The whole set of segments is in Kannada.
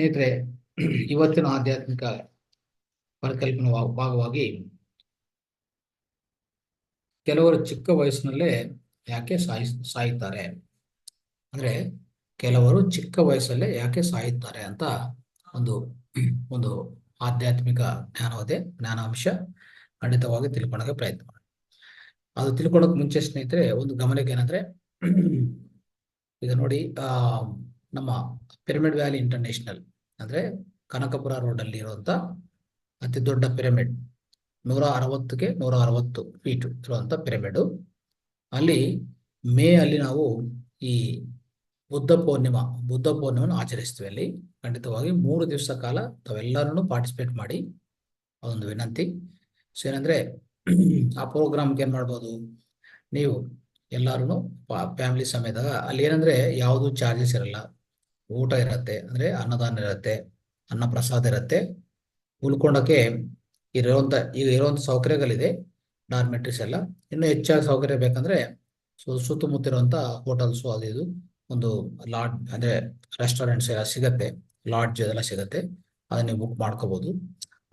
ಸ್ನೇಹಿತರೆ, ಇವತ್ತಿನ ಆಧ್ಯಾತ್ಮಿಕ ಪರಿಕಲ್ಪನೆ ಭಾಗವಾಗಿ ಕೆಲವರು ಚಿಕ್ಕ ವಯಸ್ಸಿನಲ್ಲೇ ಯಾಕೆ ಸಾಯುತ್ತಾರೆ ಅಂದ್ರೆ ಕೆಲವರು ಚಿಕ್ಕ ವಯಸ್ಸಲ್ಲೇ ಯಾಕೆ ಸಾಯುತ್ತಾರೆ ಅಂತ ಒಂದು ಒಂದು ಆಧ್ಯಾತ್ಮಿಕ ಜ್ಞಾನಾಂಶ ಖಂಡಿತವಾಗಿ ತಿಳ್ಕೊಳ್ಳೋಕೆ ಪ್ರಯತ್ನ ಮಾಡಿ. ಅದು ತಿಳ್ಕೊಳ್ಳೋಕೆ ಮುಂಚೆ ಸ್ನೇಹಿತರೆ, ಒಂದು ಗಮನಕ್ಕೆ ಏನಂದ್ರೆ, ಈಗ ನೋಡಿ, ನಮ್ಮ ಪಿರಮಿಡ್ ವ್ಯಾಲಿ ಇಂಟರ್ನ್ಯಾಷನಲ್ ಅಂದ್ರೆ ಕನಕಪುರ ರೋಡ್ ಅಲ್ಲಿ ಇರುವಂತ ಅತಿ ದೊಡ್ಡ ಪಿರಮಿಡ್, 160 ಫೀಟ್ ಇರುವಂತ ಪಿರಮಿಡ್. ಅಲ್ಲಿ ಅಲ್ಲಿ ನಾವು ಈ ಬುದ್ಧ ಪೂರ್ಣಿಮೆಯನ್ನು ಆಚರಿಸ್ತೀವಿ. ಅಲ್ಲಿ ಖಂಡಿತವಾಗಿ 3 ದಿವಸ ಕಾಲ ತಾವೆಲ್ಲರೂ ಪಾರ್ಟಿಸಿಪೇಟ್ ಮಾಡಿ, ಅದೊಂದು ವಿನಂತಿ. ಸೊ ಏನಂದ್ರೆ, ಆ ಪ್ರೋಗ್ರಾಮ್ಗೆ ಏನ್ ಮಾಡ್ಬೋದು, ನೀವು ಎಲ್ಲಾರು ಫ್ಯಾಮಿಲಿ ಸಮೇತ. ಅಲ್ಲಿ ಏನಂದ್ರೆ ಯಾವುದು ಚಾರ್ಜಸ್ ಇರಲ್ಲ, ಊಟ ಇರತ್ತೆ, ಅಂದ್ರೆ ಅನ್ನದಾನ ಇರತ್ತೆ, ಅನ್ನ ಪ್ರಸಾದ ಇರತ್ತೆ. ಉಳ್ಕೊಂಡಕ್ಕೆ ಈಗ ಇರುವಂತ ಸೌಕರ್ಯಗಳಿದೆ, ಡಾರ್ಮೆಟ್ರೀಸ್ ಎಲ್ಲ. ಇನ್ನು ಹೆಚ್ಚಾಗಿ ಸೌಕರ್ಯ ಬೇಕಂದ್ರೆ ಸುತ್ತಮುತ್ತ ಇರುವಂತ ಹೋಟೆಲ್ಸ್ ಅದು ಇದು ಒಂದು ಲಾಡ್ಜ್ ಅಂದ್ರೆ ರೆಸ್ಟೋರೆಂಟ್ಸ್ ಎಲ್ಲ ಸಿಗತ್ತೆ, ಲಾಡ್ಜ್ ಎಲ್ಲ ಸಿಗತ್ತೆ, ಅದನ್ನ ನೀವು ಬುಕ್ ಮಾಡ್ಕೋಬಹುದು.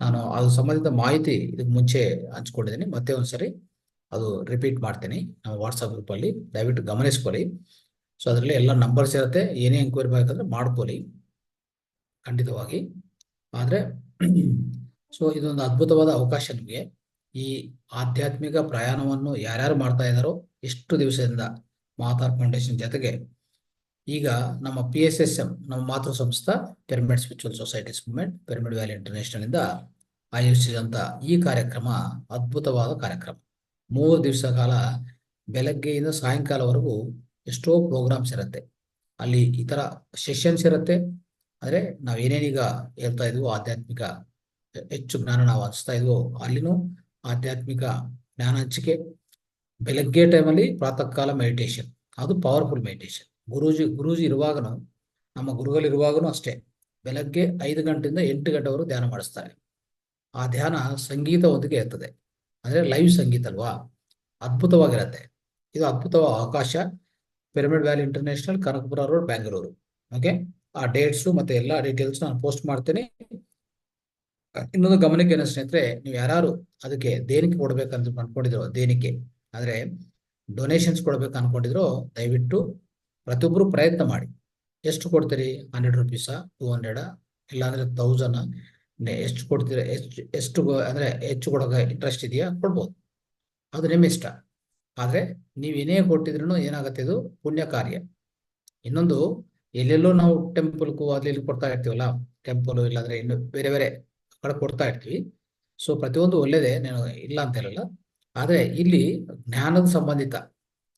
ನಾನು ಅದು ಸಂಬಂಧಿತ ಮಾಹಿತಿ ಇದಕ್ಕೆ ಮುಂಚೆ ಹಂಚ್ಕೊಂಡಿದ್ದೀನಿ, ಮತ್ತೆ ಒಂದ್ಸರಿ ಅದು ರಿಪೀಟ್ ಮಾಡ್ತೀನಿ ನಮ್ಮ ವಾಟ್ಸಪ್ ಗ್ರೂಪ್ ಅಲ್ಲಿ, ದಯವಿಟ್ಟು ಗಮನಿಸ್ಕೊಳ್ಳಿ. ಸೊ ಅದರಲ್ಲಿ ಎಲ್ಲ ನಂಬರ್ಸ್ ಇರುತ್ತೆ, ಏನೇ ಎಂಕ್ವೈರಿ ಬೇಕಂದ್ರೆ ಮಾಡ್ಕೊಳ್ಳಿ ಖಂಡಿತವಾಗಿ. ಆದ್ರೆ ಸೊ ಇದೊಂದು ಅದ್ಭುತವಾದ ಅವಕಾಶ ನಿಮಗೆ. ಈ ಆಧ್ಯಾತ್ಮಿಕ ಪ್ರಯಾಣವನ್ನು ಯಾರ್ಯಾರು ಮಾಡ್ತಾ ಇದ್ದಾರೋ ಎಷ್ಟು ದಿವಸದಿಂದ ಮಾತಾರ್ ಫೌಂಡೇಶನ್ ಜೊತೆಗೆ, ಈಗ ನಮ್ಮ PSSM ನಮ್ಮ ಮಾತೃ ಸಂಸ್ಥಾ pyramid spiritual societies movement pyramid valley international ಇಂದ ಆಯೋಜಿಸಿದಂತ ಈ ಕಾರ್ಯಕ್ರಮ ಅದ್ಭುತವಾದ ಕಾರ್ಯಕ್ರಮ. 3 ದಿವಸ ಕಾಲ ಬೆಳಗ್ಗೆಯಿಂದ ಸಾಯಂಕಾಲವರೆಗೂ ಎಷ್ಟೋ ಪ್ರೋಗ್ರಾಮ್ಸ್ ಇರುತ್ತೆ. ಅಲ್ಲಿ ಈ ತರ ಸೆಷನ್ಸ್ ಇರುತ್ತೆ. ಅಂದ್ರೆ ನಾವೇನೇನೀಗ ಹೇಳ್ತಾ ಇದ್ವು, ಆಧ್ಯಾತ್ಮಿಕ ಹೆಚ್ಚು ಜ್ಞಾನ ನಾವು ಹಂಚ್ತಾ ಇದ್ವು, ಅಲ್ಲಿನೂ ಆಧ್ಯಾತ್ಮಿಕ ಜ್ಞಾನ ಹಂಚಿಕೆ. ಬೆಳಗ್ಗೆ ಟೈಮಲ್ಲಿ ಪ್ರಾತಃ ಕಾಲ ಮೆಡಿಟೇಷನ್, ಅದು ಪವರ್ಫುಲ್ ಮೆಡಿಟೇಷನ್. ಗುರೂಜಿ ಇರುವಾಗನು, ನಮ್ಮ ಗುರುಗಳಿರುವಾಗನು ಅಷ್ಟೇ, ಬೆಳಗ್ಗೆ 5 ಗಂಟೆಯಿಂದ 8 ಗಂಟೆವರೆಗೂ ಧ್ಯಾನ ಮಾಡಿಸ್ತಾರೆ. ಆ ಧ್ಯಾನ ಸಂಗೀತ ಒಂದಿಗೆ ಇರ್ತದೆ, ಅಂದ್ರೆ ಲೈವ್ ಸಂಗೀತ ಅಲ್ವಾ, ಅದ್ಭುತವಾಗಿರತ್ತೆ. ಇದು ಅದ್ಭುತವಾದ ಅವಕಾಶ. Pyramid valley international, Kanakapura road, Bengaluru. Okay, ಆ ಡೇಟ್ಸ್ ಮತ್ತೆ ಎಲ್ಲಾ ಡೀಟೇಲ್ಸ್ ನಾನು ಪೋಸ್ಟ್ ಮಾಡ್ತೇನೆ. ಇನ್ನೊಂದು ಗಮನಕ್ಕೆ ಏನು ಸ್ನೇಹಿತರೆ, ನೀವು ಯಾರು ಅದಕ್ಕೆ ದೇಣಿಗೆ ಕೊಡ್ಬೇಕಂತ ಅನ್ಕೊಂಡಿದ್ರು, ದೇಣಿಗೆ ಅಂದ್ರೆ ಡೊನೇಷನ್ಸ್ ಕೊಡ್ಬೇಕು ಅನ್ಕೊಂಡಿದ್ರು, ದಯವಿಟ್ಟು ಪ್ರತಿಯೊಬ್ಬರು ಪ್ರಯತ್ನ ಮಾಡಿ. ಎಷ್ಟು ಕೊಡ್ತೀರಿ? 100 ರುಪೀಸಾ, 200, ಇಲ್ಲಾಂದ್ರೆ 1000? ಎಷ್ಟು ಕೊಡ್ತೀರಾ? ಎಷ್ಟು ಅಂದ್ರೆ ಹೆಚ್ಚು ಕೊಡೋಕೆ ಇಂಟ್ರೆಸ್ಟ್ ಇದೆಯಾ, ಕೊಡ್ಬೋದು, ಅದು ನಿಮ್ಮ ಇಷ್ಟ. ಆದ್ರೆ ನೀವೇನೇ ಕೊಟ್ಟಿದ್ರು ಏನಾಗತ್ತೆ, ಇದು ಪುಣ್ಯ ಕಾರ್ಯ. ಇನ್ನೊಂದು, ಎಲ್ಲೆಲ್ಲೋ ನಾವು ಟೆಂಪಲ್ಗೂ ಅಲ್ಲಿ ಇಲ್ಲಿ ಕೊಡ್ತಾ ಇರ್ತೀವಲ್ಲ, ಟೆಂಪಲ್ ಇಲ್ಲಾಂದ್ರೆ ಇನ್ನು ಬೇರೆ ಬೇರೆ ಕಡೆ ಕೊಡ್ತಾ ಇರ್ತೀವಿ. ಸೊ ಪ್ರತಿಯೊಂದು ಒಳ್ಳೇದೇ, ನಾನು ಇಲ್ಲ ಅಂತ ಹೇಳಲ್ಲ. ಆದ್ರೆ ಇಲ್ಲಿ ಜ್ಞಾನದ ಸಂಬಂಧಿತ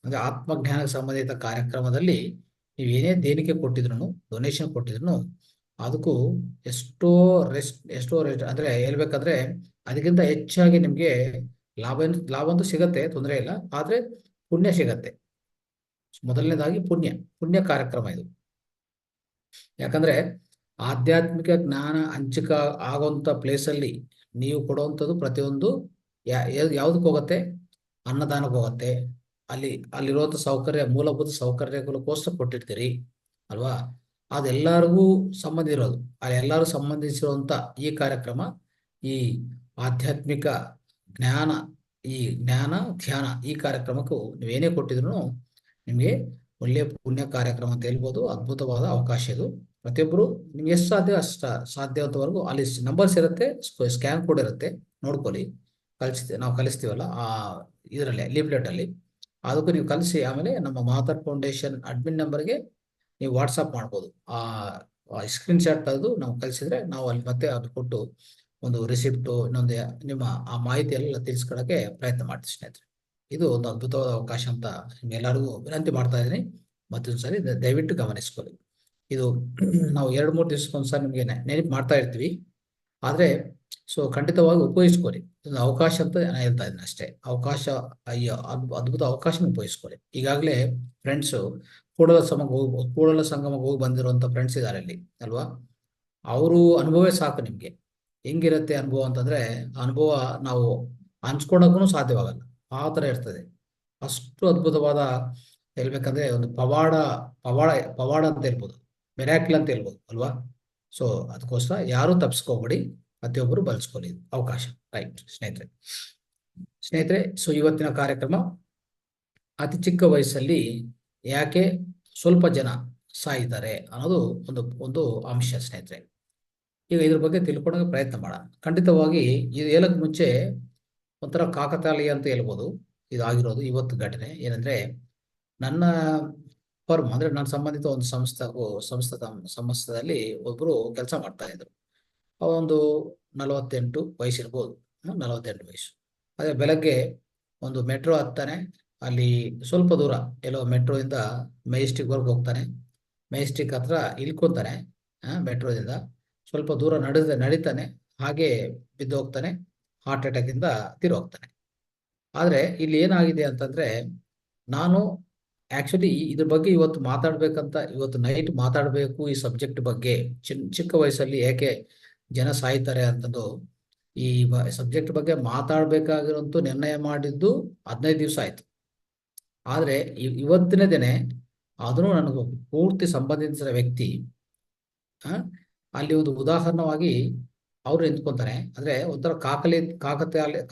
ಅಂದ್ರೆ ಆತ್ಮಜ್ಞಾನಕ್ಕೆ ಸಂಬಂಧಿತ ಕಾರ್ಯಕ್ರಮದಲ್ಲಿ ನೀವು ಏನೇ ದೇಣಿಗೆ ಕೊಟ್ಟಿದ್ರು, ಡೊನೇಷನ್ ಕೊಟ್ಟಿದ್ರು, ಅದಕ್ಕೂ ಎಷ್ಟೋ ಅಂದ್ರೆ ಹೇಳ್ಬೇಕಂದ್ರೆ ಅದಕ್ಕಿಂತ ಹೆಚ್ಚಾಗಿ ನಿಮ್ಗೆ ಲಾಭ ಅಂತೂ ಸಿಗತ್ತೆ, ತೊಂದರೆ ಇಲ್ಲ. ಆದ್ರೆ ಪುಣ್ಯ ಸಿಗತ್ತೆ. ಮೊದಲನೇದಾಗಿ ಪುಣ್ಯ ಕಾರ್ಯಕ್ರಮ ಇದು. ಯಾಕಂದ್ರೆ ಆಧ್ಯಾತ್ಮಿಕ ಜ್ಞಾನ ಹಂಚಿಕ ಆಗುವಂತ ಪ್ಲೇಸ್ ಅಲ್ಲಿ ನೀವು ಕೊಡುವಂಥದ್ದು ಪ್ರತಿಯೊಂದು ಯಾವ್ದಕ್ಕೆ ಹೋಗುತ್ತೆ? ಅನ್ನದಾನಕ್ಕೆ ಹೋಗುತ್ತೆ. ಅಲ್ಲಿರುವಂತ ಮೂಲಭೂತ ಸೌಕರ್ಯಗಳಕ್ಕೋಸ್ಕರ ಕೊಟ್ಟಿರ್ತೀರಿ ಅಲ್ವಾ, ಅದೆಲ್ಲರಿಗೂ ಸಂಬಂಧ ಇರೋದು. ಎಲ್ಲರೂ ಸಂಬಂಧಿಸಿರುವಂತ ಈ ಕಾರ್ಯಕ್ರಮ, ಈ ಆಧ್ಯಾತ್ಮಿಕ ಜ್ಞಾನ ಧ್ಯಾನ ಈ ಕಾರ್ಯಕ್ರಮಕ್ಕೂ ನೀವೇನೇ ಕೊಟ್ಟಿದ್ರು ನಿಮ್ಗೆ ಒಳ್ಳೆಯ ಪುಣ್ಯ ಕಾರ್ಯಕ್ರಮ ಅಂತ ಹೇಳ್ಬೋದು. ಅದ್ಭುತವಾದ ಅವಕಾಶ ಇದು. ಪ್ರತಿಯೊಬ್ಬರು ನಿಮ್ಗೆ ಎಷ್ಟು ಸಾಧ್ಯ ಸಾಧ್ಯವಾದವರೆಗೂ ಅಲ್ಲಿ ನಂಬರ್ಸ್ ಇರುತ್ತೆ, ಸ್ಕ್ಯಾನ್ ಕೋಡ್ ಇರುತ್ತೆ, ನೋಡ್ಕೊಳ್ಳಿ. ನಾವು ಕಲಿಸ್ತೀವಲ್ಲ ಆ ಇದರಲ್ಲಿ ಲೀಫ್ಲೆಟ್ ಅಲ್ಲಿ, ಅದಕ್ಕೂ ನೀವು ಕಲಿಸಿ. ಆಮೇಲೆ ನಮ್ಮ ಮಾತರ್ ಫೌಂಡೇಶನ್ ಅಡ್ಮಿನ್ ನಂಬರ್ಗೆ ನೀವು ವಾಟ್ಸಪ್ ಮಾಡ್ಬೋದು. ಆ ಸ್ಕ್ರೀನ್ ಶಾಟ್ ಅದು ನಾವು ಕಲಿಸಿದ್ರೆ ನಾವು ಅಲ್ಲಿ ಮತ್ತೆ ಅದು ಕೊಟ್ಟು ಒಂದು ರಿಸಿಪ್ಟು, ಇನ್ನೊಂದು ನಿಮ್ಮ ಆ ಮಾಹಿತಿ ಎಲ್ಲ ತಿಳಿಸ್ಕೊಳಕ್ಕೆ ಪ್ರಯತ್ನ ಮಾಡ್ತೀವಿ ಸ್ನೇಹಿತರೆ. ಇದು ಒಂದು ಅದ್ಭುತವಾದ ಅವಕಾಶ ಅಂತ ನಿಮ್ಗೆಲ್ಲರಿಗೂ ವಿನಂತಿ ಮಾಡ್ತಾ ಇದ್ದೀನಿ. ಮತ್ತೊಂದ್ಸರಿ ದಯವಿಟ್ಟು ಗಮನಿಸ್ಕೊಳ್ಳಿ. ಇದು ನಾವು 2-3 ದಿವಸಕ್ಕೊಂದ್ಸರಿ ನಿಮ್ಗೆ ನೆನಪು ಮಾಡ್ತಾ ಇರ್ತೀವಿ. ಆದ್ರೆ ಸೊ ಖಂಡಿತವಾಗಿ ಉಪಯೋಗಿಸ್ಕೊಳ್ಳಿ. ಇದೊಂದು ಅವಕಾಶ ಅಂತ ನಾನು ಹೇಳ್ತಾ ಇದ್ದೀನಿ ಅಷ್ಟೇ. ಅವಕಾಶ, ಅಯ್ಯೋ ಅದ್ಭುತ ಅವಕಾಶ ಉಪಯೋಗಿಸ್ಕೊಳ್ಳಿ. ಈಗಾಗಲೇ ಫ್ರೆಂಡ್ಸು ಕೂಡಲ ಸಂಗಮಕ್ಕೆ ಹೋಗಿ ಬಂದಿರುವಂತ ಫ್ರೆಂಡ್ಸ್ ಇದ್ದಾರೆ ಅಲ್ಲಿ ಅಲ್ವಾ. ಅವರು ಅನುಭವೇ ಸಾಕು ನಿಮ್ಗೆ. ಹೆಂಗಿರುತ್ತೆ ಅನುಭವ ಅಂತಂದ್ರೆ, ಅನುಭವ ನಾವು ಹಂಚ್ಕೊಳಕ್ಕೂ ಸಾಧ್ಯವಾಗಲ್ಲ, ಆ ತರ ಇರ್ತದೆ. ಅಷ್ಟು ಅದ್ಭುತವಾದ, ಹೇಳ್ಬೇಕಂದ್ರೆ ಒಂದು ಪವಾಡ ಅಂತ ಹೇಳ್ಬೋದು, ಮಿರಾಕಲ್ ಅಂತ ಹೇಳ್ಬೋದು ಅಲ್ವಾ. ಸೊ ಅದಕ್ಕೋಸ್ಕರ ಯಾರು ತಪ್ಪಿಸ್ಕೋಬೇಡಿ, ಪ್ರತಿಯೊಬ್ಬರು ಬಳಸ್ಕೊಳ್ಳಿ ಅವಕಾಶ. ರೈಟ್ ಸ್ನೇಹಿತರೆ. ಸೊ ಇವತ್ತಿನ ಕಾರ್ಯಕ್ರಮ ಅತಿ ಚಿಕ್ಕ ವಯಸ್ಸಲ್ಲಿ ಯಾಕೆ ಸ್ವಲ್ಪ ಜನ ಸಾಯ್ತಾರೆ ಅನ್ನೋದು ಒಂದು ಅಂಶ ಸ್ನೇಹಿತರೆ. ಈಗ ಇದ್ರ ಬಗ್ಗೆ ತಿಳ್ಕೊಳ್ಳೋಕೆ ಪ್ರಯತ್ನ ಮಾಡೋಣ. ಖಂಡಿತವಾಗಿ ಇದು ಹೇಳಕ್ ಮುಂಚೆ ಒಂಥರ ಕಾಕತಾಳೀಯ ಅಂತ ಹೇಳ್ಬೋದು ಇದಾಗಿರೋದು ಇವತ್ತು ಘಟನೆ. ಏನಂದ್ರೆ ನನ್ನ ಫರ್ಮ್ ಅಂದ್ರೆ ನನ್ನ ಸಂಬಂಧಿತ ಒಂದು ಸಂಸ್ಥೆದಲ್ಲಿ ಒಬ್ರು ಕೆಲಸ ಮಾಡ್ತಾ ಇದ್ರು. ಅವೊಂದು 48 ವಯಸ್ಸಿರ್ಬೋದು, 48 ವಯಸ್ಸು. ಅದೇ ಬೆಳಗ್ಗೆ ಒಂದು ಮೆಟ್ರೋ ಹತ್ತಾನೆ, ಅಲ್ಲಿ ಸ್ವಲ್ಪ ದೂರ ಎಲ್ಲೋ ಮೆಟ್ರೋದಿಂದ ಮೆಜೆಸ್ಟಿಕ್ವರೆಗೆ ಹೋಗ್ತಾನೆ, ಮೆಜೆಸ್ಟಿಕ್ ಹತ್ರ ಇಳ್ಕೊಂತಾನೆ, ಮೆಟ್ರೋದಿಂದ ಸ್ವಲ್ಪ ದೂರ ನಡೀತಾನೆ, ಹಾಗೆ ಬಿದ್ದು ಹೋಗ್ತಾನೆ, ಹಾರ್ಟ್ ಅಟ್ಯಾಕ್ ಇಂದ ತೀರೋಗ್ತಾನೆ. ಆದ್ರೆ ಇಲ್ಲಿ ಏನಾಗಿದೆ ಅಂತಂದ್ರೆ, ನಾನು ಆಕ್ಚುಲಿ ಇದ್ರ ಬಗ್ಗೆ ಇವತ್ತು ಮಾತಾಡ್ಬೇಕಂತ, ಇವತ್ತು ನೈಟ್ ಮಾತಾಡಬೇಕು ಈ ಸಬ್ಜೆಕ್ಟ್ ಬಗ್ಗೆ. ಚಿಕ್ಕ ವಯಸ್ಸಲ್ಲಿ ಯಾಕೆ ಜನ ಸಾಯ್ತಾರೆ ಅಂತಂದು ಈ ಸಬ್ಜೆಕ್ಟ್ ಬಗ್ಗೆ ಮಾತಾಡ್ಬೇಕಾಗಿರೋಂತ ನಿರ್ಣಯ ಮಾಡಿದ್ದು 15 ದಿವಸ ಆಯ್ತು. ಆದ್ರೆ ಇವತ್ತಿನ ದಿನ ಅದನ್ನು ನನಗೆ ಪೂರ್ತಿ ಸಂಬಂಧಿಸಿದ ವ್ಯಕ್ತಿ ಅಲ್ಲಿ ಒಂದು ಉದಾಹರಣವಾಗಿ ಅವ್ರು ನಿಂತ್ಕೊಂತಾರೆ. ಅಂದ್ರೆ ಒಂಥರ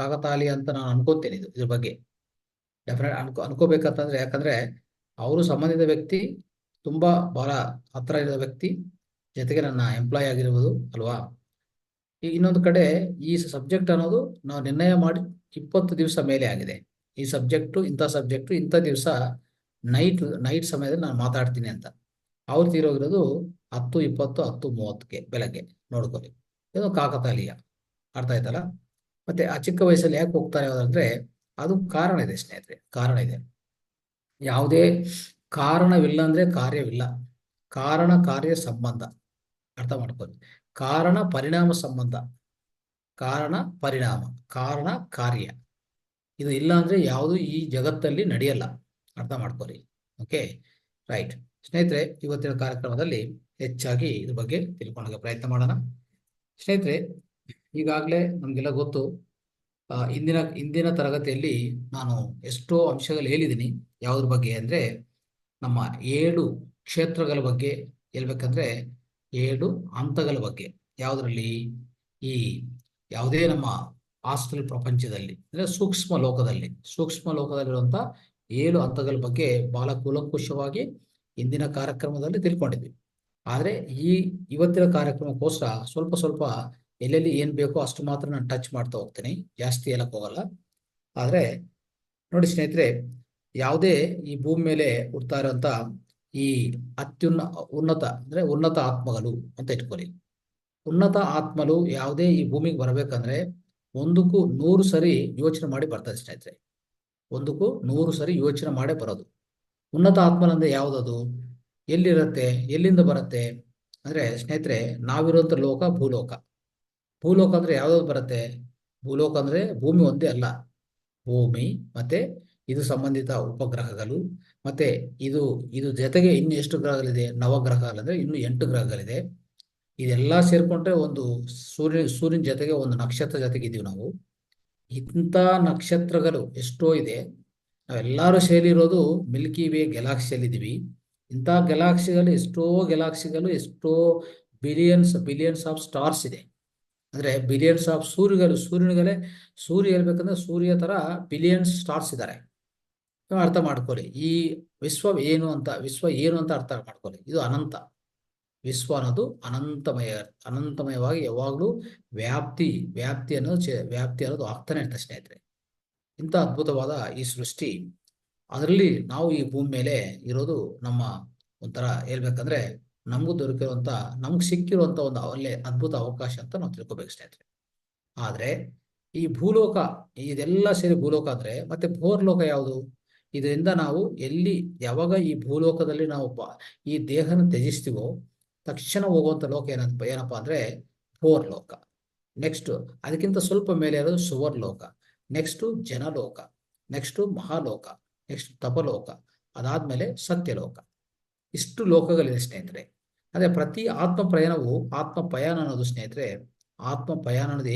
ಕಾಕತಾಳಿ ಅಂತ ನಾನು ಅನ್ಕೋತೇನೆ ಇದ್ರ ಬಗ್ಗೆ. ಡೆಫಿನೆಟ್ ಅನ್ಕೋಬೇಕಂತಂದ್ರೆ, ಯಾಕಂದ್ರೆ ಅವರು ಸಂಬಂಧಿತ ವ್ಯಕ್ತಿ, ತುಂಬಾ ಬಹಳ ಹತ್ರ ಇರೋ ವ್ಯಕ್ತಿ, ಜೊತೆಗೆ ನನ್ನ ಎಂಪ್ಲಾಯ್ ಆಗಿರ್ಬೋದು ಅಲ್ವಾ. ಇನ್ನೊಂದು ಕಡೆ ಈ ಸಬ್ಜೆಕ್ಟ್ ಅನ್ನೋದು ನಾವು ನಿರ್ಣಯ ಮಾಡಿ 20 ದಿವಸ ಮೇಲೆ ಆಗಿದೆ. ಈ ಸಬ್ಜೆಕ್ಟು ಇಂಥ ದಿವಸ ನೈಟ್ ಸಮಯದಲ್ಲಿ ನಾನು ಮಾತಾಡ್ತೀನಿ ಅಂತ. ಅವ್ರು ತೀರೋಗಿರೋದು 10:20, 10:30ಕ್ಕೆ ಬೆಳಗ್ಗೆ. ನೋಡ್ಕೊಳ್ಳಿ, ಇದು ಕಾಕತಾಳೀಯ. ಅರ್ಥ ಆಯ್ತಲ್ಲ. ಮತ್ತೆ ಆ ಚಿಕ್ಕ ವಯಸ್ಸಲ್ಲಿ ಯಾಕೆ ಹೋಗ್ತಾರೆ ಅಂದ್ರೆ ಅದು ಕಾರಣ ಇದೆ ಸ್ನೇಹಿತರೆ, ಕಾರಣ ಇದೆ. ಯಾವುದೇ ಕಾರಣವಿಲ್ಲ ಅಂದ್ರೆ ಕಾರ್ಯವಿಲ್ಲ. ಕಾರಣ ಕಾರ್ಯ ಸಂಬಂಧ ಅರ್ಥ ಮಾಡ್ಕೊಳ್ಳಿ. ಕಾರಣ ಪರಿಣಾಮ ಸಂಬಂಧ, ಕಾರಣ ಪರಿಣಾಮ, ಕಾರಣ ಕಾರ್ಯ, ಇದು ಇಲ್ಲ ಅಂದ್ರೆ ಯಾವುದು ಈ ಜಗತ್ತಲ್ಲಿ ನಡೆಯಲ್ಲ. ಅರ್ಥ ಮಾಡ್ಕೊಳ್ಳಿ. ಓಕೆ, ರೈಟ್ ಸ್ನೇಹಿತರೆ. ಇವತ್ತಿನ ಕಾರ್ಯಕ್ರಮದಲ್ಲಿ ಹೆಚ್ಚಾಗಿ ಇದ್ರ ಬಗ್ಗೆ ತಿಳ್ಕೊಳ್ಳೋಕೆ ಪ್ರಯತ್ನ ಮಾಡೋಣ ಸ್ನೇಹಿತರೆ. ಈಗಾಗಲೇ ನಮ್ಗೆಲ್ಲ ಗೊತ್ತು, ಇಂದಿನ ತರಗತಿಯಲ್ಲಿ ನಾನು ಎಷ್ಟೋ ಅಂಶಗಳು ಹೇಳಿದ್ದೀನಿ. ಯಾವುದ್ರ ಬಗ್ಗೆ ಅಂದ್ರೆ ನಮ್ಮ 7 ಕ್ಷೇತ್ರಗಳ ಬಗ್ಗೆ ಹೇಳ್ಬೇಕಂದ್ರೆ 7 ಹಂತಗಳ ಬಗ್ಗೆ. ಯಾವುದರಲ್ಲಿ? ಈ ಯಾವುದೇ ನಮ್ಮ ಆಸ್ಟ್ರಲ್ ಪ್ರಪಂಚದಲ್ಲಿ ಅಂದ್ರೆ ಸೂಕ್ಷ್ಮ ಲೋಕದಲ್ಲಿರುವಂತ 7 ಹಂತಗಳ ಬಗ್ಗೆ ಬಹಳ ಕೂಲಂಕುಷವಾಗಿ ಇಂದಿನ ಕಾರ್ಯಕ್ರಮದಲ್ಲಿ ತಿಳ್ಕೊಂಡಿದ್ವಿ. ಆದ್ರೆ ಇವತ್ತಿನ ಕಾರ್ಯಕ್ರಮಕ್ಕೋಸ್ಕರ ಸ್ವಲ್ಪ ಎಲ್ಲೆಲ್ಲಿ ಏನ್ ಬೇಕೋ ಅಷ್ಟು ಮಾತ್ರ ನಾನು ಟಚ್ ಮಾಡ್ತಾ ಹೋಗ್ತೀನಿ, ಜಾಸ್ತಿ ಹೇಳಕ್ ಹೋಗಲ್ಲ. ಆದ್ರೆ ನೋಡಿ ಸ್ನೇಹಿತರೆ, ಯಾವುದೇ ಈ ಭೂಮಿ ಮೇಲೆ ಹುಡ್ತಾ ಇರುವಂತ ಈ ಉನ್ನತ ಆತ್ಮಗಳು ಅಂತ ಇಟ್ಕೊಳ್ಳಿ. ಉನ್ನತ ಆತ್ಮಗಳು ಯಾವುದೇ ಈ ಭೂಮಿಗೆ ಬರ್ಬೇಕಂದ್ರೆ ಒಂದಕ್ಕೂ 100 ಸರಿ ಯೋಚನೆ ಮಾಡಿ ಬರ್ತದೆ ಸ್ನೇಹಿತರೆ. ಒಂದಕ್ಕೂ 100 ಸರಿ ಯೋಚನೆ ಮಾಡೇ ಬರೋದು. ಉನ್ನತ ಆತ್ಮನಂದ್ರೆ ಯಾವ್ದದು? ಎಲ್ಲಿರುತ್ತೆ? ಎಲ್ಲಿಂದ ಬರುತ್ತೆ ಅಂದ್ರೆ ಸ್ನೇಹಿತರೆ, ನಾವಿರುವಂತ ಲೋಕ ಭೂಲೋಕ. ಭೂಲೋಕ ಅಂದ್ರೆ ಯಾವ್ದಾವ್ದು ಬರುತ್ತೆ? ಭೂಲೋಕ ಅಂದ್ರೆ ಭೂಮಿ ಒಂದೇ ಅಲ್ಲ, ಭೂಮಿ ಮತ್ತೆ ಇದು ಸಂಬಂಧಿತ ಉಪಗ್ರಹಗಳು, ಮತ್ತೆ ಇದು ಜೊತೆಗೆ ಇನ್ನು ಎಷ್ಟು ಗ್ರಹಗಳಿದೆ? ನವಗ್ರಹಗಳಂದ್ರೆ ಇನ್ನು 8 ಗ್ರಹಗಳಿದೆ. ಇದೆಲ್ಲ ಸೇರ್ಕೊಂಡ್ರೆ ಒಂದು ಸೂರ್ಯನ ಜೊತೆಗೆ ಒಂದು ನಕ್ಷತ್ರ ಜೊತೆಗೆ ಇದೀವಿ ನಾವು. ಇಂಥ ನಕ್ಷತ್ರಗಳು ಎಷ್ಟೋ ಇದೆ. ನಾವೆಲ್ಲರೂ ಸೇರಿರೋದು ಮಿಲ್ಕಿ ವೇ ಗ್ಯಾಲಾಕ್ಸಿಯಲ್ಲಿ ಇದೀವಿ. ಇಂಥ ಗ್ಯಾಲಾಕ್ಸಿಗಳು ಎಷ್ಟೋ ಬಿಲಿಯನ್ಸ್ ಆಫ್ ಸ್ಟಾರ್ಸ್ ಇದೆ. ಅಂದ್ರೆ ಬಿಲಿಯನ್ಸ್ ಆಫ್ ಸೂರ್ಯ ಹೇಳ್ಬೇಕಂದ್ರೆ ಸೂರ್ಯ ತರ ಬಿಲಿಯನ್ಸ್ ಸ್ಟಾರ್ಸ್ ಇದ್ದಾರೆ. ಅರ್ಥ ಮಾಡ್ಕೊಳ್ಳಿ. ಈ ವಿಶ್ವ ಏನು ಅಂತ ಅರ್ಥ ಮಾಡ್ಕೊಳ್ಳಿ. ಇದು ಅನಂತ. ವಿಶ್ವ ಅನ್ನೋದು ಅನಂತಮಯವಾಗಿ ಯಾವಾಗಲೂ ವ್ಯಾಪ್ತಿ ಅನ್ನೋದು ಆಗ್ತಾನೆ ಇರ್ತದೆ ಸ್ನೇಹಿತರೆ. ಇಂಥ ಅದ್ಭುತವಾದ ಈ ಸೃಷ್ಟಿ, ಅದರಲ್ಲಿ ನಾವು ಈ ಭೂಮಿ ಮೇಲೆ ಇರೋದು ನಮ್ಮ ಒಂಥರ ಹೇಳ್ಬೇಕಂದ್ರೆ ನಮ್ಗೆ ಸಿಕ್ಕಿರುವಂತ ಒಂದು ಒಳ್ಳೆ ಅದ್ಭುತ ಅವಕಾಶ ಅಂತ ನಾವು ತಿಳ್ಕೊಬೇಕು ಸ್ನೇಹಿತರೆ. ಆದ್ರೆ ಈ ಭೂಲೋಕ, ಇದೆಲ್ಲ ಸೇರಿ ಭೂಲೋಕ ಅಂದ್ರೆ ಮತ್ತೆ ಭೋರ್ಲೋಕ ಯಾವುದು? ಇದರಿಂದ ನಾವು ಯಾವಾಗ ಈ ಭೂಲೋಕದಲ್ಲಿ ನಾವು ಈ ದೇಹನ ತ್ಯಜಿಸ್ತೀವೋ ತಕ್ಷಣ ಹೋಗುವಂತ ಲೋಕ ಏನಪ್ಪಾ ಅಂದ್ರೆ ಭೋರ್ಲೋಕ. ನೆಕ್ಸ್ಟ್ ಅದಕ್ಕಿಂತ ಸ್ವಲ್ಪ ಮೇಲೆ ಇರೋದು ಸುವರ್ಲೋಕ, ನೆಕ್ಸ್ಟ್ ಜನಲೋಕ, ನೆಕ್ಸ್ಟ್ ಮಹಾಲೋಕ, ನೆಕ್ಸ್ಟ್ ತಪಲೋಕ, ಅದಾದ್ಮೇಲೆ ಸತ್ಯಲೋಕ. ಇಷ್ಟು ಲೋಕಗಳಿದೆ ಸ್ನೇಹಿತರೆ. ಅದೇ ಪ್ರತಿ ಆತ್ಮ ಪಯಣ ಅನ್ನೋದು ಸ್ನೇಹಿತರೆ, ಆತ್ಮ ಪಯಣ ಅನ್ನೋದು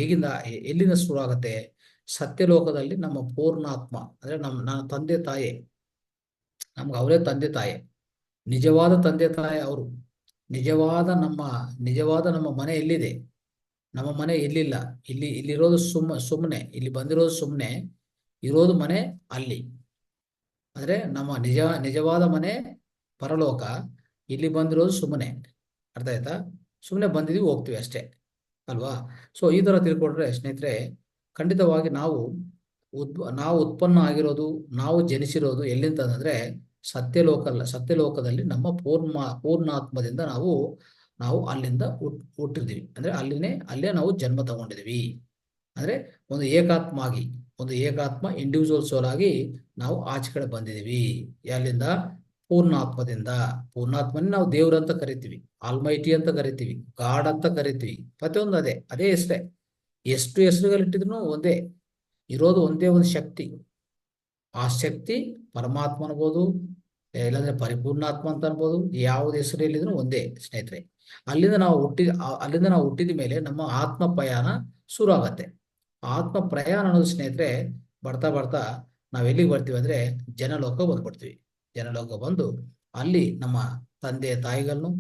ಎಲ್ಲಿಂದ ಶುರು ಆಗುತ್ತೆ? ಸತ್ಯಲೋಕದಲ್ಲಿ ನಮ್ಮ ಪೂರ್ಣಾತ್ಮ ಅಂದ್ರೆ ನನ್ನ ತಂದೆ ತಾಯಿ, ನಮ್ಗೆ ಅವರೇ ತಂದೆ ತಾಯಿ, ನಿಜವಾದ ತಂದೆ ತಾಯಿ ಅವರು. ನಿಜವಾದ ನಮ್ಮ ನಿಜವಾದ ನಮ್ಮ ಮನೆ ಎಲ್ಲಿದೆ? ನಮ್ಮ ಮನೆ ಇಲ್ಲಿಲ್ಲ. ಇಲ್ಲಿರೋದು ಸುಮ್ಮನೆ, ಇಲ್ಲಿ ಬಂದಿರೋದು ಸುಮ್ಮನೆ, ಇರೋದು ಮನೆ ಅಲ್ಲಿ. ಅಂದ್ರೆ ನಮ್ಮ ನಿಜವಾದ ಮನೆ ಪರಲೋಕ, ಇಲ್ಲಿ ಬಂದಿರೋದು ಸುಮ್ಮನೆ. ಅರ್ಥ ಆಯ್ತಾ? ಸುಮ್ಮನೆ ಬಂದಿದೀವಿ, ಹೋಗ್ತೀವಿ ಅಷ್ಟೇ ಅಲ್ವಾ? ಸೊ ಈ ತರ ತಿಳ್ಕೊಂಡ್ರೆ ಸ್ನೇಹಿತರೆ, ಖಂಡಿತವಾಗಿ ನಾವು ಉತ್ಪನ್ನ ಆಗಿರೋದು, ನಾವು ಜನಿಸಿರೋದು ಎಲ್ಲಿಂದ ಅಂದ್ರೆ ಸತ್ಯಲೋಕದಲ್ಲಿ ನಮ್ಮ ಪೂರ್ಣಾತ್ಮದಿಂದ ನಾವು ಅಲ್ಲಿಂದ ಹುಟ್ಟಿದೀವಿ. ಅಂದ್ರೆ ಅಲ್ಲೇ ನಾವು ಜನ್ಮ ತಗೊಂಡಿದೀವಿ. ಅಂದ್ರೆ ಒಂದು ಏಕಾತ್ಮ ಇಂಡಿವಿಜುವಲ್ ಸೋಲ್ ಆಗಿ ನಾವು ಆಚೆ ಕಡೆ ಬಂದಿದೀವಿ. ಎಲ್ಲಿಂದ? ಪೂರ್ಣಾತ್ಮನೇ ನಾವು ದೇವ್ರಂತ ಕರಿತೀವಿ, ಆಲ್ಮೈಟಿ ಅಂತ ಕರಿತೀವಿ, ಗಾಡ್ ಅಂತ ಕರಿತೀವಿ. ಪ್ರತಿಯೊಂದು ಅದೇ ಹೆಸರೇ. ಎಷ್ಟು ಹೆಸರುಗಳಿಟ್ಟಿದ್ರು ಒಂದೇ, ಇರೋದು ಒಂದೇ ಒಂದು ಶಕ್ತಿ. ಆ ಶಕ್ತಿ ಪರಮಾತ್ಮ ಅನ್ಬೋದು, ಇಲ್ಲಾಂದ್ರೆ ಪರಿಪೂರ್ಣಾತ್ಮ ಅಂತ ಅನ್ಬೋದು. ಯಾವ್ದು ಹೆಸರು ಹೇಳಿದ್ರು ಒಂದೇ ಸ್ನೇಹಿತರೆ. ಅಲ್ಲಿಂದ ನಾವು ಹುಟ್ಟಿದ ಮೇಲೆ ನಮ್ಮ ಆತ್ಮ ಪ್ರಯಾಣ ಶುರು ಆಗತ್ತೆ. ಆತ್ಮ ಪ್ರಯಾಣ ಅನ್ನೋದು ಸ್ನೇಹಿತರೆ, ಬರ್ತಾ ಬರ್ತಾ ನಾವೆಲ್ಲಿಗೆ ಬರ್ತೀವಿ ಅಂದ್ರೆ ಜನಲೋಕ ಬಂದ್ಬಿಡ್ತೀವಿ. ಜನಲೋಕ ಬಂದು ಅಲ್ಲಿ ನಮ್ಮ ತಂದೆ ತಾಯಿಗಳನ್ನು,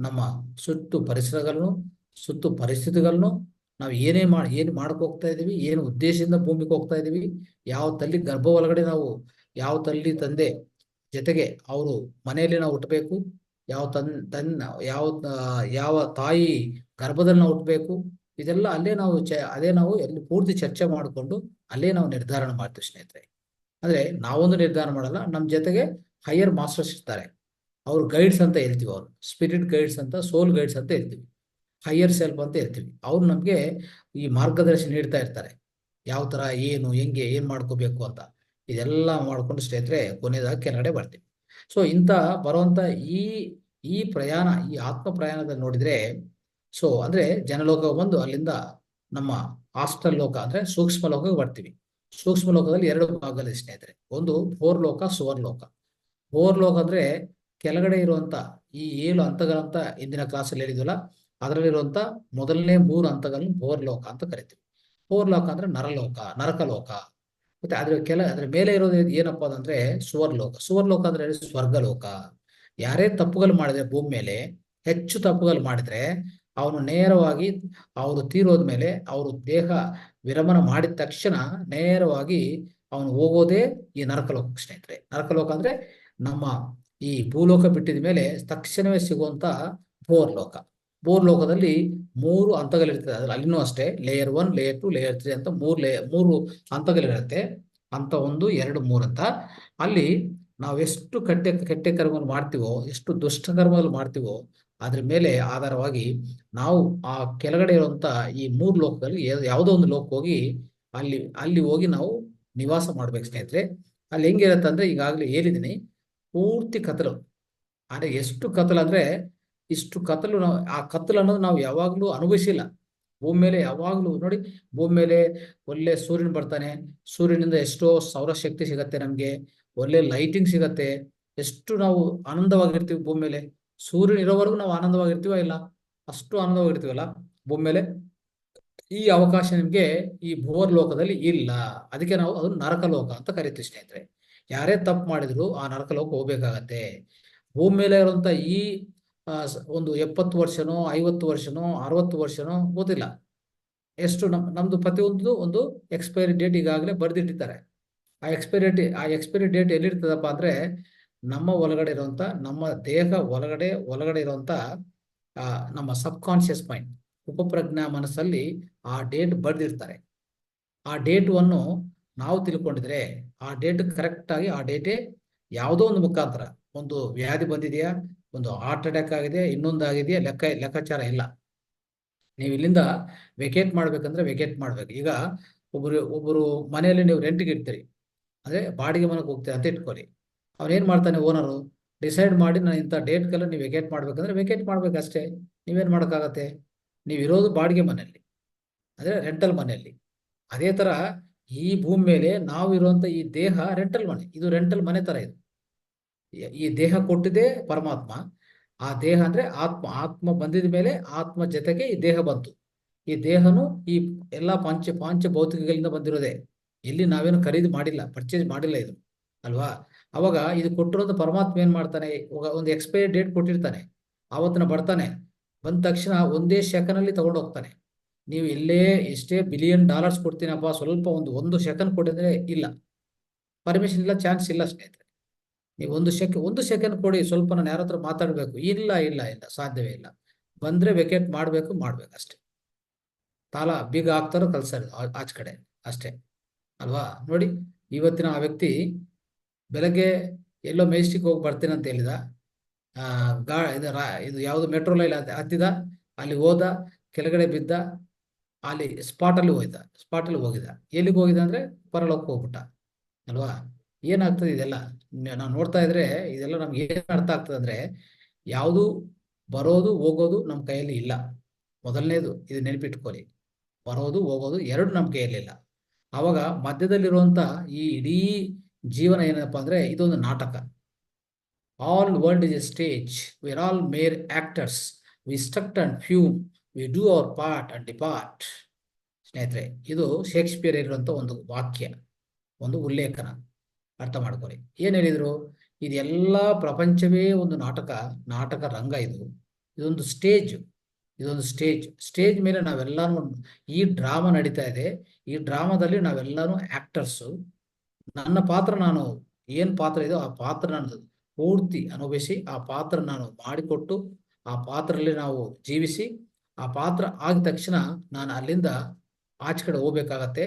ನಮ್ಮ ಸುತ್ತು ಪರಿಸ್ಥಿತಿಗಳನ್ನು, ನಾವು ಏನು ಮಾಡಕ್ ಹೋಗ್ತಾ ಇದೀವಿ, ಏನು ಉದ್ದೇಶದಿಂದ ಭೂಮಿಗೆ ಹೋಗ್ತಾ ಇದೀವಿ, ಯಾವ ತಲ್ಲಿ ತಂದೆ ಜೊತೆಗೆ ಅವರು ಮನೆಯಲ್ಲಿ ನಾವು ಹುಟ್ಟಬೇಕು, ಯಾವ ತನ್ ತನ್ನ ಯಾವ ಯಾವ ತಾಯಿ ಗರ್ಭದಲ್ಲಿ ನಾವು ಹುಟ್ಟಬೇಕು, ಇದೆಲ್ಲ ಅದೇ ನಾವು ಎಲ್ಲಿ ಪೂರ್ತಿ ಚರ್ಚೆ ಮಾಡಿಕೊಂಡು ಅಲ್ಲೇ ನಾವು ನಿರ್ಧಾರ ಮಾಡ್ತೀವಿ ಸ್ನೇಹಿತರೆ. ಅಂದ್ರೆ ನಾವೊಂದು ನಿರ್ಧಾರ ಮಾಡಲ್ಲ, ನಮ್ಮ ಜೊತೆಗೆ ಹೈಯರ್ ಮಾಸ್ಟರ್ಸ್ ಇರ್ತಾರೆ, ಅವ್ರು ಗೈಡ್ಸ್ ಅಂತ ಹೇಳ್ತೀವಿ. ಅವ್ರು ಸ್ಪಿರಿಟ್ ಗೈಡ್ಸ್ ಅಂತ, ಸೋಲ್ ಗೈಡ್ಸ್ ಅಂತ ಹೇಳ್ತೀವಿ, ಹೈಯರ್ ಸೆಲ್ಫ್ ಅಂತ ಹೇಳ್ತೀವಿ. ಅವ್ರು ನಮ್ಗೆ ಈ ಮಾರ್ಗದರ್ಶನ ನೀಡ್ತಾ ಇರ್ತಾರೆ, ಯಾವ ತರ ಹೆಂಗೆ ಏನ್ ಮಾಡ್ಕೋಬೇಕು ಅಂತ. ಇದೆಲ್ಲ ಮಾಡ್ಕೊಂಡು ಸ್ನೇಹಿತರೆ ಕೊನೆಯದಾಗಿ ಕೆಳಗಡೆ ಬರ್ತೀವಿ. ಸೊ ಬರುವಂತ ಈ ಈ ಆತ್ಮ ಪ್ರಯಾಣದಲ್ಲಿ ನೋಡಿದ್ರೆ, ಸೊ ಅಂದ್ರೆ ಜನಲೋಕ ಬಂದು ಅಲ್ಲಿಂದ ನಮ್ಮ ಆಸ್ಟ್ರಲ್ ಲೋಕ ಅಂದ್ರೆ ಸೂಕ್ಷ್ಮ ಲೋಕಕ್ಕೆ ಬರ್ತೀವಿ. ಸೂಕ್ಷ್ಮ ಲೋಕದಲ್ಲಿ 2 ಭಾಗಗಳಿದೆ ಸ್ನೇಹಿತರೆ. ಒಂದು ಭೋರ್ಲೋಕ, ಸುವರ್ಲೋಕ. ಭೋರ್ಲೋಕ ಅಂದ್ರೆ ಕೆಳಗಡೆ ಇರುವಂತ ಈ 7 ಹಂತಗಳಂತ ಇಂದಿನ ಕ್ಲಾಸಲ್ಲಿ ಹೇಳಿದ್ವಲ್ಲ, ಅದರಲ್ಲಿರುವಂತ ಮೊದಲನೇ 3 ಹಂತಗಳನ್ನು ಭೋರ್ಲೋಕ ಅಂತ ಕರಿತೀವಿ. ಭೋರ್ಲೋಕ ಅಂದ್ರೆ ನರಕಲೋಕ. ಮತ್ತೆ ಅದ್ರ ಮೇಲೆ ಇರೋದು ಏನಪ್ಪಾ ಅಂದ್ರೆ ಸುವರ್ಲೋಕ. ಸುವರ್ಲೋಕ ಅಂದ್ರೆ ಸ್ವರ್ಗಲೋಕ. ಯಾರೇ ತಪ್ಪುಗಳು ಮಾಡಿದ್ರೆ ಭೂಮಿ ಮೇಲೆ, ಹೆಚ್ಚು ತಪ್ಪುಗಳು ಮಾಡಿದ್ರೆ, ಅವನು ನೇರವಾಗಿ ಅವರು ತೀರೋದ್ಮೇಲೆ, ಅವರು ದೇಹ ವಿರಮಣ ಮಾಡಿದ ತಕ್ಷಣ ನೇರವಾಗಿ ಅವನು ಹೋಗೋದೇ ಈ ನರಕಲೋಕ ಸ್ನೇಹಿತರೆ. ನರಕಲೋಕ ಅಂದ್ರೆ ನಮ್ಮ ಈ ಭೂಲೋಕ ಬಿಟ್ಟಿದ ಮೇಲೆ ತಕ್ಷಣವೇ ಸಿಗುವಂತ ಭೋರ್ಲೋಕ. ಭೋರ್ಲೋಕದಲ್ಲಿ 3 ಹಂತಗಳಿರ್ತದೆ. ಅದ್ರಲ್ಲಿ ಅಲ್ಲಿನೂ ಅಷ್ಟೇ ಲೇಯರ್ 1, ಲೇಯರ್ 2, ಲೇಯರ್ 3 ಅಂತ 3 ಹಂತಗಳಿರುತ್ತೆ. ಹಂತ 1, 2, 3 ಅಂತ. ಅಲ್ಲಿ ನಾವೆಷ್ಟು ಕೆಟ್ಟ ಕರ್ಮಗಳು ಮಾಡ್ತೀವೋ, ಎಷ್ಟು ದುಷ್ಟ ಕರ್ಮಗಳು ಮಾಡ್ತೀವೋ, ಅದ್ರ ಮೇಲೆ ಆಧಾರವಾಗಿ ನಾವು ಆ ಕೆಳಗಡೆ ಇರುವಂತ ಈ 3 ಲೋಕದಲ್ಲಿ ಯಾವುದೋ ಒಂದು ಲೋಕ ಹೋಗಿ ಅಲ್ಲಿ ಹೋಗಿ ನಾವು ನಿವಾಸ ಮಾಡ್ಬೇಕು ಸ್ನೇಹಿತರೆ. ಅಲ್ಲಿ ಹೆಂಗಿರತ್ತೆ ಅಂದ್ರೆ, ಈಗಾಗಲೇ ಹೇಳಿದೀನಿ, ಪೂರ್ತಿ ಕತ್ತಲು. ಆದ್ರೆ ಎಷ್ಟು ಕತ್ತಲು ಅಂದ್ರೆ, ಇಷ್ಟು ಕತ್ತಲು ಆ ಕತ್ತಲು ಅನ್ನೋದು ನಾವು ಯಾವಾಗ್ಲೂ ಅನುಭವಿಸಿಲ್ಲ ಭೂಮಿ ಮೇಲೆ. ಯಾವಾಗ್ಲೂ ನೋಡಿ, ಭೂಮಿ ಮೇಲೆ ಒಳ್ಳೆ ಸೂರ್ಯನ ಬರ್ತಾನೆ, ಸೂರ್ಯನಿಂದ ಎಷ್ಟೋ ಸೌರಶಕ್ತಿ ಸಿಗತ್ತೆ ನಮ್ಗೆ, ಒಳ್ಳೆ ಲೈಟಿಂಗ್ ಸಿಗತ್ತೆ, ಎಷ್ಟು ನಾವು ಆನಂದವಾಗಿರ್ತೀವಿ ಭೂಮಿ ಮೇಲೆ. ಸೂರ್ಯನ ಇರೋವರೆಗೂ ನಾವು ಆನಂದವಾಗಿರ್ತೀವ ಇಲ್ಲ? ಅಷ್ಟು ಆನಂದವಾಗಿರ್ತೀವಲ್ಲ ಭೂಮಿ ಮೇಲೆ. ಈ ಅವಕಾಶ ನಿಮ್ಗೆ ಈ ಭೂವರ್ ಲೋಕದಲ್ಲಿ ಇಲ್ಲ. ಅದಕ್ಕೆ ನಾವು ಅದನ್ನು ನರಕಲೋಕ ಅಂತ ಕರಿತೀವಿ ಸ್ನೇಹಿತರೆ. ಯಾರೇ ತಪ್ಪು ಮಾಡಿದ್ರು ಆ ನರಕಲೋಕ ಹೋಗ್ಬೇಕಾಗತ್ತೆ. ಭೂಮಿ ಮೇಲೆ ಇರುವಂತ ಒಂದು 70 ವರ್ಷನೋ 50 ವರ್ಷನೋ 60 ವರ್ಷನೋ ಗೊತ್ತಿಲ್ಲ ಎಷ್ಟು, ನಮ್ದು ಪ್ರತಿಯೊಂದು ಒಂದು ಎಕ್ಸ್ಪೈರಿ ಡೇಟ್ ಈಗಾಗಲೇ ಬರ್ದಿಟ್ಟಿರ್ತಾರೆ. ಆ ಎಕ್ಸ್ಪೈರಿ ಡೇಟ್ ಎಲ್ಲಿರ್ತದಪ್ಪ ಅಂದ್ರೆ, ನಮ್ಮ ಒಳಗಡೆ ಇರುವಂತ, ನಮ್ಮ ದೇಹ ಒಳಗಡೆ ಇರುವಂತ ನಮ್ಮ ಸಬ್ ಕಾನ್ಶಿಯಸ್ ಮೈಂಡ್, ಉಪಪ್ರಜ್ಞಾ ಮನಸ್ಸಲ್ಲಿ ಆ ಡೇಟ್ ಬರ್ದಿರ್ತಾರೆ. ಆ ಡೇಟನ್ನು ನಾವು ತಿಳ್ಕೊಂಡಿದ್ರೆ, ಆ ಡೇಟ್ ಕರೆಕ್ಟ್ ಆಗಿ ಆ ಡೇಟೇ ಯಾವುದೋ ಒಂದು ಮುಖಾಂತರ, ಒಂದು ವ್ಯಾಧಿ ಬಂದಿದೆಯಾ, ಒಂದು ಹಾರ್ಟ್ ಅಟ್ಯಾಕ್ ಆಗಿದೆ, ಇನ್ನೊಂದಾಗಿದೆಯಾ, ಲೆಕ್ಕಾಚಾರ ಇಲ್ಲ. ನೀವು ಇಲ್ಲಿಂದ ವೆಕೇಟ್ ಮಾಡ್ಬೇಕಂದ್ರೆ ವೆಕೇಟ್ ಮಾಡ್ಬೇಕು. ಈಗ ಒಬ್ಬರು ಮನೆಯಲ್ಲಿ ನೀವು ರೆಂಟ್ಗೆ ಇರ್ತೀರಿ, ಅಂದ್ರೆ ಬಾಡಿಗೆ ಮನೆಗೆ ಹೋಗ್ತೀರಿ ಅಂತ ಇಟ್ಕೊಳ್ಳಿ. ಏನ್ ಮಾಡ್ತಾನೆ ಓನರು, ಡಿಸೈಡ್ ಮಾಡಿ ನಾನು ಇಂಥ ಡೇಟ್ಗೆಲ್ಲ ನೀವು ವೆಕೇಟ್ ಮಾಡ್ಬೇಕಂದ್ರೆ ವೆಕೇಟ್ ಮಾಡ್ಬೇಕಷ್ಟೇ. ನೀವೇನ್ ಮಾಡೋಕ್ಕಾಗತ್ತೆ? ನೀವು ಇರೋದು ಬಾಡಿಗೆ ಮನೆಯಲ್ಲಿ, ಅಂದ್ರೆ ರೆಂಟಲ್ ಮನೆಯಲ್ಲಿ. ಅದೇ ತರ ಈ ಭೂಮಿ ಮೇಲೆ ನಾವು ಇರುವಂತ ಈ ದೇಹ ರೆಂಟಲ್ ಮನೆ. ಇದು ರೆಂಟಲ್ ಮನೆ ತರ ಇದು. ಈ ದೇಹ ಕೊಟ್ಟಿದೆ ಪರಮಾತ್ಮ. ಆ ದೇಹ ಅಂದ್ರೆ ಆತ್ಮ ಬಂದಿದ ಮೇಲೆ ಆತ್ಮ ಜೊತೆಗೆ ಈ ದೇಹ ಬಂತು. ಈ ದೇಹನು ಈ ಎಲ್ಲಾ ಪಾಂಚ ಭೌತಿಕಗಳಿಂದ ಬಂದಿರೋದೆ. ಇಲ್ಲಿ ನಾವೇನು ಖರೀದಿ ಮಾಡಿಲ್ಲ, ಪರ್ಚೇಸ್ ಮಾಡಿಲ್ಲ ಇದು, ಅಲ್ವಾ? ಅವಾಗ ಇದು ಕೊಟ್ಟಿರೋದು ಪರಮಾತ್ಮ ಏನ್ ಮಾಡ್ತಾನೆ, ಒಂದು ಎಕ್ಸ್ಪೈರಿ ಡೇಟ್ ಕೊಟ್ಟಿರ್ತಾನೆ. ಆವತ್ತಿನ ಬರ್ತಾನೆ, ಬಂದ ತಕ್ಷಣ ಒಂದೇ ಸೆಕೆಂಡಲ್ಲಿ ತಗೊಂಡು ಹೋಗ್ತಾನೆ. ನೀವು ಎಲ್ಲೇ ಎಷ್ಟೇ $1 ಬಿಲಿಯನ್ ಕೊಡ್ತೀನಪ್ಪ, ಸ್ವಲ್ಪ ಒಂದು ಸೆಕೆಂಡ್ ಕೊಡಿದ್ರೆ ಇಲ್ಲ, ಪರ್ಮಿಷನ್ ಇಲ್ಲ, ಚಾನ್ಸ್ ಇಲ್ಲ ಸ್ನೇಹಿತರೆ. ನೀವು ಒಂದು ಸೆಕೆಂಡ್ ಕೊಡಿ, ಸ್ವಲ್ಪ ನಾನು ಯಾರ ಹತ್ರ ಮಾತಾಡಬೇಕು, ಇಲ್ಲ ಇಲ್ಲ ಇಲ್ಲ, ಸಾಧ್ಯವೇ ಇಲ್ಲ. ಬಂದ್ರೆ ವೆಕೇಟ್ ಮಾಡಬೇಕು ಅಷ್ಟೇ. ತಾಲ ಬೀಗ ಹಾಕ್ತಾರೋ ಕಲ್ಸರ್ ಆಚ ಕಡೆ ಅಷ್ಟೇ ಅಲ್ವಾ. ನೋಡಿ, ಇವತ್ತಿನ ಆ ವ್ಯಕ್ತಿ ಬೆಳಗ್ಗೆ ಎಲ್ಲೋ ಮೆಜೆಸ್ಟಿಕ್ ಹೋಗಿ ಬರ್ತೀನಿ ಅಂತ ಹೇಳಿದ. ಇದು ಯಾವುದು ಮೆಟ್ರೋ ಲೈನ್ ಹತ್ತಿದ, ಅಲ್ಲಿ ಹೋದ, ಕೆಳಗಡೆ ಬಿದ್ದ, ಅಲ್ಲಿ ಸ್ಪಾಟಲ್ಲಿ ಹೋಗಿದ. ಎಲ್ಲಿಗೆ ಹೋಗಿದ ಅಂದ್ರೆ ಪರಲೋಕಕ್ಕೆ ಹೋಗ್ಬಿಟ್ಟ ಅಲ್ವಾ. ಏನಾಗ್ತದೆ ಇದೆಲ್ಲ ನಾವು ನೋಡ್ತಾ ಇದ್ರೆ, ಇದೆಲ್ಲ ನಮ್ಗೆ ಏನ್ ಅರ್ಥ ಆಗ್ತದೆ ಅಂದ್ರೆ, ಯಾವುದು ಬರೋದು ಹೋಗೋದು ನಮ್ಮ ಕೈಯಲ್ಲಿ ಇಲ್ಲ. ಮೊದಲನೇದು ಇದು ನೆನಪಿಟ್ಕೊಳ್ಳಿ, ಬರೋದು ಹೋಗೋದು ಎರಡು ನಮ್ಮ ಕೈಯಲ್ಲಿಲ್ಲ. ಅವಾಗ ಮಧ್ಯದಲ್ಲಿರುವಂತ ಈ ಇಡೀ ಜೀವನ ಏನಪ್ಪಾ ಅಂದ್ರೆ, ಇದೊಂದು ನಾಟಕ. All world is a stage, we are all mere actors, we strut and fume, we do our part and depart. ಸ್ನೇಹಿತರೆ, ಇದು ಶೇಕ್ಸ್ಪಿಯರ್ ಇರುವಂತ ಒಂದು ವಾಕ್ಯ, ಒಂದು ಉಲ್ಲೇಖನ. ಅರ್ಥ ಮಾಡ್ಕೊಳ್ಳಿ. ಏನ್ ಹೇಳಿದ್ರು, ಇದೆಲ್ಲ ಪ್ರಪಂಚವೇ ಒಂದು ನಾಟಕ ರಂಗ. ಇದೊಂದು ಸ್ಟೇಜ್ ಮೇಲೆ ನಾವೆಲ್ಲಾನು, ಈ ಡ್ರಾಮಾ ನಡೀತಾ ಇದೆ, ಈ ಡ್ರಾಮಾದಲ್ಲಿ ನಾವೆಲ್ಲಾನು ಆಕ್ಟರ್ಸು. ನನ್ನ ಪಾತ್ರ, ನಾನು ಏನ್ ಪಾತ್ರ ಇದೋ ಆ ಪಾತ್ರ ನಾನು ಪೂರ್ತಿ ಅನುಭವಿಸಿ, ಆ ಪಾತ್ರ ನಾನು ಮಾಡಿಕೊಟ್ಟು, ಆ ಪಾತ್ರದಲ್ಲಿ ನಾವು ಜೀವಿಸಿ, ಆ ಪಾತ್ರ ಆಗಿದ ತಕ್ಷಣ ನಾನು ಅಲ್ಲಿಂದ ಆಚೆ ಕಡೆ ಹೋಗ್ಬೇಕಾಗತ್ತೆ.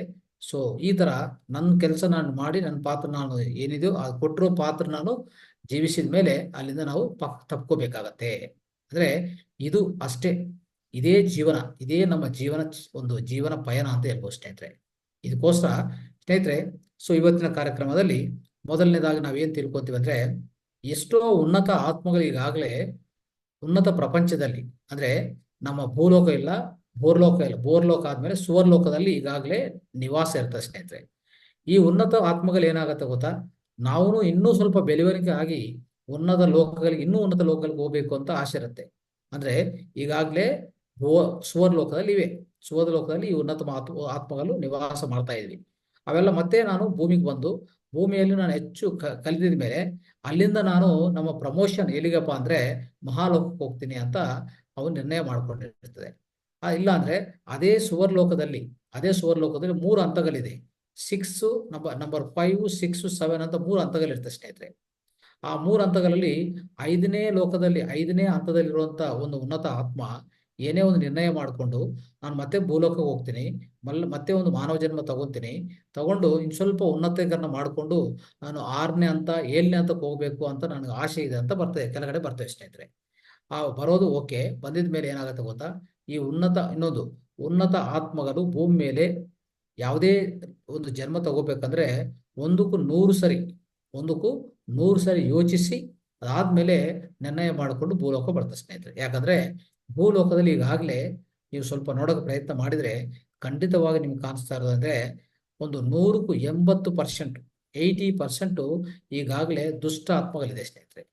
ಸೊ ಈ ತರ ನನ್ನ ಕೆಲಸ ನಾನು ಮಾಡಿ, ನನ್ನ ಪಾತ್ರ ನಾನು ಏನಿದೆಯೋ ಆ ಕೊಟ್ಟಿರೋ ಪಾತ್ರ ನಾನು ಜೀವಿಸಿದ ಮೇಲೆ ಅಲ್ಲಿಂದ ನಾವು ತಪ್ಕೋಬೇಕಾಗತ್ತೆ. ಅಂದ್ರೆ ಇದು ಅಷ್ಟೇ, ಇದೇ ಜೀವನ, ಇದೇ ನಮ್ಮ ಒಂದು ಜೀವನ ಪಯಣ ಅಂತ ಹೇಳ್ಬೋದು ಸ್ನೇಹಿತರೆ. ಇದಕ್ಕೋಸ್ಕರ ಸ್ನೇಹಿತರೆ, ಸೊ ಇವತ್ತಿನ ಕಾರ್ಯಕ್ರಮದಲ್ಲಿ ಮೊದಲನೇದಾಗಿ ನಾವೇನ್ ತಿಳ್ಕೊತೀವಿ ಅಂದ್ರೆ, ಎಷ್ಟೋ ಉನ್ನತ ಆತ್ಮಗಳು ಈಗಾಗಲೇ ಉನ್ನತ ಪ್ರಪಂಚದಲ್ಲಿ, ಅಂದ್ರೆ ನಮ್ಮ ಭೂಲೋಕ ಇಲ್ಲ, ಬೋರ್ಲೋಕ ಆದ್ಮೇಲೆ ಸುವರ್ಲೋಕದಲ್ಲಿ ಈಗಾಗಲೇ ನಿವಾಸ ಇರ್ತದೆ ಸ್ನೇಹಿತರೆ. ಈ ಉನ್ನತ ಆತ್ಮಗಳು ಏನಾಗತ್ತೆ ಗೊತ್ತಾ, ನಾವು ಇನ್ನೂ ಸ್ವಲ್ಪ ಬೆಳವಣಿಗೆ ಆಗಿ ಇನ್ನೂ ಉನ್ನತ ಲೋಕಗಳಿಗೆ ಹೋಗ್ಬೇಕು ಅಂತ ಆಸೆ ಇರುತ್ತೆ. ಅಂದ್ರೆ ಈಗಾಗಲೇ ಸುವರ್ಲೋಕದಲ್ಲಿ ಈ ಉನ್ನತ ಆತ್ಮಗಳು ನಿವಾಸ ಮಾಡ್ತಾ ಇದ್ವಿ. ಅವೆಲ್ಲ ಮತ್ತೆ ನಾನು ಭೂಮಿಗೆ ಬಂದು, ಭೂಮಿಯಲ್ಲಿ ನಾನು ಹೆಚ್ಚು ಕಲಿತಿದ ಮೇಲೆ ಅಲ್ಲಿಂದ ನಾನು ನಮ್ಮ ಪ್ರಮೋಷನ್ ಎಲ್ಲಿಗಪ್ಪ ಅಂದ್ರೆ ಮಹಾಲೋಕಕ್ಕೆ ಹೋಗ್ತೀನಿ ಅಂತ ಅವನು ನಿರ್ಣಯ ಮಾಡ್ಕೊಂಡಿರ್ತದೆ. ಇಲ್ಲ ಅಂದ್ರೆ ಅದೇ ಸುವರ್ಲೋಕದಲ್ಲಿ 3 ಹಂತಗಳಿದೆ. ನಂಬರ್ 5, 6, 7 ಅಂತ 3 ಹಂತಗಳಿರ್ತದೆ ಸ್ನೇಹಿತರೆ. ಆ 3 ಹಂತಗಳಲ್ಲಿ 5ನೇ ಹಂತದಲ್ಲಿರುವಂತ ಒಂದು ಉನ್ನತ ಆತ್ಮ ಏನೇ ಒಂದು ನಿರ್ಣಯ ಮಾಡಿಕೊಂಡು, ನಾನು ಮತ್ತೆ ಭೂಲೋಕಕ್ಕೆ ಹೋಗ್ತೀನಿ, ಮತ್ತೆ ಒಂದು ಮಾನವ ಜನ್ಮ ತಗೊಂಡು ಇನ್ ಸ್ವಲ್ಪ ಉನ್ನತೀಕರಣ ಮಾಡಿಕೊಂಡು ನಾನು 6ನೇ ಹಂತ 7ನೇ ಹಂತಕ್ಕೆ ಹೋಗ್ಬೇಕು ಅಂತ ನನಗೆ ಆಸೆ ಇದೆ ಅಂತ ಕೆಳಗಡೆ ಬರ್ತೇವೆ ಸ್ನೇಹಿತರೆ. ಆ ಬರೋದು ಓಕೆ. ಬಂದಿದ ಮೇಲೆ ಏನಾಗುತ್ತೆ ಗೊತ್ತಾ, ಈ ಉನ್ನತ ಆತ್ಮಗಳು ಭೂಮಿ ಮೇಲೆ ಯಾವುದೇ ಒಂದು ಜನ್ಮ ತಗೋಬೇಕಂದ್ರೆ ಒಂದಕ್ಕೂ 100 ಸರಿ ಯೋಚಿಸಿ ಅದಾದ್ಮೇಲೆ ನಿರ್ಣಯ ಮಾಡಿಕೊಂಡು ಭೂಲೋಕ ಬರ್ತದೆ ಸ್ನೇಹಿತರೆ. ಯಾಕಂದ್ರೆ ಭೂಲೋಕದಲ್ಲಿ ಈಗಾಗಲೇ ನೀವು ಸ್ವಲ್ಪ ನೋಡೋಕೆ ಪ್ರಯತ್ನ ಮಾಡಿದ್ರೆ ಖಂಡಿತವಾಗಿ ನಿಮ್ಗೆ ಕಾಣಿಸ್ತಾ ಇರೋದಂದ್ರೆ, ಒಂದು 100ಕ್ಕೂ 80% ಈಗಾಗಲೇ ದುಷ್ಟ ಆತ್ಮಗಳಿದೆ ಸ್ನೇಹಿತರೆ.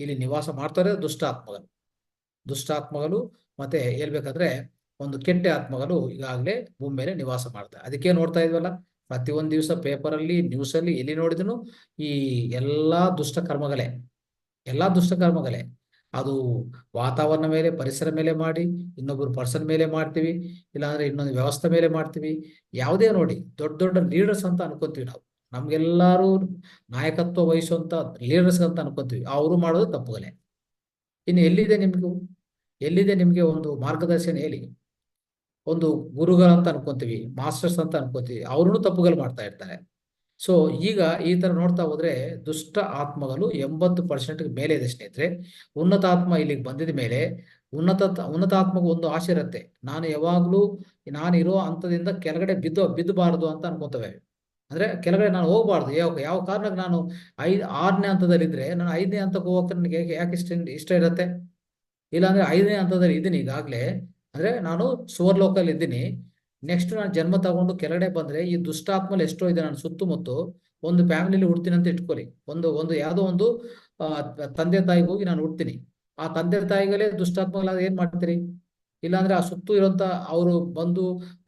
ಇಲ್ಲಿ ನಿವಾಸ ಮಾಡ್ತಾರೆ ದುಷ್ಟ ಆತ್ಮಗಳು ಮತ್ತೆ ಹೇಳ್ಬೇಕಂದ್ರೆ ಒಂದು ಕೆಟ್ಟ ಆತ್ಮಗಳು ಈಗಾಗಲೇ ಭೂಮಿ ಮೇಲೆ ನಿವಾಸ ಮಾಡ್ತಾರೆ. ಅದಕ್ಕೆ ನೋಡ್ತಾ ಇದ್ವಲ್ಲ, ಪ್ರತಿಯೊಂದು ದಿವಸ ಪೇಪರಲ್ಲಿ, ನ್ಯೂಸಲ್ಲಿ ಎಲ್ಲಿ ನೋಡಿದ್ರು ಈ ಎಲ್ಲಾ ದುಷ್ಟ ಕರ್ಮಗಳೇ. ಅದು ವಾತಾವರಣ ಮೇಲೆ, ಪರಿಸರ ಮೇಲೆ ಮಾಡಿ, ಇನ್ನೊಬ್ಬರು ಪರ್ಸನ್ ಮೇಲೆ ಮಾಡ್ತೀವಿ, ಇಲ್ಲಾಂದ್ರೆ ಇನ್ನೊಂದು ವ್ಯವಸ್ಥೆ ಮೇಲೆ ಮಾಡ್ತೀವಿ. ಯಾವುದೇ ನೋಡಿ, ದೊಡ್ಡ ಲೀಡರ್ಸ್ ಅಂತ ಅನ್ಕೊಂತೀವಿ ನಾವು, ನಮ್ಗೆಲ್ಲಾರು ನಾಯಕತ್ವ ವಹಿಸುವಂತ ಲೀಡರ್ಸ್ ಅಂತ ಅನ್ಕೊಂತೀವಿ. ಅವರು ಮಾಡೋದು ತಪ್ಪುಗಳೇ. ಇನ್ನು ಎಲ್ಲಿದೆ ನಿಮ್ಗೆ ಒಂದು ಮಾರ್ಗದರ್ಶನ? ಹೇಳಿ. ಒಂದು ಗುರುಗಳಂತ ಅನ್ಕೊಂತೀವಿ, ಮಾಸ್ಟರ್ಸ್ ಅಂತ ಅನ್ಕೊಂತೀವಿ, ಅವ್ರೂ ತಪ್ಪುಗಳು ಮಾಡ್ತಾ ಇರ್ತಾರೆ. ಸೊ ಈಗ ಈ ತರ ನೋಡ್ತಾ ಹೋದ್ರೆ ದುಷ್ಟ ಆತ್ಮಗಳು 80% ಮೇಲೆ ಇದೆ ಸ್ನೇಹಿತರೆ. ಉನ್ನತ ಆತ್ಮ ಇಲ್ಲಿಗೆ ಬಂದಿದ ಮೇಲೆ ಉನ್ನತ ಆತ್ಮಗೂ ಒಂದು ಆಸೆ ಇರುತ್ತೆ, ನಾನು ಯಾವಾಗ್ಲೂ ಇರೋ ಹಂತದಿಂದ ಕೆಳಗಡೆ ಬಿದ್ದಬಾರದು ಅಂತ ಅನ್ಕೊಂತವೆ. ಅಂದ್ರೆ ಕೆಳಗಡೆ ನಾನು ಹೋಗ್ಬಾರ್ದು. ಯಾವ ಕಾರಣಕ್ಕೆ ನಾನು 6ನೇ ಹಂತದಲ್ಲಿದ್ರೆ ನಾನು 5ನೇ ಹಂತಕ್ಕೆ ಹೋಗಕ್ಕೆ ನನಗೆ ಯಾಕೆ ಇಷ್ಟ ಇರುತ್ತೆ? ಇಲ್ಲಾಂದ್ರೆ 5ನೇ ಹಂತದಲ್ಲಿ ಇದ್ದೀನಿ ಈಗಾಗ್ಲೇ, ಅಂದ್ರೆ ನಾನು ಸುವರ್ಲೋಕಲ್ಲಿ ಇದ್ದೀನಿ. ನೆಕ್ಸ್ಟ್ ನಾನು ಜನ್ಮ ತಗೊಂಡು ಕೆಳಗಡೆ ಬಂದ್ರೆ ಈ ದುಷ್ಟಾತ್ಮಲ್ಲಿ ಎಷ್ಟೋ ಇದೆ ನಾನು ಸುತ್ತಮುತ್ತ. ಒಂದು ಫ್ಯಾಮಿಲಿಲಿ ಹುಡ್ತೀನಿ ಅಂತ ಇಟ್ಕೊಳ್ಳಿ, ಒಂದು ಯಾವುದೋ ಒಂದು ತಂದೆ ತಾಯಿಗೆ ಹೋಗಿ ನಾನು ಹುಡ್ತೀನಿ. ಆ ತಂದೆ ತಾಯಿಗಳೇ ದುಷ್ಟಾತ್ಮಗಳಾದ ಏನ್ ಮಾಡ್ತೀರಿ? ಇಲ್ಲಾಂದ್ರೆ ಆ ಸುತ್ತು ಇರುವಂತ ಅವರು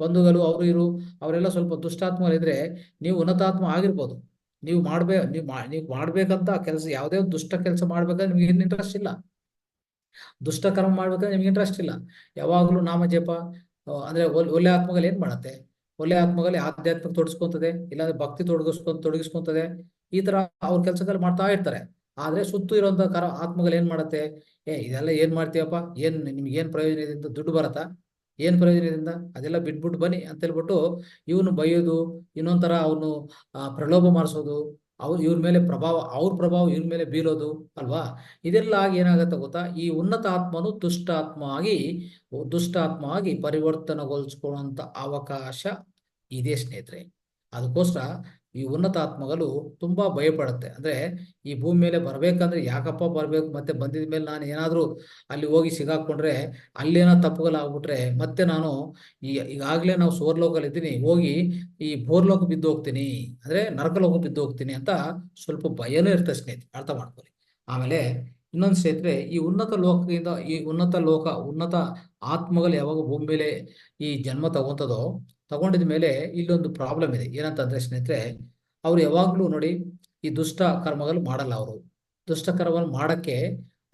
ಬಂಧುಗಳು ಅವರೆಲ್ಲ ಸ್ವಲ್ಪ ದುಷ್ಟಾತ್ಮಗಳಿದ್ರೆ, ನೀವು ಉನ್ನತಾತ್ಮ ಆಗಿರ್ಬೋದು, ನೀವು ಮಾಡ್ಬೇಕಂತ ಕೆಲಸ, ಯಾವುದೇ ದುಷ್ಟ ಕೆಲಸ ಮಾಡ್ಬೇಕಾದ್ರೆ ನಿಮ್ಗೆ ಏನು ಇಂಟ್ರೆಸ್ಟ್ ಇಲ್ಲ. ದುಷ್ಟ ಕರ್ಮ ಮಾಡ್ಬೇಕಂದ್ರೆ ನಿಮ್ಗೆ ಇಂಟ್ರೆಸ್ಟ್ ಇಲ್ಲ. ಯಾವಾಗಲೂ ನಾಮ ಜಪ ಅಂದ್ರೆ ಒಳ್ಳೆ ಆತ್ಮಗಳು ಏನ್ ಮಾಡತ್ತೆ? ಒಳ್ಳೆ ಆತ್ಮಗಳು ಆಧ್ಯಾತ್ಮಿಕ ತೊಡಗಿಸ್ಕೊಂತದೆ, ಇಲ್ಲಾಂದ್ರೆ ಭಕ್ತಿ ತೊಡಗಿಸ್ಕೊಂತದೆ. ಈ ತರ ಅವ್ರ ಕೆಲಸಗಳು ಮಾಡ್ತಾ ಇರ್ತಾರೆ. ಆದ್ರೆ ಸುತ್ತು ಇರುವಂತ ಆತ್ಮಗಳು ಏನ್ ಮಾಡತ್ತೆ? ಇದೆಲ್ಲ ಏನ್ ಮಾಡ್ತೀವಪ್ಪ, ನಿಮ್ಗೆ ಏನ್ ಪ್ರಯೋಜನ ಇದರಿಂದ? ದುಡ್ಡು ಬರತ್ತಾ? ಏನ್ ಪ್ರಯೋಜನದಿಂದ? ಅದೆಲ್ಲ ಬಿಟ್ಬಿಟ್ಟು ಬನ್ನಿ ಅಂತ ಹೇಳ್ಬಿಟ್ಟು ಇವನು ಬೈಯೋದು, ಇನ್ನೊಂಥರ ಅವನು ಪ್ರಲೋಭ ಮಾಡಿಸೋದು, ಅವ್ರ ಪ್ರಭಾವ ಇವ್ರ ಮೇಲೆ ಬೀಳೋದು ಅಲ್ವಾ? ಇದೆಲ್ಲ ಆಗಿ ಏನಾಗತ್ತೆ ಗೊತ್ತಾ? ಈ ಉನ್ನತ ಆತ್ಮನು ದುಷ್ಟ ಆತ್ಮ ಆಗಿ ಪರಿವರ್ತನೆಗೊಳಿಸ್ಕೊಳ್ಳುವಂತ ಅವಕಾಶ ಇದೆ ಸ್ನೇಹಿತರೆ. ಅದಕ್ಕೋಸ್ಕರ ಈ ಉನ್ನತ ಆತ್ಮಗಳು ತುಂಬಾ ಭಯಪಡುತ್ತೆ. ಅಂದ್ರೆ ಈ ಭೂಮಿ ಮೇಲೆ ಬರ್ಬೇಕಂದ್ರೆ ಯಾಕಪ್ಪ ಬರ್ಬೇಕು, ಮತ್ತೆ ಬಂದಿದ ಮೇಲೆ ನಾನು ಏನಾದ್ರೂ ಅಲ್ಲಿ ಹೋಗಿ ಸಿಗಾಕೊಂಡ್ರೆ, ಅಲ್ಲೇನೋ ತಪ್ಪುಗಳಾಗ್ಬಿಟ್ರೆ ಮತ್ತೆ ನಾನು ಈಗಾಗ್ಲೇ ನಾವು ಸ್ವರ್ಲೋಕಲ್ಲಿ ಇದ್ದೀನಿ, ಹೋಗಿ ಈ ಭೋರ್ಲೋಕ ಬಿದ್ದು ಹೋಗ್ತೀನಿ, ಅಂದ್ರೆ ನರಕಲೋಕ ಬಿದ್ದು ಹೋಗ್ತೀನಿ ಅಂತ ಸ್ವಲ್ಪ ಭಯನೂ ಇರ್ತದೆ ಸ್ನೇಹಿತರೆ, ಅರ್ಥ ಮಾಡ್ಕೊಳ್ಳಿ. ಆಮೇಲೆ ಇನ್ನೊಂದು ಸ್ನೇಹಿತರೆ, ಈ ಉನ್ನತ ಆತ್ಮಗಳು ಯಾವಾಗ ಭೂಮಿ ಮೇಲೆ ಈ ಜನ್ಮ ತಗೊಂಡಿದ ಮೇಲೆ ಇಲ್ಲೊಂದು ಪ್ರಾಬ್ಲಮ್ ಇದೆ. ಏನಂತಂದ್ರೆ ಸ್ನೇಹಿತರೆ, ಅವ್ರು ಯಾವಾಗ್ಲೂ ನೋಡಿ ಈ ದುಷ್ಟ ಕರ್ಮಗಳು ಮಾಡಲ್ಲ. ದುಷ್ಟ ಕರ್ಮಗಳು ಮಾಡಕ್ಕೆ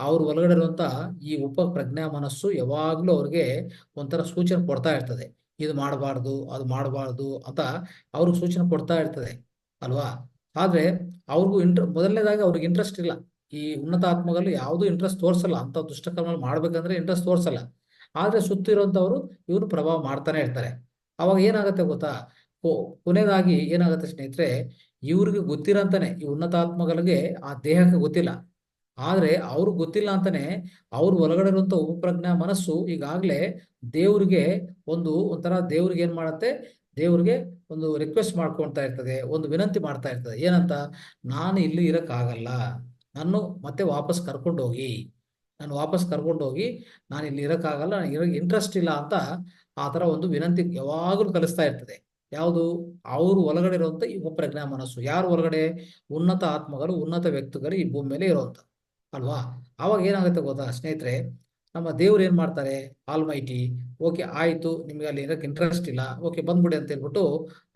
ಅವ್ರ ಒಳಗಡೆ ಇರುವಂತ ಈ ಪ್ರಜ್ಞಾ ಮನಸ್ಸು ಯಾವಾಗ್ಲೂ ಅವ್ರಿಗೆ ಒಂಥರ ಸೂಚನೆ ಕೊಡ್ತಾ ಇರ್ತದೆ. ಇದು ಮಾಡಬಾರ್ದು, ಅದು ಮಾಡಬಾರ್ದು ಅಂತ ಅವ್ರಿಗೆ ಸೂಚನೆ ಕೊಡ್ತಾ ಇರ್ತದೆ ಅಲ್ವಾ? ಆದ್ರೆ ಮೊದಲನೇದಾಗಿ ಅವ್ರಿಗೆ ಇಂಟ್ರೆಸ್ಟ್ ಇಲ್ಲ. ಈ ಉನ್ನತ ಆತ್ಮಗಳು ಯಾವುದು ಇಂಟ್ರೆಸ್ಟ್ ತೋರಿಸಲ್ಲ, ಅಂತ ದುಷ್ಟಕರ್ಮ ಮಾಡ್ಬೇಕಂದ್ರೆ ಇಂಟ್ರೆಸ್ಟ್ ತೋರಿಸಲ್ಲ. ಆದ್ರೆ ಸುತ್ತಿರುವಂತವ್ರು ಇವ್ರು ಪ್ರಭಾವ ಮಾಡ್ತಾನೆ ಇರ್ತಾರೆ. ಅವಾಗ ಏನಾಗುತ್ತೆ ಗೊತ್ತಾ? ಕೊನೆಯದಾಗಿ ಏನಾಗುತ್ತೆ ಸ್ನೇಹಿತರೆ, ಇವ್ರಿಗೆ ಗೊತ್ತಿರಂತಾನೆ, ಈ ಉನ್ನತ ಆತ್ಮಗಳಿಗೆ ಆ ದೇಹಕ್ಕೆ ಗೊತ್ತಿಲ್ಲ. ಆದ್ರೆ ಅವ್ರಿಗೆ ಗೊತ್ತಿಲ್ಲ ಅಂತಾನೆ ಅವ್ರ ಒಳಗಡೆ ಇರುವಂತ ಉಪಪ್ರಜ್ಞಾ ಮನಸ್ಸು ಈಗಾಗ್ಲೇ ದೇವ್ರಿಗೆ ಒಂಥರ ದೇವ್ರಿಗೆ ಏನ್ ಮಾಡತ್ತೆ? ದೇವ್ರಿಗೆ ಒಂದು ರಿಕ್ವೆಸ್ಟ್ ಮಾಡ್ಕೊಳ್ತಾ ಇರ್ತದೆ, ಒಂದು ವಿನಂತಿ ಮಾಡ್ತಾ ಇರ್ತದೆ. ಏನಂತ? ನಾನು ಇಲ್ಲಿ ಇರಕ್ಕಾಗಲ್ಲ, ನಾನು ಮತ್ತೆ ವಾಪಸ್ ಕರ್ಕೊಂಡು ಹೋಗಿ, ನಾನು ಇಲ್ಲಿ ಇರಕ್ಕಾಗಲ್ಲ, ನನಗೆ ಇಂಟ್ರೆಸ್ಟ್ ಇಲ್ಲ ಅಂತ ಆ ತರ ಒಂದು ವಿನಂತಿ ಯಾವಾಗಲೂ ಕಲಿಸ್ತಾ ಇರ್ತದೆ. ಯಾವುದು? ಅವ್ರ ಒಳಗಡೆ ಇರುವಂತ ಈ ಉಪಪ್ರಜ್ಞಾ ಮನಸ್ಸು. ಯಾರು ಒಳಗಡೆ? ಉನ್ನತ ಆತ್ಮಗಳು, ಉನ್ನತ ವ್ಯಕ್ತಿಗಳು ಈ ಭೂಮಿ ಮೇಲೆ ಇರುವಂತ ಅಲ್ವಾ? ಅವಾಗ ಏನಾಗುತ್ತೆ ಗೊತ್ತಾ ಸ್ನೇಹಿತರೆ, ನಮ್ಮ ದೇವ್ರು ಏನ್ ಮಾಡ್ತಾರೆ? ಆಲ್ಮೈಟಿ, ಓಕೆ ಆಯ್ತು, ನಿಮ್ಗೆ ಅಲ್ಲಿ ಇರಕ್ಕೆ ಇಂಟ್ರೆಸ್ಟ್ ಇಲ್ಲ, ಓಕೆ ಬಂದ್ಬಿಡಿ ಅಂತ ಹೇಳ್ಬಿಟ್ಟು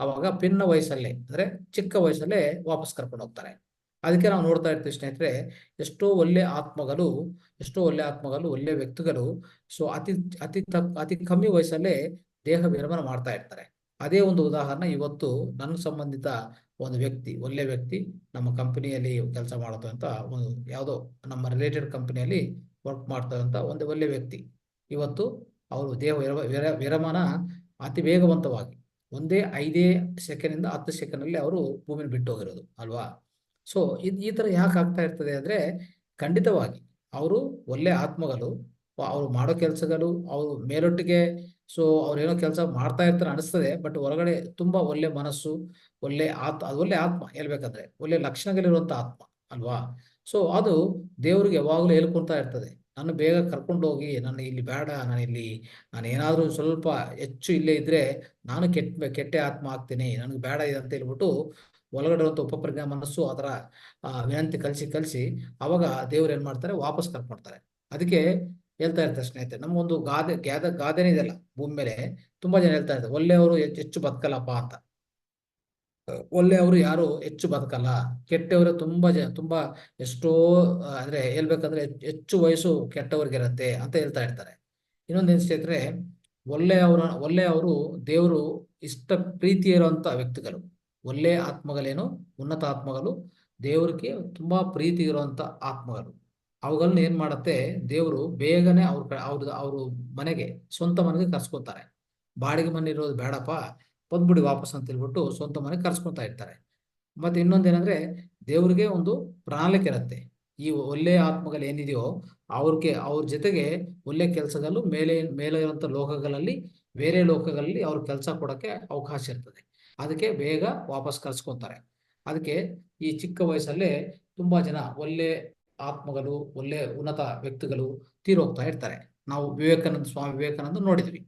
ಅವಾಗ ಪಿನ್ನ ವಯಸ್ಸಲ್ಲೇ, ಅಂದ್ರೆ ಚಿಕ್ಕ ವಯಸ್ಸಲ್ಲೇ ವಾಪಸ್ ಕರ್ಕೊಂಡು ಹೋಗ್ತಾರೆ. ಅದಕ್ಕೆ ನಾವು ನೋಡ್ತಾ ಇರ್ತೀವಿ ಸ್ನೇಹಿತರೆ, ಎಷ್ಟೋ ಒಳ್ಳೆ ಆತ್ಮಗಳು, ಒಳ್ಳೆ ವ್ಯಕ್ತಿಗಳು ಸೊ ಅತಿ ಕಮ್ಮಿ ವಯಸ್ಸಲ್ಲೇ ದೇಹ ವಿರಮಣ ಮಾಡ್ತಾ ಇರ್ತಾರೆ. ಅದೇ ಒಂದು ಉದಾಹರಣೆ ಇವತ್ತು ನನ್ನ ಸಂಬಂಧಿತ ಒಂದು ವ್ಯಕ್ತಿ, ಒಳ್ಳೆ ವ್ಯಕ್ತಿ, ನಮ್ಮ ಕಂಪನಿಯಲ್ಲಿ ಕೆಲಸ ಮಾಡುತ್ತಂತ ಒಂದು ಯಾವುದೋ ನಮ್ಮ ರಿಲೇಟೆಡ್ ಕಂಪನಿಯಲ್ಲಿ ವರ್ಕ್ ಮಾಡ್ತಕ್ಕಂಥ ಒಂದು ಒಳ್ಳೆ ವ್ಯಕ್ತಿ, ಇವತ್ತು ಅವರು ದೇಹ ವಿರಮಣ ಅತಿ ವೇಗವಂತವಾಗಿ ಒಂದೇ 5 ಸೆಕೆಂಡ್ 10 ಸೆಕೆಂಡ್ ಅಲ್ಲಿ ಅವರು ಭೂಮಿನ ಬಿಟ್ಟು ಹೋಗಿರೋದು ಅಲ್ವಾ? ಸೊ ಈ ತರ ಯಾಕೆ ಆಗ್ತಾ ಇರ್ತದೆ ಅಂದ್ರೆ, ಖಂಡಿತವಾಗಿ ಅವರು ಒಳ್ಳೆ ಆತ್ಮಗಳು, ಅವ್ರು ಮಾಡೋ ಕೆಲಸಗಳು ಅವ್ರು ಮೇಲೊಟ್ಟಿಗೆ, ಸೊ ಅವ್ರೇನೋ ಕೆಲಸ ಮಾಡ್ತಾ ಇರ್ತಾರೆ ಅನಿಸ್ತದೆ, ಬಟ್ ಹೊರಗಡೆ ತುಂಬಾ ಒಳ್ಳೆ ಮನಸ್ಸು, ಅದು ಒಳ್ಳೆ ಆತ್ಮ, ಹೇಳ್ಬೇಕಂದ್ರೆ ಒಳ್ಳೆ ಲಕ್ಷಣಗಳಿರುವಂತ ಆತ್ಮ ಅಲ್ವಾ? ಸೊ ಅದು ದೇವ್ರಿಗೆ ಯಾವಾಗಲೂ ಹೇಳ್ಕೊಂತಾ ಇರ್ತದೆ, ನಾನು ಬೇಗ ಕರ್ಕೊಂಡು ಹೋಗಿ, ನನ್ನ ಇಲ್ಲಿ ಬೇಡ, ನಾನು ಏನಾದ್ರೂ ಸ್ವಲ್ಪ ಹೆಚ್ಚು ಇಲ್ಲೇ ಇದ್ರೆ ನಾನು ಕೆಟ್ಟ ಆತ್ಮ ಆಗ್ತೀನಿ, ನನಗೆ ಬೇಡ ಇದೆ ಅಂತ ಹೇಳ್ಬಿಟ್ಟು ಒಳಗಡೆ ಇರುವಂತ ಉಪಪ್ರಜ್ಞಾ ಮನಸ್ಸು ಅದರ ವಿನಂತಿ ಕಲಿಸಿ ಅವಾಗ ದೇವ್ರು ಏನ್ ಮಾಡ್ತಾರೆ? ವಾಪಸ್ ಕರ್ಕೊಡ್ತಾರೆ. ಅದಕ್ಕೆ ಹೇಳ್ತಾ ಇರ್ತಾರೆ ಸ್ನೇಹಿತರೆ, ನಮ್ಮ ಒಂದು ಗಾದೆನೇ ಇದೆಲ್ಲ ಭೂಮಿ ಮೇಲೆ. ತುಂಬಾ ಜನ ಹೇಳ್ತಾ ಇರ್ತಾರೆ, ಒಳ್ಳೆಯವರು ಹೆಚ್ಚು ಬದುಕಲ್ಲಪ್ಪ ಅಂತ. ಒಳ್ಳೆಯವರು ಯಾರು ಹೆಚ್ಚು ಬದುಕಲ್ಲ, ಕೆಟ್ಟವರು ತುಂಬಾ ಎಷ್ಟೋ ಅಂದ್ರೆ ಹೇಳ್ಬೇಕಂದ್ರೆ ಹೆಚ್ಚು ವಯಸ್ಸು ಕೆಟ್ಟವ್ರಿಗಿರತ್ತೆ ಅಂತ ಹೇಳ್ತಾ ಇರ್ತಾರೆ. ಇನ್ನೊಂದೇನ್ ಸ್ನೇಹಿತರೆ, ಒಳ್ಳೆಯವರು ದೇವರು ಪ್ರೀತಿ ಇರುವಂತ ವ್ಯಕ್ತಿಗಳು. ಒಳ್ಳೆಯ ಆತ್ಮಗಳೇನು? ಉನ್ನತ ಆತ್ಮಗಳು, ದೇವ್ರಿಗೆ ತುಂಬಾ ಪ್ರೀತಿ ಇರುವಂತ ಆತ್ಮಗಳು. ಅವುಗಳನ್ನ ಏನ್ ಮಾಡತ್ತೆ ದೇವರು? ಬೇಗನೆ ಅವ್ರ ಮನೆಗೆ, ಸ್ವಂತ ಮನೆಗೆ ಕರ್ಸ್ಕೊತಾರೆ. ಬಾಡಿಗೆ ಮನೆ ಇರೋದು ಬೇಡಪ್ಪ, ಬಂದ್ಬಿಡಿ ವಾಪಸ್ ಅಂತ ಹೇಳ್ಬಿಟ್ಟು ಸ್ವಂತ ಮನೆಗೆ ಕರ್ಸ್ಕೊತಾ ಇರ್ತಾರೆ. ಮತ್ತೆ ಇನ್ನೊಂದೇನಂದ್ರೆ, ದೇವ್ರಿಗೆ ಒಂದು ಪ್ರಣಾಳಿಕೆ ಇರುತ್ತೆ. ಈ ಒಳ್ಳೆಯ ಆತ್ಮಗಳು ಏನಿದೆಯೋ ಅವ್ರ ಜೊತೆಗೆ ಒಳ್ಳೆ ಕೆಲಸಗಳು ಮೇಲೆ ಇರುವಂತ ಲೋಕಗಳಲ್ಲಿ, ಬೇರೆ ಲೋಕಗಳಲ್ಲಿ ಅವ್ರ ಕೆಲಸ ಕೊಡಕ್ಕೆ ಅವಕಾಶ ಇರ್ತದೆ. ಅದಕ್ಕೆ ಬೇಗ ವಾಪಸ್ ಕರ್ಸ್ಕೊತಾರೆ. ಅದಕ್ಕೆ ಈ ಚಿಕ್ಕ ವಯಸ್ಸಲ್ಲೇ ತುಂಬಾ ಜನ ಒಳ್ಳೆ ಆತ್ಮಗಳು, ಒಳ್ಳೆ ಉನ್ನತ ವ್ಯಕ್ತಿಗಳು ತೀರೋಗ್ತಾ ಇರ್ತಾರೆ. ನಾವು ಸ್ವಾಮಿ ವಿವೇಕಾನಂದ ನೋಡಿದ್ವಿ.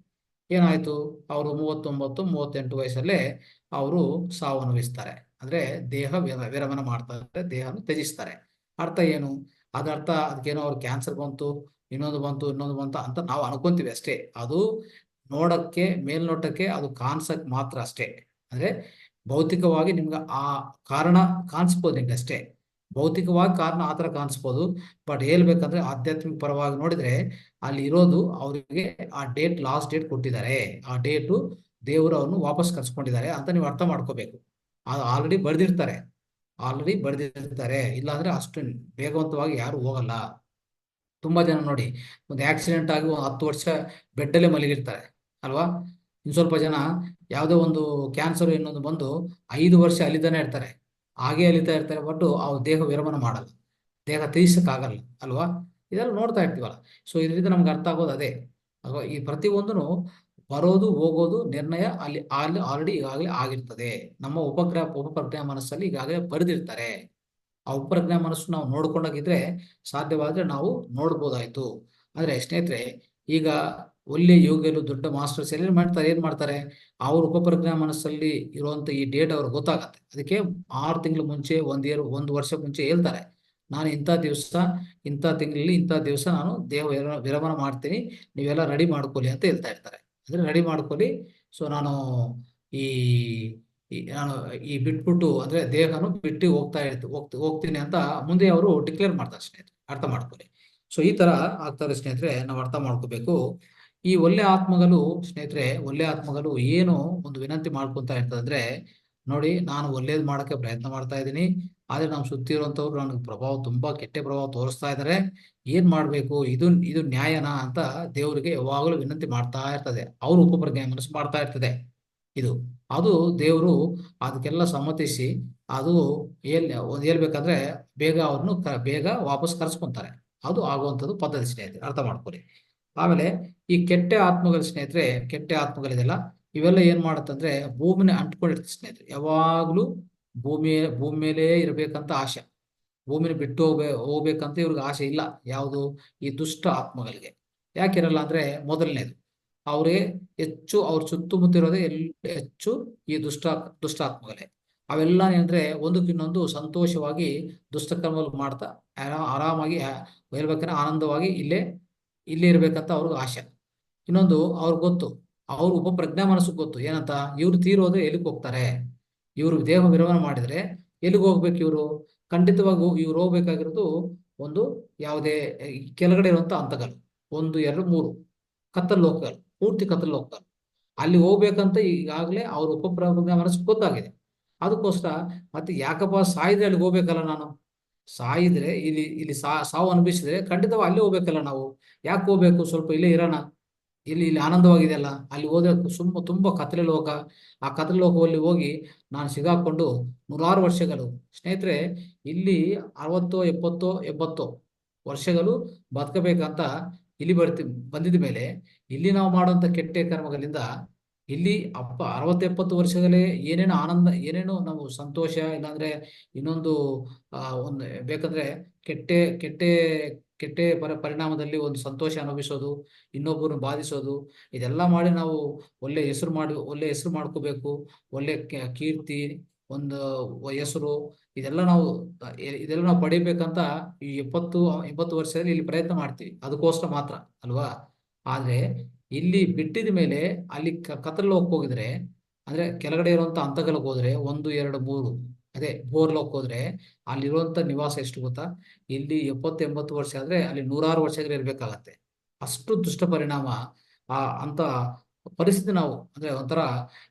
ಏನಾಯ್ತು? ಅವರು 39-38 ವಯಸ್ಸಲ್ಲೇ ಅವರು ಸಾವನ್ನಪ್ಪಿಸ್ತಾರೆ. ಅಂದ್ರೆ ದೇಹ ವಿರಮಣ ಮಾಡ್ತಾರೆ, ದೇಹನ ತ್ಯಜಿಸ್ತಾರೆ. ಅರ್ಥ ಏನು? ಅದಕ್ಕೇನೋ ಅವ್ರು ಕ್ಯಾನ್ಸರ್ ಬಂತು, ಇನ್ನೊಂದು ಬಂತು ಅಂತ ನಾವು ಅನ್ಕೊಂತೀವಿ ಅಷ್ಟೇ. ಅದು ಮೇಲ್ನೋಟಕ್ಕೆ ಅದು ಕಾಣಿಸಕ್ ಮಾತ್ರ, ಅಷ್ಟೇ. ಅಂದ್ರೆ ಭೌತಿಕವಾಗಿ ನಿಮ್ಗೆ ಆ ಕಾರಣ ಕಾಣಿಸ್ಬೋದು ನಿಮ್ಗೆ ಅಷ್ಟೇ. ಭೌತಿಕವಾಗಿ ಕಾರಣ ಆ ಥರ ಕಾಣಿಸ್ಬೋದು. ಬಟ್ ಹೇಳ್ಬೇಕಂದ್ರೆ ಆಧ್ಯಾತ್ಮಿಕ ಪರವಾಗಿ ನೋಡಿದ್ರೆ ಅಲ್ಲಿ ಇರೋದು ಅವರಿಗೆ ಆ ಡೇಟ್, ಲಾಸ್ಟ್ ಡೇಟ್ ಕೊಟ್ಟಿದ್ದಾರೆ. ಆ ಡೇಟು ದೇವರು ಅವನು ವಾಪಸ್ ಕರ್ಸ್ಕೊಂಡಿದ್ದಾರೆ ಅಂತ ನೀವು ಅರ್ಥ ಮಾಡ್ಕೋಬೇಕು. ಅದು ಆಲ್ರೆಡಿ ಬರೆದಿರ್ತಾರೆ. ಇಲ್ಲಾಂದ್ರೆ ಅಷ್ಟು ವೇಗವಂತವಾಗಿ ಯಾರು ಹೋಗಲ್ಲ. ತುಂಬಾ ಜನ ನೋಡಿ, ಒಂದು ಆಕ್ಸಿಡೆಂಟ್ ಆಗಿ ಒಂದು 10 ವರ್ಷ ಬೆಡ್ಡಲ್ಲೇ ಮಲಗಿರ್ತಾರೆ ಅಲ್ವಾ. ಇನ್ನು ಸ್ವಲ್ಪ ಜನ ಯಾವುದೋ ಒಂದು ಕ್ಯಾನ್ಸರ್ ಇನ್ನೊಂದು ಬಂದು 5 ವರ್ಷ ಅಲಿತಾನೆ ಇರ್ತಾರೆ. ಹಾಗೆ ಅಲಿತಾ ಇರ್ತಾರೆ, ಬಟ್ ಅವ್ರ ದೇಹ ವಿರಮಣ ಮಾಡಲ್ಲ, ದೇಹ ತೀರ್ಸಕ್ಕಾಗಲ್ಲ ಅಲ್ವಾ. ಇದೆಲ್ಲ ನೋಡ್ತಾ ಇರ್ತೀವಲ್ಲ. ಸೊ ಇದರಿಂದ ನಮ್ಗೆ ಅರ್ಥ ಆಗೋದು ಅದೇ ಅಲ್ವಾ. ಈ ಪ್ರತಿಯೊಂದನು ಬರೋದು ಹೋಗೋದು ನಿರ್ಣಯ ಅಲ್ಲಿ ಆಲ್ರೆಡಿ ಈಗಾಗಲೇ ಆಗಿರ್ತದೆ. ನಮ್ಮ ಉಪಪ್ರಜ್ಞಾ ಮನಸ್ಸಲ್ಲಿ ಈಗಾಗಲೇ ಬರೆದಿರ್ತಾರೆ. ಆ ಉಪಪ್ರಜ್ಞಾ ಮನಸ್ಸು ನಾವು ನೋಡ್ಕೊಂಡಾಗಿದ್ರೆ ಸಾಧ್ಯವಾದ್ರೆ ನಾವು ನೋಡ್ಬೋದಾಯ್ತು. ಆದ್ರೆ ಸ್ನೇಹಿತರೆ, ಈಗ ಒಳ್ಳೆ ಯೋಗ್ಯರು ದೊಡ್ಡ ಮಾಸ್ಟರ್ಸ್ ಎಲ್ಲ ಏನ್ ಮಾಡ್ತಾರೆ, ಅವ್ರ ಉಪಪ್ರಜ್ಞಾ ಮನಸ್ಸಲ್ಲಿ ಇರುವಂತ ಈ ಡೇಟ್ ಅವ್ರಿಗೆ ಗೊತ್ತಾಗತ್ತೆ. ಅದಕ್ಕೆ 6 ತಿಂಗಳು ಮುಂಚೆ, 1 ವರ್ಷ ಮುಂಚೆ ಹೇಳ್ತಾರೆ, ನಾನು ಇಂಥ ದಿವಸ, ಇಂಥ ತಿಂಗಳಲ್ಲಿ, ಇಂಥ ದಿವಸ ನಾನು ದೇಹ ವಿರಮಣ ಮಾಡ್ತೀನಿ, ನೀವೆಲ್ಲ ರೆಡಿ ಮಾಡ್ಕೊಳ್ಳಿ ಅಂತ ಹೇಳ್ತಾ ಇರ್ತಾರೆ. ಅಂದ್ರೆ ರೆಡಿ ಮಾಡ್ಕೊಳ್ಳಿ. ಸೊ ನಾನು ಈ ನಾನು ಈ ಬಿಟ್ಬಿಟ್ಟು ಅಂದ್ರೆ ದೇಹನು ಬಿಟ್ಟು ಹೋಗ್ತೀನಿ ಅಂತ ಮುಂದೆ ಅವರು ಡಿಕ್ಲೇರ್ ಮಾಡ್ತಾರೆ ಸ್ನೇಹಿತರೆ. ಅರ್ಥ ಮಾಡ್ಕೊಳ್ಳಿ. ಸೊ ಈ ತರ ಆಗ್ತಾರೆ ಸ್ನೇಹಿತರೆ, ನಾವು ಅರ್ಥ ಮಾಡ್ಕೋಬೇಕು. ಈ ಒಳ್ಳೆ ಆತ್ಮಗಳು ಸ್ನೇಹಿತರೆ, ಒಳ್ಳೆ ಆತ್ಮಗಳು ಏನು ಒಂದು ವಿನಂತಿ ಮಾಡ್ಕೊಂತ ಇರ್ತದೆ ಅಂದ್ರೆ, ನೋಡಿ ನಾನು ಒಳ್ಳೇದ್ ಮಾಡಕ್ಕೆ ಪ್ರಯತ್ನ ಮಾಡ್ತಾ ಇದ್ದೀನಿ, ಆದ್ರೆ ನಾವು ಸುತ್ತಿ ಇರುವಂತವ್ರು ನನಗೆ ತುಂಬಾ ಕೆಟ್ಟ ಪ್ರಭಾವ ತೋರಿಸ್ತಾ ಇದ್ದಾರೆ. ಏನ್ ಮಾಡ್ಬೇಕು, ಇದು ನ್ಯಾಯನಾ ಅಂತ ದೇವರಿಗೆ ಯಾವಾಗಲೂ ವಿನಂತಿ ಮಾಡ್ತಾ ಇರ್ತದೆ. ಅವ್ರ ಉಪಪ್ರಜ್ಞೆ ಮನಸ್ಸು ಮಾಡ್ತಾ ಇರ್ತದೆ ಇದು. ಅದು ದೇವರು ಅದಕ್ಕೆಲ್ಲ ಸಮ್ಮತಿಸಿ ಅದು ಒಂದ್ ಹೇಳ್ಬೇಕಂದ್ರೆ ಬೇಗ ವಾಪಸ್ ಕರ್ಸ್ಕೊಂತಾರೆ. ಅದು ಆಗುವಂಥದ್ದು ಪದ್ಧತಿ ಸ್ನೇಹಿತರೆ, ಅರ್ಥ ಮಾಡ್ಕೊಳ್ಳಿ. ಆಮೇಲೆ ಈ ಕೆಟ್ಟ ಆತ್ಮಗಳ ಸ್ನೇಹಿತರೆ, ಕೆಟ್ಟ ಆತ್ಮಗಳಿದೆಲ್ಲ, ಇವೆಲ್ಲ ಏನ್ ಮಾಡತ್ತಂದ್ರೆ ಭೂಮಿನ ಅಂಟ್ಕೊಂಡಿರ್ತದೆ ಸ್ನೇಹಿತರೆ. ಯಾವಾಗ್ಲೂ ಭೂಮಿ ಮೇಲೆ ಇರ್ಬೇಕಂತ ಆಸೆ, ಭೂಮಿನ ಬಿಟ್ಟು ಹೋಗ್ಬೇಕಂತ ಇವ್ರಿಗೆ ಆಸೆ ಇಲ್ಲ. ಯಾವುದು ಈ ದುಷ್ಟ ಆತ್ಮಗಳಿಗೆ. ಯಾಕಿರಲ್ಲ ಅಂದ್ರೆ, ಮೊದಲನೇದು ಅವ್ರಿಗೆ ಹೆಚ್ಚು ಅವ್ರ ಸುತ್ತಮುತ್ತ ಇರೋದೇ ಹೆಚ್ಚು ಈ ದುಷ್ಟಾತ್ಮಗಳೇ. ಅವೆಲ್ಲ ಏನಂದ್ರೆ ಒಂದಕ್ಕಿನ್ನೊಂದು ಸಂತೋಷವಾಗಿ ದುಷ್ಟಕರ್ಮಗಳು ಮಾಡ್ತಾ ಆರಾಮಾಗಿ ಹೇಳ್ಬೇಕಂದ್ರೆ ಆನಂದವಾಗಿ ಇಲ್ಲೇ ಇರ್ಬೇಕಂತ ಅವ್ರಿಗೆ ಆಸೆ. ಇನ್ನೊಂದು ಅವ್ರಿಗೆ ಗೊತ್ತು, ಅವ್ರ ಉಪಪ್ರಜ್ಞಾ ಮನಸ್ಸು ಗೊತ್ತು ಏನಂತ, ಇವ್ರು ತೀರೋದ್ರೆ ಎಲ್ಲಿಗೆ ಹೋಗ್ತಾರೆ, ಇವ್ರು ದೇಹ ವಿರಮಣ ಮಾಡಿದ್ರೆ ಎಲ್ಲಿಗೆ ಹೋಗ್ಬೇಕು ಇವರು. ಖಂಡಿತವಾಗೂ ಇವ್ರು ಹೋಗ್ಬೇಕಾಗಿರೋದು ಒಂದು ಯಾವುದೇ ಕೆಳಗಡೆ ಇರುವಂತ ಹಂತಗಳು, 1, 2, 3 ಕತ್ತಲು ಲೋಕಗಳು, ಪೂರ್ತಿ ಕತ್ತಲು ಲೋಕಗಳು. ಅಲ್ಲಿ ಹೋಗ್ಬೇಕಂತ ಈಗಾಗಲೇ ಅವ್ರ ಉಪಪ್ರಜ್ಞಾ ಮನಸ್ಸು ಗೊತ್ತಾಗಿದೆ. ಅದಕ್ಕೋಸ್ಕರ ಮತ್ತೆ ಯಾಕಪ್ಪ ಸಾಯಿದ್ರೆ ಅಲ್ಲಿಗೆ ಹೋಗ್ಬೇಕಲ್ಲ ನಾನು, ಸಾಯಿದ್ರೆ ಇಲ್ಲಿ ಸಾವು ಅನುಭವಿಸಿದ್ರೆ ಖಂಡಿತವಾಗಿ ಅಲ್ಲೇ ಹೋಗ್ಬೇಕಲ್ಲ ನಾವು, ಯಾಕೆ ಹೋಗ್ಬೇಕು, ಸ್ವಲ್ಪ ಇಲ್ಲೇ ಇರೋಣ, ಇಲ್ಲಿ ಆನಂದವಾಗಿದೆಯಲ್ಲ, ಅಲ್ಲಿ ಹೋದ್ರೆ ತುಂಬಾ ಕತ್ತಲೆ ಲೋಕ. ಆ ಕತ್ತಲೆ ಲೋಕದಲ್ಲಿ ಹೋಗಿ ನಾನು ಸಿಗಾಕೊಂಡು 100 ವರ್ಷಗಳು ಸ್ನೇಹಿತರೆ, ಇಲ್ಲಿ 60, 70, 80 ವರ್ಷಗಳು ಬದುಕಬೇಕಂತ ಇಲ್ಲಿ ಬಂದಿದ ಮೇಲೆ, ಇಲ್ಲಿ ನಾವು ಮಾಡುವಂತ ಕೆಟ್ಟ ಕರ್ಮಗಳಿಂದ ಇಲ್ಲಿ 60, 70 ವರ್ಷಗಳೇ ಏನೇನು ಆನಂದ, ಏನೇನು ನಾವು ಸಂತೋಷ, ಇಲ್ಲಾಂದ್ರೆ ಇನ್ನೊಂದು ಒಂದು ಬೇಕಂದ್ರೆ ಕೆಟ್ಟ ಕೆಟ್ಟ ಕೆಟ್ಟ ಪರಿಣಾಮದಲ್ಲಿ ಒಂದು ಸಂತೋಷ ಅನುಭವಿಸೋದು, ಇನ್ನೊಬ್ಬರನ್ನು ಬಾಧಿಸೋದು, ಇದೆಲ್ಲ ಮಾಡಿ ನಾವು ಒಳ್ಳೆ ಹೆಸರು ಮಾಡ್ಕೋಬೇಕು. ಒಳ್ಳೆ ಕೀರ್ತಿ, ಒಂದು ಹೆಸರು, ಇದೆಲ್ಲ ನಾವು ಪಡಿಬೇಕಂತ ಈ 80 ವರ್ಷದಲ್ಲಿ ಇಲ್ಲಿ ಪ್ರಯತ್ನ ಮಾಡ್ತೀವಿ, ಅದಕ್ಕೋಸ್ಕರ ಮಾತ್ರ ಅಲ್ವಾ. ಆದ್ರೆ ಇಲ್ಲಿ ಬಿಟ್ಟಿದ ಮೇಲೆ ಅಲ್ಲಿ ಕತ್ತಲು ಹೋಗಿದ್ರೆ, ಅಂದ್ರೆ ಕೆಳಗಡೆ ಇರುವಂತ ಹಂತಗಳಿಗೆ ಹೋದ್ರೆ 1, 2, 3 ಅದೇ ಬೋರ್ಲೋಕ್ ಹೋದ್ರೆ ಅಲ್ಲಿರುವಂತ ನಿವಾಸ ಎಷ್ಟು ಗೊತ್ತಾ, ಇಲ್ಲಿ 70, 80 ವರ್ಷ ಆದ್ರೆ ಅಲ್ಲಿ 100 ವರ್ಷಗಳು ಇರ್ಬೇಕಾಗತ್ತೆ. ಅಷ್ಟು ದುಷ್ಟ ಪರಿಣಾಮ ಅಂತ ಪರಿಸ್ಥಿತಿ ನಾವು, ಅಂದ್ರೆ ಒಂಥರ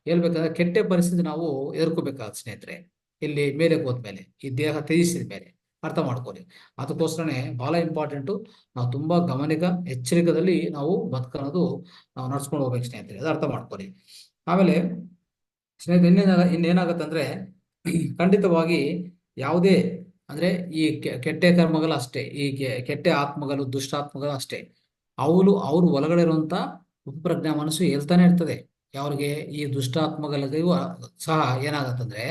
ಹೇಳ್ಬೇಕಂದ್ರೆ ಕೆಟ್ಟ ಪರಿಸ್ಥಿತಿ ನಾವು ಎದುರ್ಕೋಬೇಕಾಗತ್ತೆ ಸ್ನೇಹಿತರೆ, ಇಲ್ಲಿ ಮೇಲೆ ಹೋದ್ಮೇಲೆ, ಈ ದೇಹ ತ್ಯಜಿಸಿದ ಮೇಲೆ. ಅರ್ಥ ಮಾಡ್ಕೊಳ್ಳಿ. ಅದಕ್ಕೋಸ್ಕರನೇ ಬಹಳ ಇಂಪಾರ್ಟೆಂಟು, ನಾವು ತುಂಬಾ ಎಚ್ಚರಿಕದಲ್ಲಿ ನಾವು ಬದುಕನ್ನೋದು ನಾವು ನಡ್ಸ್ಕೊಂಡು ಹೋಗ್ಬೇಕು ಸ್ನೇಹಿತರೆ, ಅದು ಅರ್ಥ ಮಾಡ್ಕೊಳ್ಳಿ. ಆಮೇಲೆ ಸ್ನೇಹಿತರೆ, ಇನ್ನೇನಾಗತ್ತಂದ್ರೆ ಖಂಡಿತವಾಗಿ ಯಾವುದೇ ಅಂದ್ರೆ ಈ ಕೆಟ್ಟ ಕರ್ಮಗಳು ಅಷ್ಟೇ, ಈ ಕೆಟ್ಟ ಆತ್ಮಗಳು, ದುಷ್ಟಾತ್ಮಗಳು ಅಷ್ಟೇ, ಅವ್ರು ಒಳಗಡೆ ಇರುವಂತ ಉಪಪ್ರಜ್ಞಾ ಮನಸ್ಸು ಹೇಳ್ತಾನೆ ಇರ್ತದೆ. ಯಾವ್ರಿಗೆ, ಈ ದುಷ್ಟಾತ್ಮಗಳಿಗೂ ಸಹ ಏನಾಗತ್ತಂದ್ರೆ,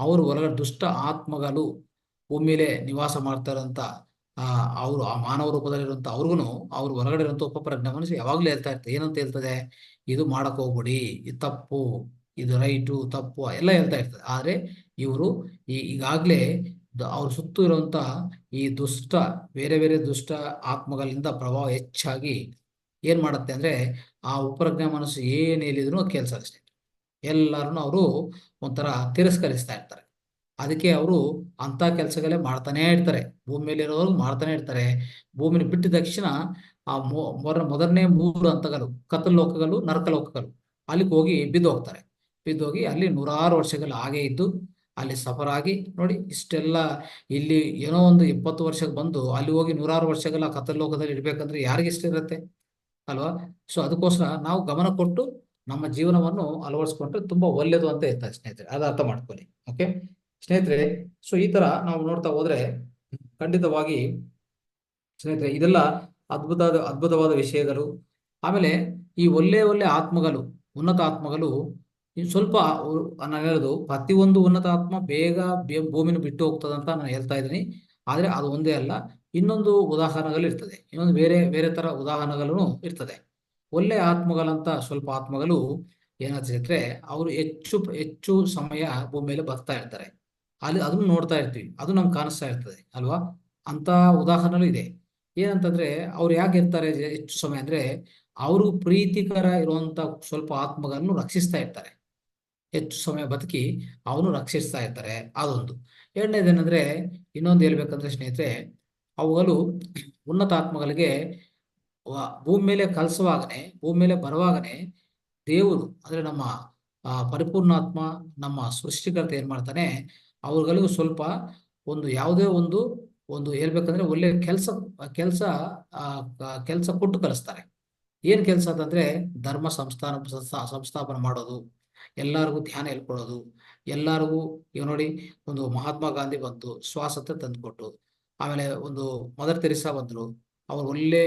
ಅವ್ರು ಒಳಗಡೆ ದುಷ್ಟ ಆತ್ಮಗಳು ಭೂಮಿಲೆ ನಿವಾಸ ಮಾಡ್ತಾ ಇರೋಂತ ಅವರು ಆ ಮಾನವ ರೂಪದಲ್ಲಿರುವಂತ ಅವ್ರಿಗೂ ಅವ್ರ ಹೊರಗಡೆ ಇರುವಂತ ಉಪಪ್ರಜ್ಞಾ ಮನಸ್ಸು ಯಾವಾಗ್ಲೂ ಹೇಳ್ತಾ ಇರ್ತದೆ. ಏನಂತ ಹೇಳ್ತದೆ, ಇದು ಮಾಡಕ್ ಹೋಗ್ಬಿಡಿ, ಇದು ತಪ್ಪು, ಇದು ರೈಟು, ತಪ್ಪು ಎಲ್ಲ ಹೇಳ್ತಾ ಇರ್ತದೆ. ಆದ್ರೆ ಇವರು ಈಗಾಗ್ಲೇ ಅವ್ರ ಸುತ್ತು ಇರುವಂತ ಈ ಬೇರೆ ಬೇರೆ ದುಷ್ಟ ಆತ್ಮಗಳಿಂದ ಪ್ರಭಾವ ಹೆಚ್ಚಾಗಿ ಏನ್ ಮಾಡತ್ತೆ ಅಂದ್ರೆ, ಆ ಉಪಪ್ರಜ್ಞಾ ಮನಸ್ಸು ಏನ್ ಹೇಳಿದ್ರು ಕೇಳ್ಸಲ್ಲ ಅಷ್ಟೇ. ಎಲ್ಲರನ್ನು ಅವರು ಒಂಥರ ತಿರಸ್ಕರಿಸ್ತಾ ಇರ್ತಾರೆ. ಅದಕ್ಕೆ ಅವರು ಅಂತ ಕೆಲಸಗಳೇ ಮಾಡ್ತಾನೆ ಇರ್ತಾರೆ. ಭೂಮಿ ಮೇಲೆ ಇರೋರು ಮಾಡ್ತಾನೆ ಇರ್ತಾರೆ. ಭೂಮಿನ ಬಿಟ್ಟಿದ ತಕ್ಷಣ ಆ ಮೊದಲನೇ ಮೂರು ಹಂತಗಳು, ಕತ್ತಲು ಲೋಕಗಳು, ನರಕ ಲೋಕಗಳು, ಅಲ್ಲಿಗೆ ಹೋಗಿ ಬಿದ್ದು ಹೋಗ್ತಾರೆ. ಬಿದ್ದೋಗಿ ಅಲ್ಲಿ ನೂರಾರು ವರ್ಷಗಳು ಹಾಗೆ ಇದ್ದು ಅಲ್ಲಿ ಸಫರ್ ಆಗಿ ನೋಡಿ ಇಷ್ಟೆಲ್ಲ. ಇಲ್ಲಿ ಏನೋ ಒಂದು 20 ವರ್ಷಕ್ಕೆ ಬಂದು ಅಲ್ಲಿ ಹೋಗಿ ನೂರಾರು ವರ್ಷಗಳ ಕತ್ತಲು ಲೋಕದಲ್ಲಿ ಇರ್ಬೇಕಂದ್ರೆ ಯಾರಿಗೆ ಇಷ್ಟ ಇರುತ್ತೆ ಅಲ್ವಾ? ಸೊ ಅದಕ್ಕೋಸ್ಕರ ನಾವು ಗಮನ ಕೊಟ್ಟು ನಮ್ಮ ಜೀವನವನ್ನು ಅಳವಡಿಸ್ಕೊಂಡ್ರೆ ತುಂಬಾ ಒಳ್ಳೇದು ಅಂತ ಹೇಳ್ತಾರೆ ಸ್ನೇಹಿತರೆ. ಅದು ಅರ್ಥ ಮಾಡ್ಕೊಳ್ಳಿ. ಓಕೆ ಸ್ನೇಹಿತರೆ, ಸೊ ಈ ತರ ನಾವು ನೋಡ್ತಾ ಹೋದ್ರೆ ಖಂಡಿತವಾಗಿ ಸ್ನೇಹಿತರೆ ಇದೆಲ್ಲ ಅದ್ಭುತವಾದ ವಿಷಯಗಳು. ಆಮೇಲೆ ಈ ಒಳ್ಳೆ ಒಳ್ಳೆ ಆತ್ಮಗಳು, ಉನ್ನತ ಆತ್ಮಗಳು ಸ್ವಲ್ಪ ನಾನು ಹೇಳೋದು ಪ್ರತಿಯೊಂದು ಉನ್ನತ ಆತ್ಮ ಬೇಗ ಭೂಮಿನ ಬಿಟ್ಟು ಹೋಗ್ತದಂತ ನಾನು ಹೇಳ್ತಾ ಇದ್ದೀನಿ. ಆದ್ರೆ ಅದು ಒಂದೇ ಅಲ್ಲ, ಇನ್ನೊಂದು ಉದಾಹರಣೆಗಳು ಇರ್ತದೆ, ಇನ್ನೊಂದು ಬೇರೆ ಬೇರೆ ತರ ಉದಾಹರಣೆಗಳು ಇರ್ತದೆ. ಒಳ್ಳೆ ಆತ್ಮಗಳಂತ ಸ್ವಲ್ಪ ಆತ್ಮಗಳು ಏನಾಗ್ತದೆ, ಅವರು ಹೆಚ್ಚು ಹೆಚ್ಚು ಸಮಯ ಭೂಮಿ ಮೇಲೆ ಬರ್ತಾ ಇರ್ತಾರೆ. ಅಲ್ಲಿ ಅದನ್ನು ನೋಡ್ತಾ ಇರ್ತೀವಿ, ಅದು ನಮ್ಗೆ ಕಾಣಿಸ್ತಾ ಇರ್ತದೆ ಅಲ್ವಾ? ಅಂತ ಉದಾಹರಣೆಗಳು ಇದೆ. ಏನಂತಂದ್ರೆ ಅವ್ರು ಯಾಕೆ ಇರ್ತಾರೆ ಹೆಚ್ಚು ಸಮಯ ಅಂದ್ರೆ, ಅವರು ಪ್ರೀತಿಕರ ಇರುವಂತ ಸ್ವಲ್ಪ ಆತ್ಮಗಳನ್ನು ರಕ್ಷಿಸ್ತಾ ಇರ್ತಾರೆ. ಹೆಚ್ಚು ಸಮಯ ಬದುಕಿ ಅವನು ರಕ್ಷಿಸ್ತಾ ಇರ್ತಾರೆ. ಅದೊಂದು. ಎರಡನೇದೇನಂದ್ರೆ, ಇನ್ನೊಂದು ಹೇಳ್ಬೇಕಂದ್ರೆ ಸ್ನೇಹಿತರೆ, ಅವುಗಳು ಉನ್ನತ ಆತ್ಮಗಳಿಗೆ ಭೂಮಿ ಮೇಲೆ ಕಲಿಸುವಾಗನೆ, ಭೂಮಿ ಮೇಲೆ ಬರುವಾಗನೆ ದೇವರು ಅಂದ್ರೆ ನಮ್ಮ ಪರಿಪೂರ್ಣಾತ್ಮ, ನಮ್ಮ ಸೃಷ್ಟಿಕರ್ತ ಏನ್ ಮಾಡ್ತಾನೆ, ಅವ್ರಿಗಳಿಗೂ ಸ್ವಲ್ಪ ಒಂದು ಯಾವುದೇ ಒಂದು ಒಂದು ಹೇಳ್ಬೇಕಂದ್ರೆ ಒಳ್ಳೆ ಕೆಲಸ ಕೆಲಸ ಕೆಲಸ ಕೊಟ್ಟು ಕಲಿಸ್ತಾರೆ. ಏನ್ ಕೆಲಸ ಅಂತಂದ್ರೆ ಧರ್ಮ ಸಂಸ್ಥಾಪನೆ ಮಾಡೋದು, ಎಲ್ಲರಿಗೂ ಧ್ಯಾನ ಹೇಳ್ಕೊಡೋದು, ಎಲ್ಲರಿಗೂ ಈಗ ನೋಡಿ ಒಂದು ಮಹಾತ್ಮ ಗಾಂಧಿ ಬಂತು ಸ್ವಾತಂತ್ರ್ಯ ತಂದುಕೊಟ್ಟು, ಆಮೇಲೆ ಒಂದು ಮದರ್ ತೆರಿಸಾ ಬಂದ್ರು, ಅವ್ರು ಒಳ್ಳೆ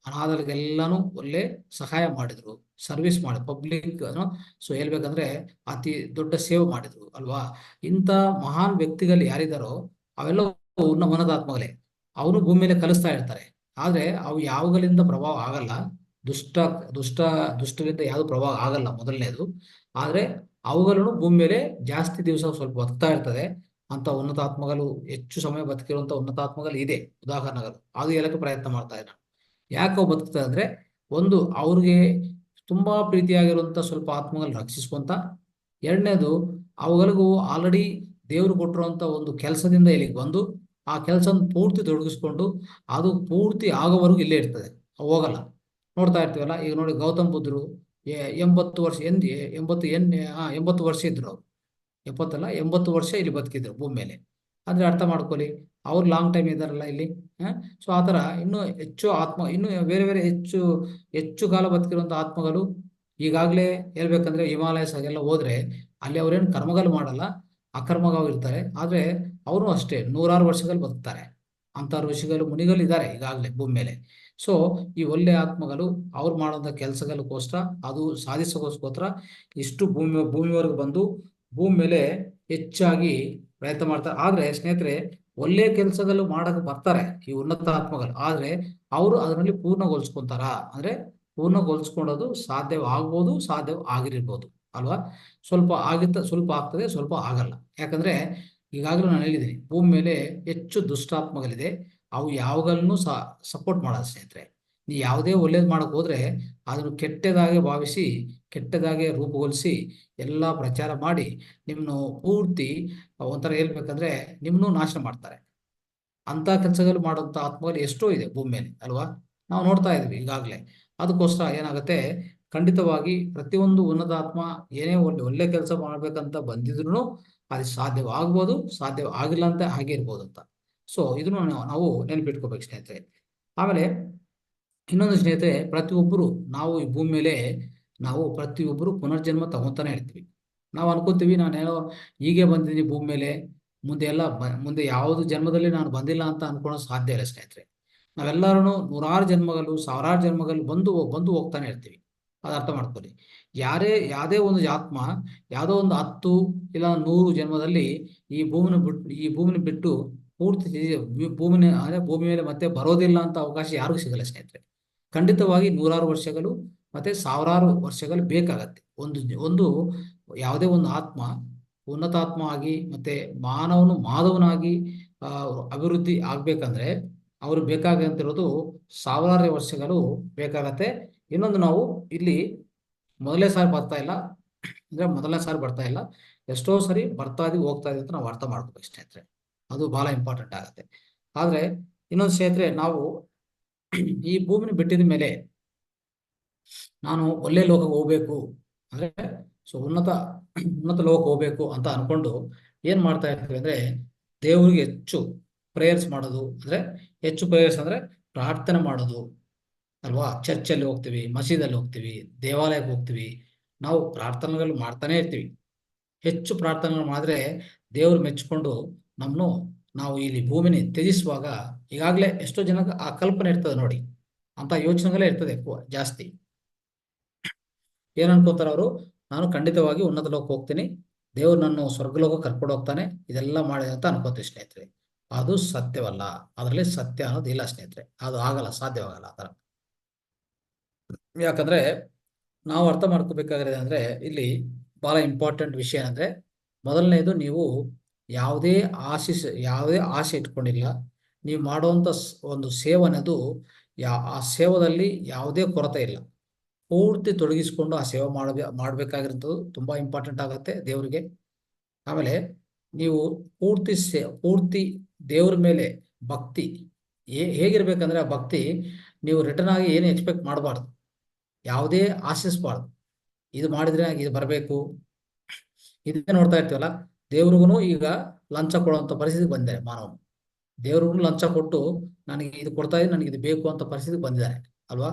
ಅನಾಥರಿಗೆಲ್ಲಾನು ಒಳ್ಳೆ ಸಹಾಯ ಮಾಡಿದ್ರು, ಸರ್ವಿಸ್ ಮಾಡಿ ಪಬ್ಲಿಕ್. ಸೊ ಹೇಳ್ಬೇಕಂದ್ರೆ ಅತಿ ದೊಡ್ಡ ಸೇವೆ ಮಾಡಿದ್ರು ಅಲ್ವಾ? ಇಂಥ ಮಹಾನ್ ವ್ಯಕ್ತಿಗಳು ಯಾರಿದ್ದಾರೋ ಅವೆಲ್ಲ ಉನ್ನತಾತ್ಮಗಳೇ. ಅವರು ಭೂಮಿ ಮೇಲೆ ಕಲಿಸ್ತಾ ಇರ್ತಾರೆ. ಆದ್ರೆ ಅವು ಯಾವುಗಳಿಂದ ಪ್ರಭಾವ ಆಗಲ್ಲ. ದುಷ್ಟ ದುಷ್ಟ ದುಷ್ಟರಿಂದ ಯಾವ್ದು ಪ್ರಭಾವ ಆಗಲ್ಲ ಮೊದಲನೇದು. ಆದ್ರೆ ಅವುಗಳನ್ನು ಭೂಮಿ ಮೇಲೆ ಜಾಸ್ತಿ ದಿವಸ ಸ್ವಲ್ಪ ಬದುಕ್ತಾ ಇರ್ತದೆ. ಅಂತ ಉನ್ನತಾತ್ಮಗಳು ಹೆಚ್ಚು ಸಮಯ ಬದುಕಿರುವಂತ ಉನ್ನತಾತ್ಮಗಳು ಇದೆ ಉದಾಹರಣೆಗಳು. ಅದು ಹೇಳಕ್ಕೆ ಪ್ರಯತ್ನ ಮಾಡ್ತಾ ಇದ್ದಾರೆ. ಯಾಕೆ ಅವು ಬದುಕ್ತದೆ ಅಂದ್ರೆ, ಒಂದು ಅವ್ರಿಗೆ ತುಂಬಾ ಪ್ರೀತಿಯಾಗಿರುವಂತ ಸ್ವಲ್ಪ ಆತ್ಮಗಳು ರಕ್ಷಿಸುವಂತ. ಎರಡನೇದು, ಅವುಗಳಿಗೂ ಆಲ್ರೆಡಿ ದೇವರು ಕೊಟ್ಟಿರುವಂತ ಒಂದು ಕೆಲಸದಿಂದ ಇಲ್ಲಿಗೆ ಬಂದು ಆ ಕೆಲಸ ಪೂರ್ತಿ ತೊಡಗಿಸ್ಕೊಂಡು ಅದು ಪೂರ್ತಿ ಆಗೋವರೆಗೂ ಇಲ್ಲೇ ಇರ್ತದೆ, ಹೋಗಲ್ಲ. ನೋಡ್ತಾ ಇರ್ತೀವಲ್ಲ, ಈಗ ನೋಡಿ ಗೌತಮ್ ಬುದ್ಧರು 80 ವರ್ಷ 80 ವರ್ಷ ಇದ್ರು ಅವ್ರು. 80 ವರ್ಷ ಇಲ್ಲಿ ಬದುಕಿದ್ರು ಭೂಮಿ ಮೇಲೆ. ಅಂದ್ರೆ ಅರ್ಥ ಮಾಡ್ಕೊಳ್ಳಿ, ಅವ್ರು ಲಾಂಗ್ ಟೈಮ್ ಇದಾರಲ್ಲ ಇಲ್ಲಿ. ಸೊ ಆತರ ಇನ್ನೂ ಹೆಚ್ಚು ಇನ್ನು ಬೇರೆ ಬೇರೆ ಹೆಚ್ಚು ಹೆಚ್ಚು ಕಾಲ ಬದುಕಿರುವಂತ ಆತ್ಮಗಳು ಈಗಾಗಲೇ ಹೇಳ್ಬೇಕಂದ್ರೆ ಹಿಮಾಲಯಸ್ ಹಾಗೆಲ್ಲ ಹೋದ್ರೆ ಅಲ್ಲಿ ಅವ್ರೇನು ಕರ್ಮಗಳು ಮಾಡಲ್ಲ, ಅಕರ್ಮಗಳು ಇರ್ತಾರೆ. ಆದ್ರೆ ಅವರು ಅಷ್ಟೇ ನೂರಾರು ವರ್ಷಗಳು ಬದುಕ್ತಾರೆ. ಅಂತ ಋಷಿಗಳು ಮುನಿಗಳು ಇದ್ದಾರೆ ಈಗಾಗಲೇ ಭೂಮಿ ಮೇಲೆ. ಸೊ ಈ ಒಳ್ಳೆ ಆತ್ಮಗಳು ಅವ್ರು ಮಾಡುವಂತ ಕೆಲಸಗಳಿಗೋಸ್ಕರ, ಅದು ಸಾಧಿಸೋಗೋಸ್ಕರ ಇಷ್ಟು ಭೂಮಿವರೆಗೂ ಬಂದು ಭೂಮಿ ಮೇಲೆ ಹೆಚ್ಚಾಗಿ ಪ್ರಯತ್ನ ಮಾಡ್ತಾರೆ. ಆದ್ರೆ ಸ್ನೇಹಿತರೆ, ಒಳ್ಳೆ ಕೆಲಸಗಳು ಮಾಡಕ್ ಬರ್ತಾರೆ ಈ ಉನ್ನತ ಆತ್ಮಗಳು. ಆದ್ರೆ ಅವರು ಅದರಲ್ಲಿ ಪೂರ್ಣಗೊಳಿಸ್ಕೊಂತಾರ ಅಂದ್ರೆ, ಪೂರ್ಣಗೊಳಿಸ್ಕೊಳ್ಳೋದು ಸಾಧ್ಯವಾಗ್ಬೋದು, ಸಾಧ್ಯ ಆಗಿರ್ಬೋದು ಅಲ್ವಾ? ಸ್ವಲ್ಪ ಆಗ್ತದೆ, ಸ್ವಲ್ಪ ಆಗಲ್ಲ. ಯಾಕಂದ್ರೆ ಈಗಾಗಲೂ ನಾನು ಹೇಳಿದ್ದೀನಿ, ಭೂಮಿ ಮೇಲೆ ಹೆಚ್ಚು ದುಷ್ಟಾತ್ಮಗಳಿದೆ. ಅವು ಯಾವಾಗಲೂ ಸಪೋರ್ಟ್ ಮಾಡಲ್ಲ ಸ್ನೇಹಿತರೆ. ನೀವು ಯಾವುದೇ ಒಳ್ಳೇದು ಮಾಡಕ್ ಹೋದ್ರೆ ಅದನ್ನು ಕೆಟ್ಟದಾಗೆ ಭಾವಿಸಿ, ಕೆಟ್ಟದಾಗೆ ರೂಪುಗೊಳಿಸಿ ಎಲ್ಲ ಪ್ರಚಾರ ಮಾಡಿ ನಿಮ್ಮನ್ನು ಪೂರ್ತಿ ಒಂಥರ ಹೇಳ್ಬೇಕಂದ್ರೆ ನಿಮ್ಮನ್ನು ನಾಶ ಮಾಡ್ತಾರೆ. ಅಂತ ಕೆಲಸಗಳು ಮಾಡುವಂತ ಆತ್ಮಗಳು ಎಷ್ಟೋ ಇದೆ ಭೂಮಿ ಮೇಲೆ ಅಲ್ವಾ? ನಾವು ನೋಡ್ತಾ ಇದ್ವಿ ಈಗಾಗಲೇ. ಅದಕ್ಕೋಸ್ಕರ ಏನಾಗುತ್ತೆ, ಖಂಡಿತವಾಗಿ ಪ್ರತಿಯೊಂದು ಉನ್ನತಾತ್ಮ ಏನೇ ಒಳ್ಳೆ ಕೆಲಸ ಮಾಡ್ಬೇಕಂತ ಬಂದಿದ್ರು ಅದು ಸಾಧ್ಯವಾಗ್ಬೋದು, ಸಾಧ್ಯ ಆಗಿಲ್ಲ ಅಂತ ಹಾಗೆ ಇರ್ಬೋದು ಅಂತ. ಸೊ ಇದನ್ನು ನಾವು ನೆನಪಿಟ್ಕೋಬೇಕು ಸ್ನೇಹಿತರೆ. ಆಮೇಲೆ ಇನ್ನೊಂದು ಸ್ನೇಹಿತರೆ, ಪ್ರತಿಯೊಬ್ಬರು ನಾವು ಈ ಭೂಮಿ ಮೇಲೆ ನಾವು ಪ್ರತಿಯೊಬ್ಬರು ಪುನರ್ಜನ್ಮ ತಗೊಂತಾನೆ ಇರ್ತೀವಿ. ನಾವು ಅನ್ಕೋತೀವಿ ನಾನೇನೋ ಹೀಗೆ ಬಂದಿದ್ದೀನಿ ಭೂಮಿ ಮೇಲೆ, ಮುಂದೆ ಯಾವುದು ಜನ್ಮದಲ್ಲಿ ನಾನು ಬಂದಿಲ್ಲ ಅಂತ ಅನ್ಕೊಳ್ಳೋ ಸಾಧ್ಯ ಇಲ್ಲ ಸ್ನೇಹಿತರೆ. ನಾವೆಲ್ಲರೂ ನೂರಾರು ಜನ್ಮಗಳು, ಸಾವಿರಾರು ಜನ್ಮಗಳು ಬಂದು ಹೋಗ್ತಾನೆ ಇರ್ತೀವಿ. ಅದು ಅರ್ಥ ಮಾಡ್ಕೊಳ್ಳಿ. ಯಾವುದೇ ಒಂದು ಆತ್ಮ ಯಾವುದೋ ಒಂದು 10 ಇಲ್ಲ 100 ಜನ್ಮದಲ್ಲಿ ಈ ಭೂಮಿನ ಬಿಟ್ಟು ಪೂರ್ತಿ ಭೂಮಿ ಮೇಲೆ ಮತ್ತೆ ಬರೋದಿಲ್ಲ ಅಂತ ಅವಕಾಶ ಯಾರಿಗೂ ಸಿಗಲ್ಲ ಸ್ನೇಹಿತರೆ. ಖಂಡಿತವಾಗಿ ನೂರಾರು ವರ್ಷಗಳು ಮತ್ತೆ ಸಾವಿರಾರು ವರ್ಷಗಳು ಬೇಕಾಗತ್ತೆ. ಒಂದು ಯಾವುದೇ ಒಂದು ಆತ್ಮ ಉನ್ನತಾತ್ಮ ಆಗಿ ಮತ್ತೆ ಮಾಧವನಾಗಿ ಅಭಿವೃದ್ಧಿ ಆಗ್ಬೇಕಂದ್ರೆ ಅವ್ರು ಬೇಕಾಗಂತಿರೋದು ಸಾವಿರಾರು ವರ್ಷಗಳು ಬೇಕಾಗತ್ತೆ. ಇನ್ನೊಂದು, ನಾವು ಇಲ್ಲಿ ಮೊದಲನೇ ಸಾರಿ ಬರ್ತಾ ಇಲ್ಲ, ಎಷ್ಟೋ ಸರಿ ಬರ್ತಾ ಇದೀವಿ ಹೋಗ್ತಾ ಇದೀವಿ ಅಂತ ನಾವು ಅರ್ಥ ಮಾಡ್ಕೋಬೇಕು ಸ್ನೇಹಿತರೆ. ಅದು ಬಹಳ ಇಂಪಾರ್ಟೆಂಟ್ ಆಗುತ್ತೆ. ಆದ್ರೆ ಇನ್ನೊಂದು ಸ್ನೇಹಿತರೆ, ನಾವು ಈ ಭೂಮಿನ ಬಿಟ್ಟಿದ ಮೇಲೆ ನಾನು ಒಳ್ಳೆ ಲೋಕಕ್ಕೆ ಹೋಗ್ಬೇಕು ಅಂದ್ರೆ, ಸೊ ಉನ್ನತ ಲೋಕ ಹೋಗ್ಬೇಕು ಅಂತ ಅನ್ಕೊಂಡು ಏನ್ ಮಾಡ್ತಾ ಇರ್ತೀವಿ ಅಂದ್ರೆ, ದೇವರಿಗೆ ಹೆಚ್ಚು ಪ್ರೇಯರ್ಸ್ ಮಾಡೋದು. ಅಂದ್ರೆ ಹೆಚ್ಚು ಪ್ರೇಯರ್ಸ್ ಅಂದ್ರೆ ಪ್ರಾರ್ಥನೆ ಮಾಡೋದು ಅಲ್ವಾ. ಚರ್ಚಲ್ಲಿ ಹೋಗ್ತೀವಿ, ಮಸೀದಲ್ಲಿ ಹೋಗ್ತೀವಿ, ದೇವಾಲಯಕ್ಕೆ ಹೋಗ್ತೀವಿ, ನಾವು ಪ್ರಾರ್ಥನೆಗಳು ಮಾಡ್ತಾನೆ ಇರ್ತೀವಿ. ಹೆಚ್ಚು ಪ್ರಾರ್ಥನೆಗಳು ಮಾಡಿದ್ರೆ ದೇವ್ರು ಮೆಚ್ಚಿಕೊಂಡು ನಮ್ಮನ್ನು ನಾವು ಇಲ್ಲಿ ಭೂಮಿನಿ ತ್ಯಜಿಸುವಾಗ, ಈಗಾಗಲೇ ಎಷ್ಟೋ ಜನಕ್ಕೆ ಆ ಕಲ್ಪನೆ ಇರ್ತದೆ ನೋಡಿ, ಅಂತ ಯೋಚನೆಗಳೇ ಇರ್ತದೆ ఎక్కువ ಜಾಸ್ತಿ. ಏನ್ ಅನ್ಕೋತಾರ ಅವರು, ನಾನು ಖಂಡಿತವಾಗಿ ಉನ್ನತ ಲೋಕ ಹೋಗ್ತೀನಿ, ದೇವ್ರು ನನ್ನ ಸ್ವರ್ಗಲೋಕ ಕರ್ಕೊಂಡು ಹೋಗ್ತಾನೆ, ಇದೆಲ್ಲ ಮಾಡಿದೆ ಅಂತ ಅನ್ಕೋತೀವಿ ಸ್ನೇಹಿತರೆ. ಅದು ಸತ್ಯವಲ್ಲ. ಅದರಲ್ಲಿ ಸತ್ಯ ಅನ್ನೋದು ಇಲ್ಲ ಸ್ನೇಹಿತರೆ. ಅದು ಆಗಲ್ಲ, ಸಾಧ್ಯವಾಗಲ್ಲ ಆ ಥರ. ಯಾಕಂದ್ರೆ ನಾವು ಅರ್ಥ ಮಾಡ್ಕೋಬೇಕಾಗಿರೋದು ಅಂದ್ರೆ, ಇಲ್ಲಿ ಬಹಳ ಇಂಪಾರ್ಟೆಂಟ್ ವಿಷಯ ಅಂದ್ರೆ, ಮೊದಲನೇದು, ನೀವು ಯಾವುದೇ ಯಾವುದೇ ಆಸೆ ಇಟ್ಕೊಂಡಿಲ್ಲ. ನೀವು ಮಾಡುವಂತ ಒಂದು ಸೇವೆ ಅನ್ನೋದು, ಆ ಸೇವದಲ್ಲಿ ಯಾವುದೇ ಕೊರತೆ ಇಲ್ಲ. ಪೂರ್ತಿ ತೊಡಗಿಸಿಕೊಂಡು ಆ ಸೇವೆ ಮಾಡ್ಬೇಕಾಗಿರೋದು ತುಂಬಾ ಇಂಪಾರ್ಟೆಂಟ್ ಆಗುತ್ತೆ ದೇವರಿಗೆ. ಆಮೇಲೆ ನೀವು ಪೂರ್ತಿ ದೇವ್ರ ಮೇಲೆ ಭಕ್ತಿ ಹೇಗಿರ್ಬೇಕಂದ್ರೆ, ಆ ಭಕ್ತಿ ನೀವು ರಿಟರ್ನ್ ಆಗಿ ಏನು ಎಕ್ಸ್ಪೆಕ್ಟ್ ಮಾಡಬಾರ್ದು, ಯಾವುದೇ ಆಶಿಸಬಾರ್ದು. ಇದು ಮಾಡಿದ್ರೆ ಇದು ಬರಬೇಕು, ಇದೇ ನೋಡ್ತಾ ಇರ್ತೀವಲ್ಲ. ದೇವ್ರಿಗೂ ಈಗ ಲಂಚ ಕೊಡುವಂತ ಪರಿಸ್ಥಿತಿ ಬಂದಿದೆ ಮಾನವ. ದೇವ್ರಿಗೂ ಲಂಚ ಕೊಟ್ಟು ನನಗೆ ಇದು ಕೊಡ್ತಾ ಇದ್ದೀನಿ, ನನಗೆ ಇದು ಬೇಕು ಅಂತ ಪರಿಸ್ಥಿತಿ ಬಂದಿದ್ದಾರೆ ಅಲ್ವಾ.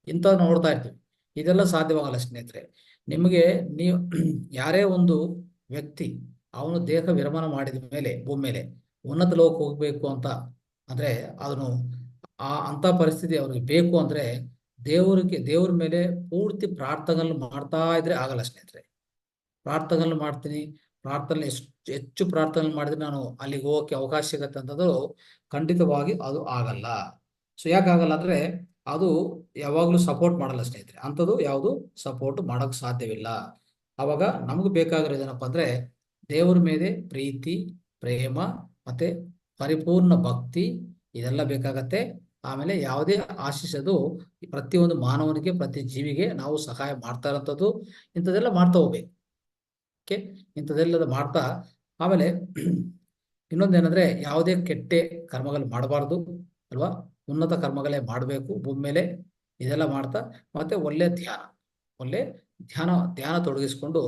ಇಂಥದ್ದು ನೋಡ್ತಾ ಇರ್ತೀವಿ. ಇದೆಲ್ಲ ಸಾಧ್ಯವಾಗಲ್ಲ ಸ್ನೇಹಿತರೆ. ನೀವು ಯಾರೇ ಒಂದು ವ್ಯಕ್ತಿ ಅವನು ದೇಹ ವಿರಮಣ ಮಾಡಿದ ಮೇಲೆ ಭೂಮಿ ಮೇಲೆ ಉನ್ನತ ಲೋಕ ಹೋಗ್ಬೇಕು ಅಂತ ಅಂದ್ರೆ, ಅದನ್ನು ಅಂತ ಪರಿಸ್ಥಿತಿ ಅವ್ರಿಗೆ ಬೇಕು ಅಂದ್ರೆ, ದೇವ್ರ ಮೇಲೆ ಪೂರ್ತಿ ಪ್ರಾರ್ಥನೆಗಳು ಮಾಡ್ತಾ ಇದ್ರೆ ಆಗಲ್ಲ ಸ್ನೇಹಿತರೆ. ಪ್ರಾರ್ಥನೆಗಳು ಮಾಡ್ತೀನಿ, ಪ್ರಾರ್ಥನೆ ಹೆಚ್ಚು ಪ್ರಾರ್ಥನೆ ಮಾಡಿದ್ರೆ ನಾನು ಅಲ್ಲಿಗೆ ಹೋಗಕ್ಕೆ ಅವಕಾಶ ಸಿಗತ್ತೆ ಅಂತಂದ್ರು ಖಂಡಿತವಾಗಿ ಅದು ಆಗಲ್ಲ. ಸೊ ಯಾಕಾಗಲ್ಲ ಅಂದ್ರೆ, ಅದು ಯಾವಾಗ್ಲೂ ಸಪೋರ್ಟ್ ಮಾಡಲ್ಲ ಸ್ನೇಹಿತರೆ. ಅಂಥದ್ದು ಯಾವುದು ಸಪೋರ್ಟ್ ಮಾಡಕ್ ಸಾಧ್ಯವಿಲ್ಲ. ಅವಾಗ ನಮ್ಗೆ ಬೇಕಾಗಿರೋದು ಏನಪ್ಪಾ ಅಂದ್ರೆ, ದೇವ್ರ ಮೇಲೆ ಪ್ರೀತಿ, ಪ್ರೇಮ ಮತ್ತೆ ಪರಿಪೂರ್ಣ ಭಕ್ತಿ, ಇದೆಲ್ಲ ಬೇಕಾಗತ್ತೆ. ಆಮೇಲೆ ಯಾವುದೇ ಆಶಿಸೋದು, ಪ್ರತಿಯೊಂದು ಮಾನವನಿಗೆ, ಪ್ರತಿ ಜೀವಿಗೆ ನಾವು ಸಹಾಯ ಮಾಡ್ತಾ ಇರೋಂಥದ್ದು, ಇಂಥದ್ದೆಲ್ಲ ಮಾಡ್ತಾ ಹೋಗ್ಬೇಕು. ಓಕೆ, ಇಂಥದ್ದೆಲ್ಲದ ಮಾಡ್ತಾ, ಆಮೇಲೆ ಇನ್ನೊಂದೇನಂದ್ರೆ, ಯಾವುದೇ ಕೆಟ್ಟ ಕರ್ಮಗಳು ಮಾಡಬಾರ್ದು ಅಲ್ವಾ. ಉನ್ನತ ಕರ್ಮಗಳೇ ಮಾಡಬೇಕು ಭೂಮಿ ಮೇಲೆ. ಇದೆಲ್ಲ ಮಾಡ್ತಾ ಮತ್ತೆ ಒಳ್ಳೆ ಧ್ಯಾನ ತೊಡಗಿಸ್ಕೊಂಡು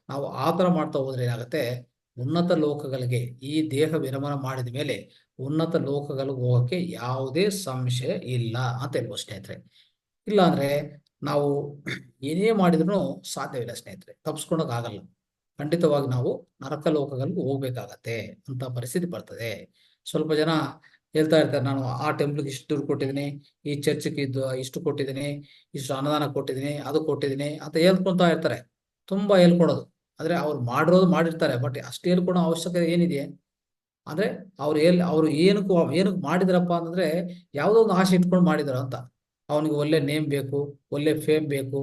ನಾವು ಆ ಥರ ಮಾಡ್ತಾ ಹೋದ್ರೆ ಏನಾಗುತ್ತೆ, ಉನ್ನತ ಲೋಕಗಳಿಗೆ, ಈ ದೇಹ ವಿರಮಣ ಮಾಡಿದ ಮೇಲೆ ಉನ್ನತ ಲೋಕಗಳಿಗೆ ಹೋಗಕ್ಕೆ ಯಾವುದೇ ಸಂಶಯ ಇಲ್ಲ ಅಂತ ಹೇಳ್ಬೋದು ಸ್ನೇಹಿತರೆ. ಇಲ್ಲ ಅಂದ್ರೆ ನಾವು ಏನೇ ಮಾಡಿದ್ರು ಸಾಧ್ಯವಿಲ್ಲ ಸ್ನೇಹಿತರೆ, ತಪ್ಪಿಸ್ಕೊಳಕ್ ಆಗಲ್ಲ. ಖಂಡಿತವಾಗಿ ನಾವು ನರಕ ಲೋಕಗಳಿಗೆ ಹೋಗ್ಬೇಕಾಗತ್ತೆ ಅಂತ ಪರಿಸ್ಥಿತಿ ಬರ್ತದೆ. ಸ್ವಲ್ಪ ಜನ ಹೇಳ್ತಾ ಇರ್ತಾರೆ, ನಾನು ಆ ಟೆಂಪ್ಲ್ಗೆ ಇಷ್ಟು ದುಡ್ಡು ಕೊಟ್ಟಿದ್ದೀನಿ, ಈ ಚರ್ಚ್ಗೆ ಇಷ್ಟು ಕೊಟ್ಟಿದ್ದೀನಿ, ಇಷ್ಟು ಅನುದಾನ ಕೊಟ್ಟಿದ್ದೀನಿ, ಅದು ಕೊಟ್ಟಿದ್ದೀನಿ ಅಂತ ಹೇಳ್ಕೊಂತ ಇರ್ತಾರೆ. ತುಂಬಾ ಹೇಳ್ಕೊಡೋದು. ಆದ್ರೆ ಅವ್ರು ಮಾಡಿರ್ತಾರೆ, ಬಟ್ ಅಷ್ಟು ಹೇಳ್ಕೊಡೋ ಅವಶ್ಯಕತೆ ಏನಿದೆ ಅಂದ್ರೆ, ಅವ್ರು ಏನಕ್ಕೆ ಮಾಡಿದ್ರಪ್ಪ ಅಂತಂದ್ರೆ, ಯಾವುದೋ ಒಂದು ಆಸೆ ಇಟ್ಕೊಂಡು ಮಾಡಿದಾರ ಅಂತ. ಅವನಿಗೆ ಒಳ್ಳೆ ನೇಮ್ ಬೇಕು, ಒಳ್ಳೆ ಫೇಮ್ ಬೇಕು,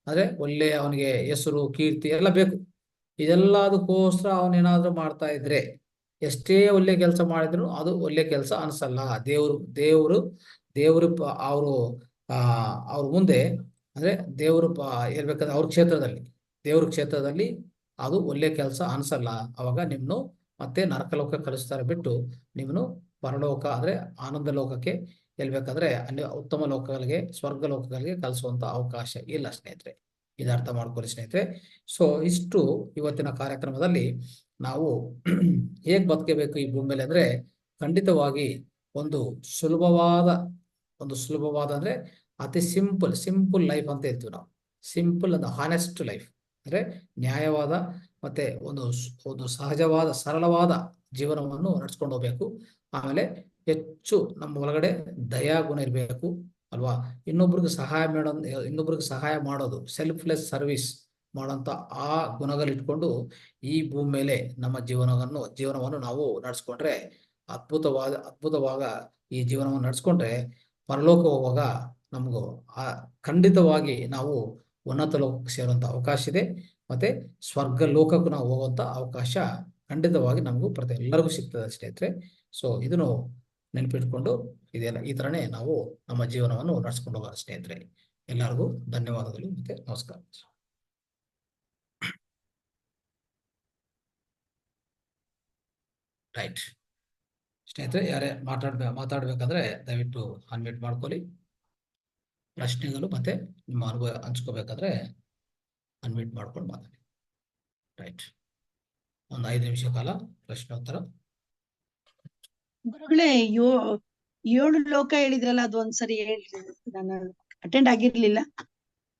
ಅಂದ್ರೆ ಒಳ್ಳೆ ಅವನಿಗೆ ಹೆಸರು, ಕೀರ್ತಿ ಎಲ್ಲ ಬೇಕು. ಇದೆಲ್ಲದಕ್ಕೋಸ್ಕರ ಅವನೇನಾದ್ರೂ ಮಾಡ್ತಾ ಇದ್ರೆ, ಎಷ್ಟೇ ಒಳ್ಳೆ ಕೆಲಸ ಮಾಡಿದ್ರು ಅದು ಒಳ್ಳೆ ಕೆಲಸ ಅನ್ಸಲ್ಲ. ದೇವರು ಅವರು ಅವ್ರ ಮುಂದೆ, ಅಂದ್ರೆ ಹೇಳ್ಬೇಕಂದ್ರೆ ದೇವ್ರ ಕ್ಷೇತ್ರದಲ್ಲಿ ಅದು ಒಳ್ಳೆ ಕೆಲಸ ಅನ್ಸಲ್ಲ. ಅವಾಗ ನಿಮ್ನು ಮತ್ತೆ ನರಕಲೋಕ ಕಳಿಸ್ತಾರೆ ಬಿಟ್ಟು, ನಿಮ್ನು ಪರಲೋಕ ಅಂದ್ರೆ ಆನಂದ ಲೋಕಕ್ಕೆ, ಹೇಳ್ಬೇಕಂದ್ರೆ ಅಲ್ಲಿ ಉತ್ತಮ ಲೋಕಗಳಿಗೆ, ಸ್ವರ್ಗ ಲೋಕಗಳಿಗೆ ಕಳಿಸುವಂತ ಅವಕಾಶ ಇಲ್ಲ ಸ್ನೇಹಿತರೆ. ಇದು ಅರ್ಥ ಮಾಡ್ಕೊಳ್ಳಿ ಸ್ನೇಹಿತರೆ. ಸೊ ಇಷ್ಟು ಇವತ್ತಿನ ಕಾರ್ಯಕ್ರಮದಲ್ಲಿ ನಾವು ಹೇಗ್ ಬದುಕಬೇಕು ಈ ಭೂಮಿ ಮೇಲೆ ಅಂದ್ರೆ, ಖಂಡಿತವಾಗಿ ಒಂದು ಸುಲಭವಾದ ಅಂದ್ರೆ ಅತಿ ಸಿಂಪಲ್ ಲೈಫ್ ಅಂತ ಹೇಳ್ತೀವಿ ನಾವು. ಸಿಂಪಲ್ ಅಂಡ್ ಹಾನೆಸ್ಟ್ ಲೈಫ್ ಅಂದ್ರೆ ನ್ಯಾಯವಾದ ಮತ್ತೆ ಒಂದು ಸಹಜವಾದ, ಸರಳವಾದ ಜೀವನವನ್ನು ನಡ್ಸ್ಕೊಂಡು ಹೋಗ್ಬೇಕು. ಆಮೇಲೆ ಹೆಚ್ಚು ನಮ್ಮ ಒಳಗಡೆ ದಯಾಗುಣ ಇರಬೇಕು ಅಲ್ವಾ. ಇನ್ನೊಬ್ರಿಗೆ ಸಹಾಯ ಮಾಡೋದು, ಸೆಲ್ಫ್ಲೆಸ್ ಸರ್ವಿಸ್ ಮಾಡೋಂಥ ಆ ಗುಣಗಳಿಟ್ಕೊಂಡು ಈ ಭೂಮಿ ಮೇಲೆ ನಮ್ಮ ಜೀವನವನ್ನು ನಾವು ನಡ್ಸ್ಕೊಂಡ್ರೆ, ಅದ್ಭುತವಾಗ ಈ ಜೀವನವನ್ನು ನಡ್ಸ್ಕೊಂಡ್ರೆ, ಪರಲೋಕ ಹೋಗುವಾಗ ನಮಗೂ ಖಂಡಿತವಾಗಿ ನಾವು ಉನ್ನತ ಲೋಕಕ್ಕೆ ಸೇರುವಂತ ಅವಕಾಶ ಇದೆ. ಮತ್ತೆ ಸ್ವರ್ಗ ಲೋಕಕ್ಕೂ ನಾವು ಹೋಗುವಂತ ಅವಕಾಶ ಖಂಡಿತವಾಗಿ ನಮಗೂ ಎಲ್ಲರಿಗೂ ಸಿಗ್ತದೆ ಸ್ನೇಹಿತರೆ. ಸೊ ಇದನ್ನು ನೆನಪಿಟ್ಕೊಂಡು ಈ ತರನೇ ನಾವು ನಮ್ಮ ಜೀವನವನ್ನು ನಡ್ಸ್ಕೊಂಡು ಹೋಗೋಣ ಸ್ನೇಹಿತರೆ. ಎಲ್ಲರಿಗೂ ಧನ್ಯವಾದಗಳು ಮತ್ತೆ ನಮಸ್ಕಾರ. ರೈಟ್. ಸ್ನೇಹಿತರೆ, ಯಾರೇ ಮಾತಾಡ್ಬೇಕಂದ್ರೆ ದಯವಿಟ್ಟು ಅನ್ಮ್ಯೂಟ್ ಮಾಡ್ಕೊಳ್ಳಿ. ಪ್ರಶ್ನೆಗಳು ಮತ್ತೆ ನಿಮ್ಮ ಅನುಭವ ಹಂಚ್ಕೋಬೇಕಾದ್ರೆ ಅನ್ಮ್ಯೂಟ್ ಮಾಡ್ಕೊಂಡು ಮಾತಾಡಿ. ರೈಟ್. ಒಂದು 5 ನಿಮಿಷ ಕಾಲ ಪ್ರಶ್ನೋತ್ತರ. ಗುರುಗಳೇ, 7 ಲೋಕ ಹೇಳಿದ್ರಲ್ಲ, ಅದು ಒಂದ್ಸರಿ ಹೇಳ್ರಿ. ನಾನು ಅಟೆಂಡ್ ಆಗಿರ್ಲಿಲ್ಲ.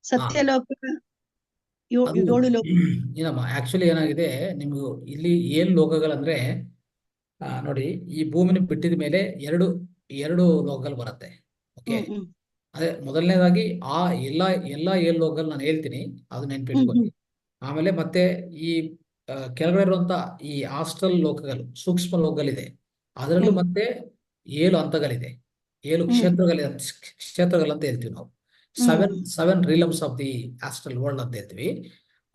ಸತ್ಯಲೋಕ, ಅದು 7 ಲೋಕ. ಏನಮ್ಮ ಆಕ್ಚುಲಿ ಏನಾಗಿದೆ, ನಿಮ್ಗೆ ಇಲ್ಲಿ 7 ಲೋಕಗಳಂದ್ರೆ ನೋಡಿ, ಈ ಭೂಮಿನ ಬಿಟ್ಟಿದ ಮೇಲೆ ಎರಡು ಲೋಕಗಳು ಬರುತ್ತೆ. ಓಕೆ. ಅದೇ ಮೊದಲನೇದಾಗಿ ಆ ಎಲ್ಲಾ 7 ಲೋಕಗಳು ನಾನು ಹೇಳ್ತೀನಿ, ಅದು ನೆನ್ಪಿಟ್ಕೊಳ್ಳಿ. ಆಮೇಲೆ ಮತ್ತೆ ಈ ಕೆಳಗಡೆ ಇರುವಂತ ಈ ಹಾಸ್ಟೆಲ್ ಲೋಕಗಳು, ಸೂಕ್ಷ್ಮ ಲೋಕಗಳಿದೆ. ಅದರಲ್ಲೂ ಮತ್ತೆ 7 ಹಂತಗಳಿದೆ, 7 ಕ್ಷೇತ್ರಗಳಂತ ಹೇಳ್ತೀವಿ ನಾವು. Seven realms of the astral world ಅಂತ ಹೇಳ್ತೀವಿ.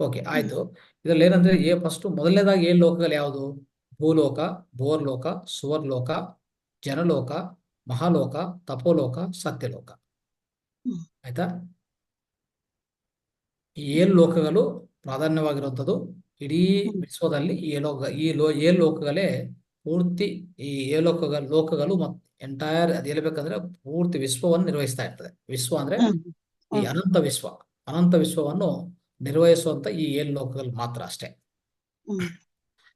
ಓಕೆ, ಆಯ್ತು. ಇದ್ರಲ್ಲಿ ಏನಂದ್ರೆ ಫಸ್ಟ್ ಮೊದಲನೇದಾಗಿ 7 ಲೋಕಗಳು ಯಾವುದು? ಭೂಲೋಕ, ಭೋರ್ಲೋಕ, ಸುವರ್ಲೋಕ, ಜನಲೋಕ, ಮಹಾಲೋಕ, ತಪೋಲೋಕ, ಸತ್ಯಲೋಕ. ಆಯ್ತಾ? ಈ 7 ಲೋಕಗಳು ಪ್ರಾಧಾನ್ಯವಾಗಿರುವಂಥದ್ದು. ಇಡೀ ವಿಶ್ವದಲ್ಲಿ ಈ 7 ಲೋಕಗಳೇ ಪೂರ್ತಿ, ಈ 7 ಲೋಕಗಳು ಮತ್ತು ಎಂಟೈರ್, ಅದು ಹೇಳ್ಬೇಕಂದ್ರೆ ಪೂರ್ತಿ ವಿಶ್ವವನ್ನು ನಿರ್ವಹಿಸ್ತಾ ಇರ್ತದೆ. ವಿಶ್ವ ಅಂದ್ರೆ ಈ ಅನಂತ ವಿಶ್ವವನ್ನು ನಿರ್ವಹಿಸುವಂತ ಈ 7 ಲೋಕಗಳು ಮಾತ್ರ ಅಷ್ಟೇ.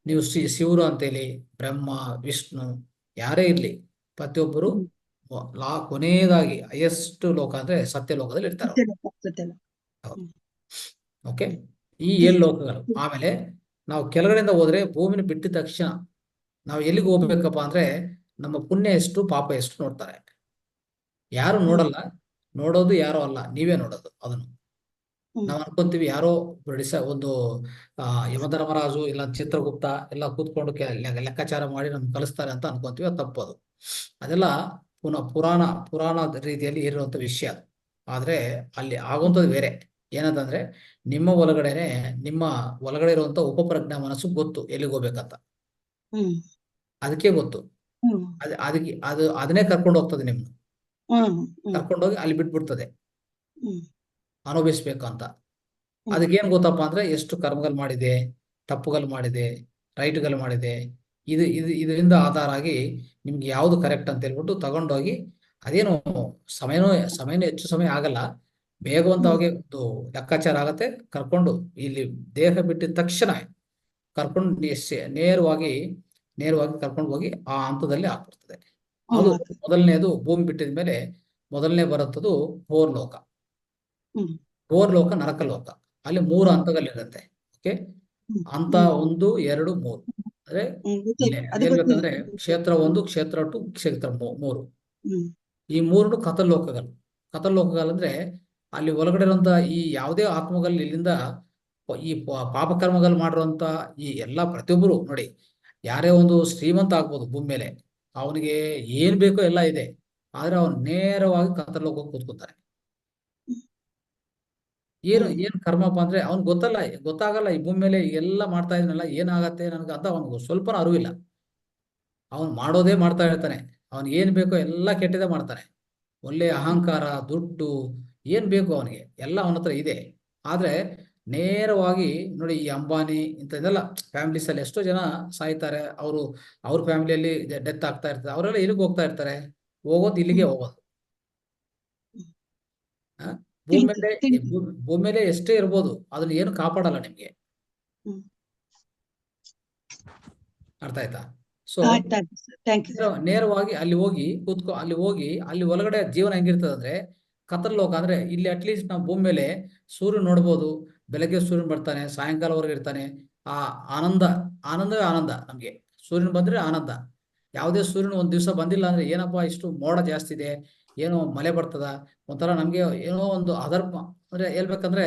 ನೀವು ಶಿವರು ಅಂತೇಳಿ, ಬ್ರಹ್ಮ, ವಿಷ್ಣು, ಯಾರೇ ಇರ್ಲಿ, ಪ್ರತಿಯೊಬ್ಬರು ಕೊನೆಯದಾಗಿ ಹೈಯೆಸ್ಟ್ ಲೋಕ ಅಂದ್ರೆ ಸತ್ಯ ಲೋಕದಲ್ಲಿ ಇರ್ತಾರೆ. ಓಕೆ, ಈ 7 ಲೋಕಗಳು. ಆಮೇಲೆ ನಾವು ಕೆಳಗಡೆಯಿಂದ ಹೋದ್ರೆ, ಭೂಮಿನ ಬಿಟ್ಟಿದ ತಕ್ಷಣ ನಾವು ಎಲ್ಲಿಗೆ ಹೋಗ್ಬೇಕಪ್ಪ ಅಂದ್ರೆ, ನಮ್ಮ ಪುಣ್ಯ ಎಷ್ಟು, ಪಾಪ ಎಷ್ಟು ನೋಡ್ತಾರೆ. ಯಾರು ನೋಡಲ್ಲ, ನೋಡೋದು ಯಾರೋ ಅಲ್ಲ, ನೀವೇ ನೋಡೋದು ಅದನ್ನು. ನಾವು ಅನ್ಕೊಂತೀವಿ ಯಾರೋ ಒಂದು ಯಮಧರ್ಮರಾಜು ಇಲ್ಲ ಚಿತ್ರಗುಪ್ತ ಎಲ್ಲ ಕೂತ್ಕೊಂಡು ಲೆಕ್ಕಾಚಾರ ಮಾಡಿ ನಮ್ಗೆ ಕಲಿಸ್ತಾರೆ ಅಂತ ಅನ್ಕೊಂತೀವಿ. ಅದು ತಪ್ಪದು. ಅದೆಲ್ಲ ಪುರಾಣ ರೀತಿಯಲ್ಲಿ ಇರುವಂತ ವಿಷಯ. ಆದ್ರೆ ಅಲ್ಲಿ ಆಗುವಂಥದ್ದು ಬೇರೆ. ಏನಂತಂದ್ರೆ, ನಿಮ್ಮ ಒಳಗಡೆ ಇರುವಂತ ಉಪಪ್ರಜ್ಞಾ ಮನಸ್ಸು ಗೊತ್ತು ಎಲ್ಲಿಗೆ ಹೋಗ್ಬೇಕಂತ. ಅದಕ್ಕೆ ಗೊತ್ತು. ಅದನ್ನೇ ಕರ್ಕೊಂಡು ಹೋಗ್ತದೆ. ನಿಮ್ಗೆ ಕರ್ಕೊಂಡೋಗಿ ಅಲ್ಲಿ ಬಿಟ್ಬಿಡ್ತದೆ, ಅನುಭವಿಸ್ಬೇಕು ಅಂತ. ಅದಕ್ಕೇನ್ ಗೊತ್ತಪ್ಪ ಅಂದ್ರೆ, ಎಷ್ಟು ಕರ್ಮಗಳು ಮಾಡಿದೆ, ತಪ್ಪುಗಳು ಮಾಡಿದೆ, ರೈಟ್ಗಳು ಮಾಡಿದೆ, ಇದರಿಂದ ಆಧಾರ ಆಗಿ ನಿಮ್ಗೆ ಯಾವ್ದು ಕರೆಕ್ಟ್ ಅಂತ ಹೇಳ್ಬಿಟ್ಟು ತಗೊಂಡೋಗಿ, ಅದೇನು ಸಮಯನೂ ಹೆಚ್ಚು ಸಮಯ ಆಗಲ್ಲ, ಬೇಗವಂತವಾಗಿ ಒಂದು ಲೆಕ್ಕಾಚಾರ ಆಗತ್ತೆ. ಕರ್ಕೊಂಡು ಇಲ್ಲಿ ದೇಹ ಬಿಟ್ಟಿದ ತಕ್ಷಣ ಕರ್ಕೊಂಡು ನೇರವಾಗಿ ಕರ್ಕೊಂಡು ಹೋಗಿ ಆ ಹಂತದಲ್ಲಿ ಆಗ್ಬಿಡ್ತದೆ. ಅದು ಮೊದಲನೇದು. ಭೂಮಿ ಬಿಟ್ಟಿದ ಮೇಲೆ ಮೊದಲನೇ ಬರುತ್ತದು ಭೋರ್ಲೋಕ. ಭೋರ್ಲೋಕ ನರಕಲೋಕ. ಅಲ್ಲಿ 3 ಹಂತಗಳಿರುತ್ತೆ. ಓಕೆ, ಹಂತ 1, 2, 3. ಅಂದ್ರೆ ಹೇಳ್ಬೇಕಂದ್ರೆ ಕ್ಷೇತ್ರ 1, ಕ್ಷೇತ್ರ 2, ಕ್ಷೇತ್ರ 3. ಈ 3 ಕಥಲೋಕಗಳಂದ್ರೆ ಅಲ್ಲಿ ಒಳಗಡೆ ಇರುವಂತ ಈ ಯಾವುದೇ ಆತ್ಮಗಳು ಇಲ್ಲಿಂದ ಈ ಪಾಪಕರ್ಮಗಳು ಮಾಡಿರುವಂತ ಈ ಎಲ್ಲಾ ಪ್ರತಿಯೊಬ್ಬರು ನೋಡಿ, ಯಾರೇ ಒಂದು ಶ್ರೀಮಂತ ಆಗ್ಬೋದು ಭೂಮಿ ಮೇಲೆ, ಅವನಿಗೆ ಏನ್ ಬೇಕೋ ಎಲ್ಲ ಇದೆ, ಆದ್ರೆ ಅವನು ನೇರವಾಗಿ ಕಥಲೋಕಕ್ಕೆ ಕೂತ್ಕೊತಾರೆ. ಏನ್ ಕರ್ಮಪ್ಪ ಅಂದ್ರೆ ಅವ್ನ್ ಗೊತ್ತಾಗಲ್ಲ, ಈ ಭೂಮಿ ಮೇಲೆ ಎಲ್ಲ ಮಾಡ್ತಾ ಇದನ್ನಲ್ಲ, ಏನಾಗತ್ತೆ ನನ್ಗೆ ಅಂತ ಅವನಿಗೆ ಸ್ವಲ್ಪ ಅರಿವಿಲ್ಲ. ಅವನು ಮಾಡೋದೇ ಮಾಡ್ತಾ ಇರ್ತಾನೆ. ಅವ್ನಿಗೆ ಏನ್ ಬೇಕೋ ಎಲ್ಲ ಕೆಟ್ಟದೇ ಮಾಡ್ತಾನೆ. ಒಳ್ಳೆ ಅಹಂಕಾರ, ದುಡ್ಡು, ಏನ್ ಬೇಕು ಅವನಿಗೆ ಎಲ್ಲ ಅವನ ಹತ್ರ ಇದೆ. ಆದ್ರೆ ನೇರವಾಗಿ ನೋಡಿ, ಈ ಅಂಬಾನಿ ಇಂಥದ್ದೆಲ್ಲ ಫ್ಯಾಮಿಲೀಸ್ ಅಲ್ಲಿ ಎಷ್ಟೋ ಜನ ಸಾಯ್ತಾರೆ. ಅವ್ರ ಫ್ಯಾಮಿಲಿಯಲ್ಲಿ ಡೆತ್ ಆಗ್ತಾ ಇರ್ತದೆ. ಅವರೆಲ್ಲ ಎಲ್ಲಿಗೆ ಹೋಗ್ತಾ ಇರ್ತಾರೆ? ಹೋಗೋದು ಇಲ್ಲಿಗೆ ಹೋಗೋದು. ಭೂಮಿ ಮೇಲೆ ಎಷ್ಟೇ ಇರ್ಬೋದು, ಅದನ್ನ ಏನು ಕಾಪಾಡಲ್ಲ ನಿಮ್ಗೆ. ಅರ್ಥ ಆಯ್ತಾ? ಸೊ ನೇರವಾಗಿ ಅಲ್ಲಿ ಹೋಗಿ ಕೂತ್ಕೊ. ಅಲ್ಲಿ ಒಳಗಡೆ ಜೀವನ ಹೆಂಗಿರ್ತದೆ ಅಂದ್ರೆ, ಕತ್ತಲೋಕ ಅಂದ್ರೆ, ಇಲ್ಲಿ ಅಟ್ಲೀಸ್ಟ್ ನಾವು ಭೂಮಿ ಮೇಲೆ ಸೂರ್ಯನ ನೋಡ್ಬೋದು. ಬೆಳಗ್ಗೆ ಸೂರ್ಯನ್ ಬರ್ತಾನೆ, ಸಾಯಂಕಾಲವರೆಗೆ ಇರ್ತಾನೆ. ಆ ಆನಂದವೇ ಆನಂದ ನಮ್ಗೆ. ಸೂರ್ಯನ್ ಬಂದ್ರೆ ಆನಂದ. ಯಾವುದೇ ಸೂರ್ಯನ ಒಂದ್ ದಿವಸ ಬಂದಿಲ್ಲ ಅಂದ್ರೆ, ಏನಪ್ಪಾ ಇಷ್ಟು ಮೋಡ ಜಾಸ್ತಿ ಇದೆ, ಏನೋ ಮಳೆ ಬರ್ತದ, ಒಂಥರ ನಮ್ಗೆ ಏನೋ ಒಂದು ಅಧರ್ಮ ಅಂದ್ರೆ, ಹೇಳ್ಬೇಕಂದ್ರೆ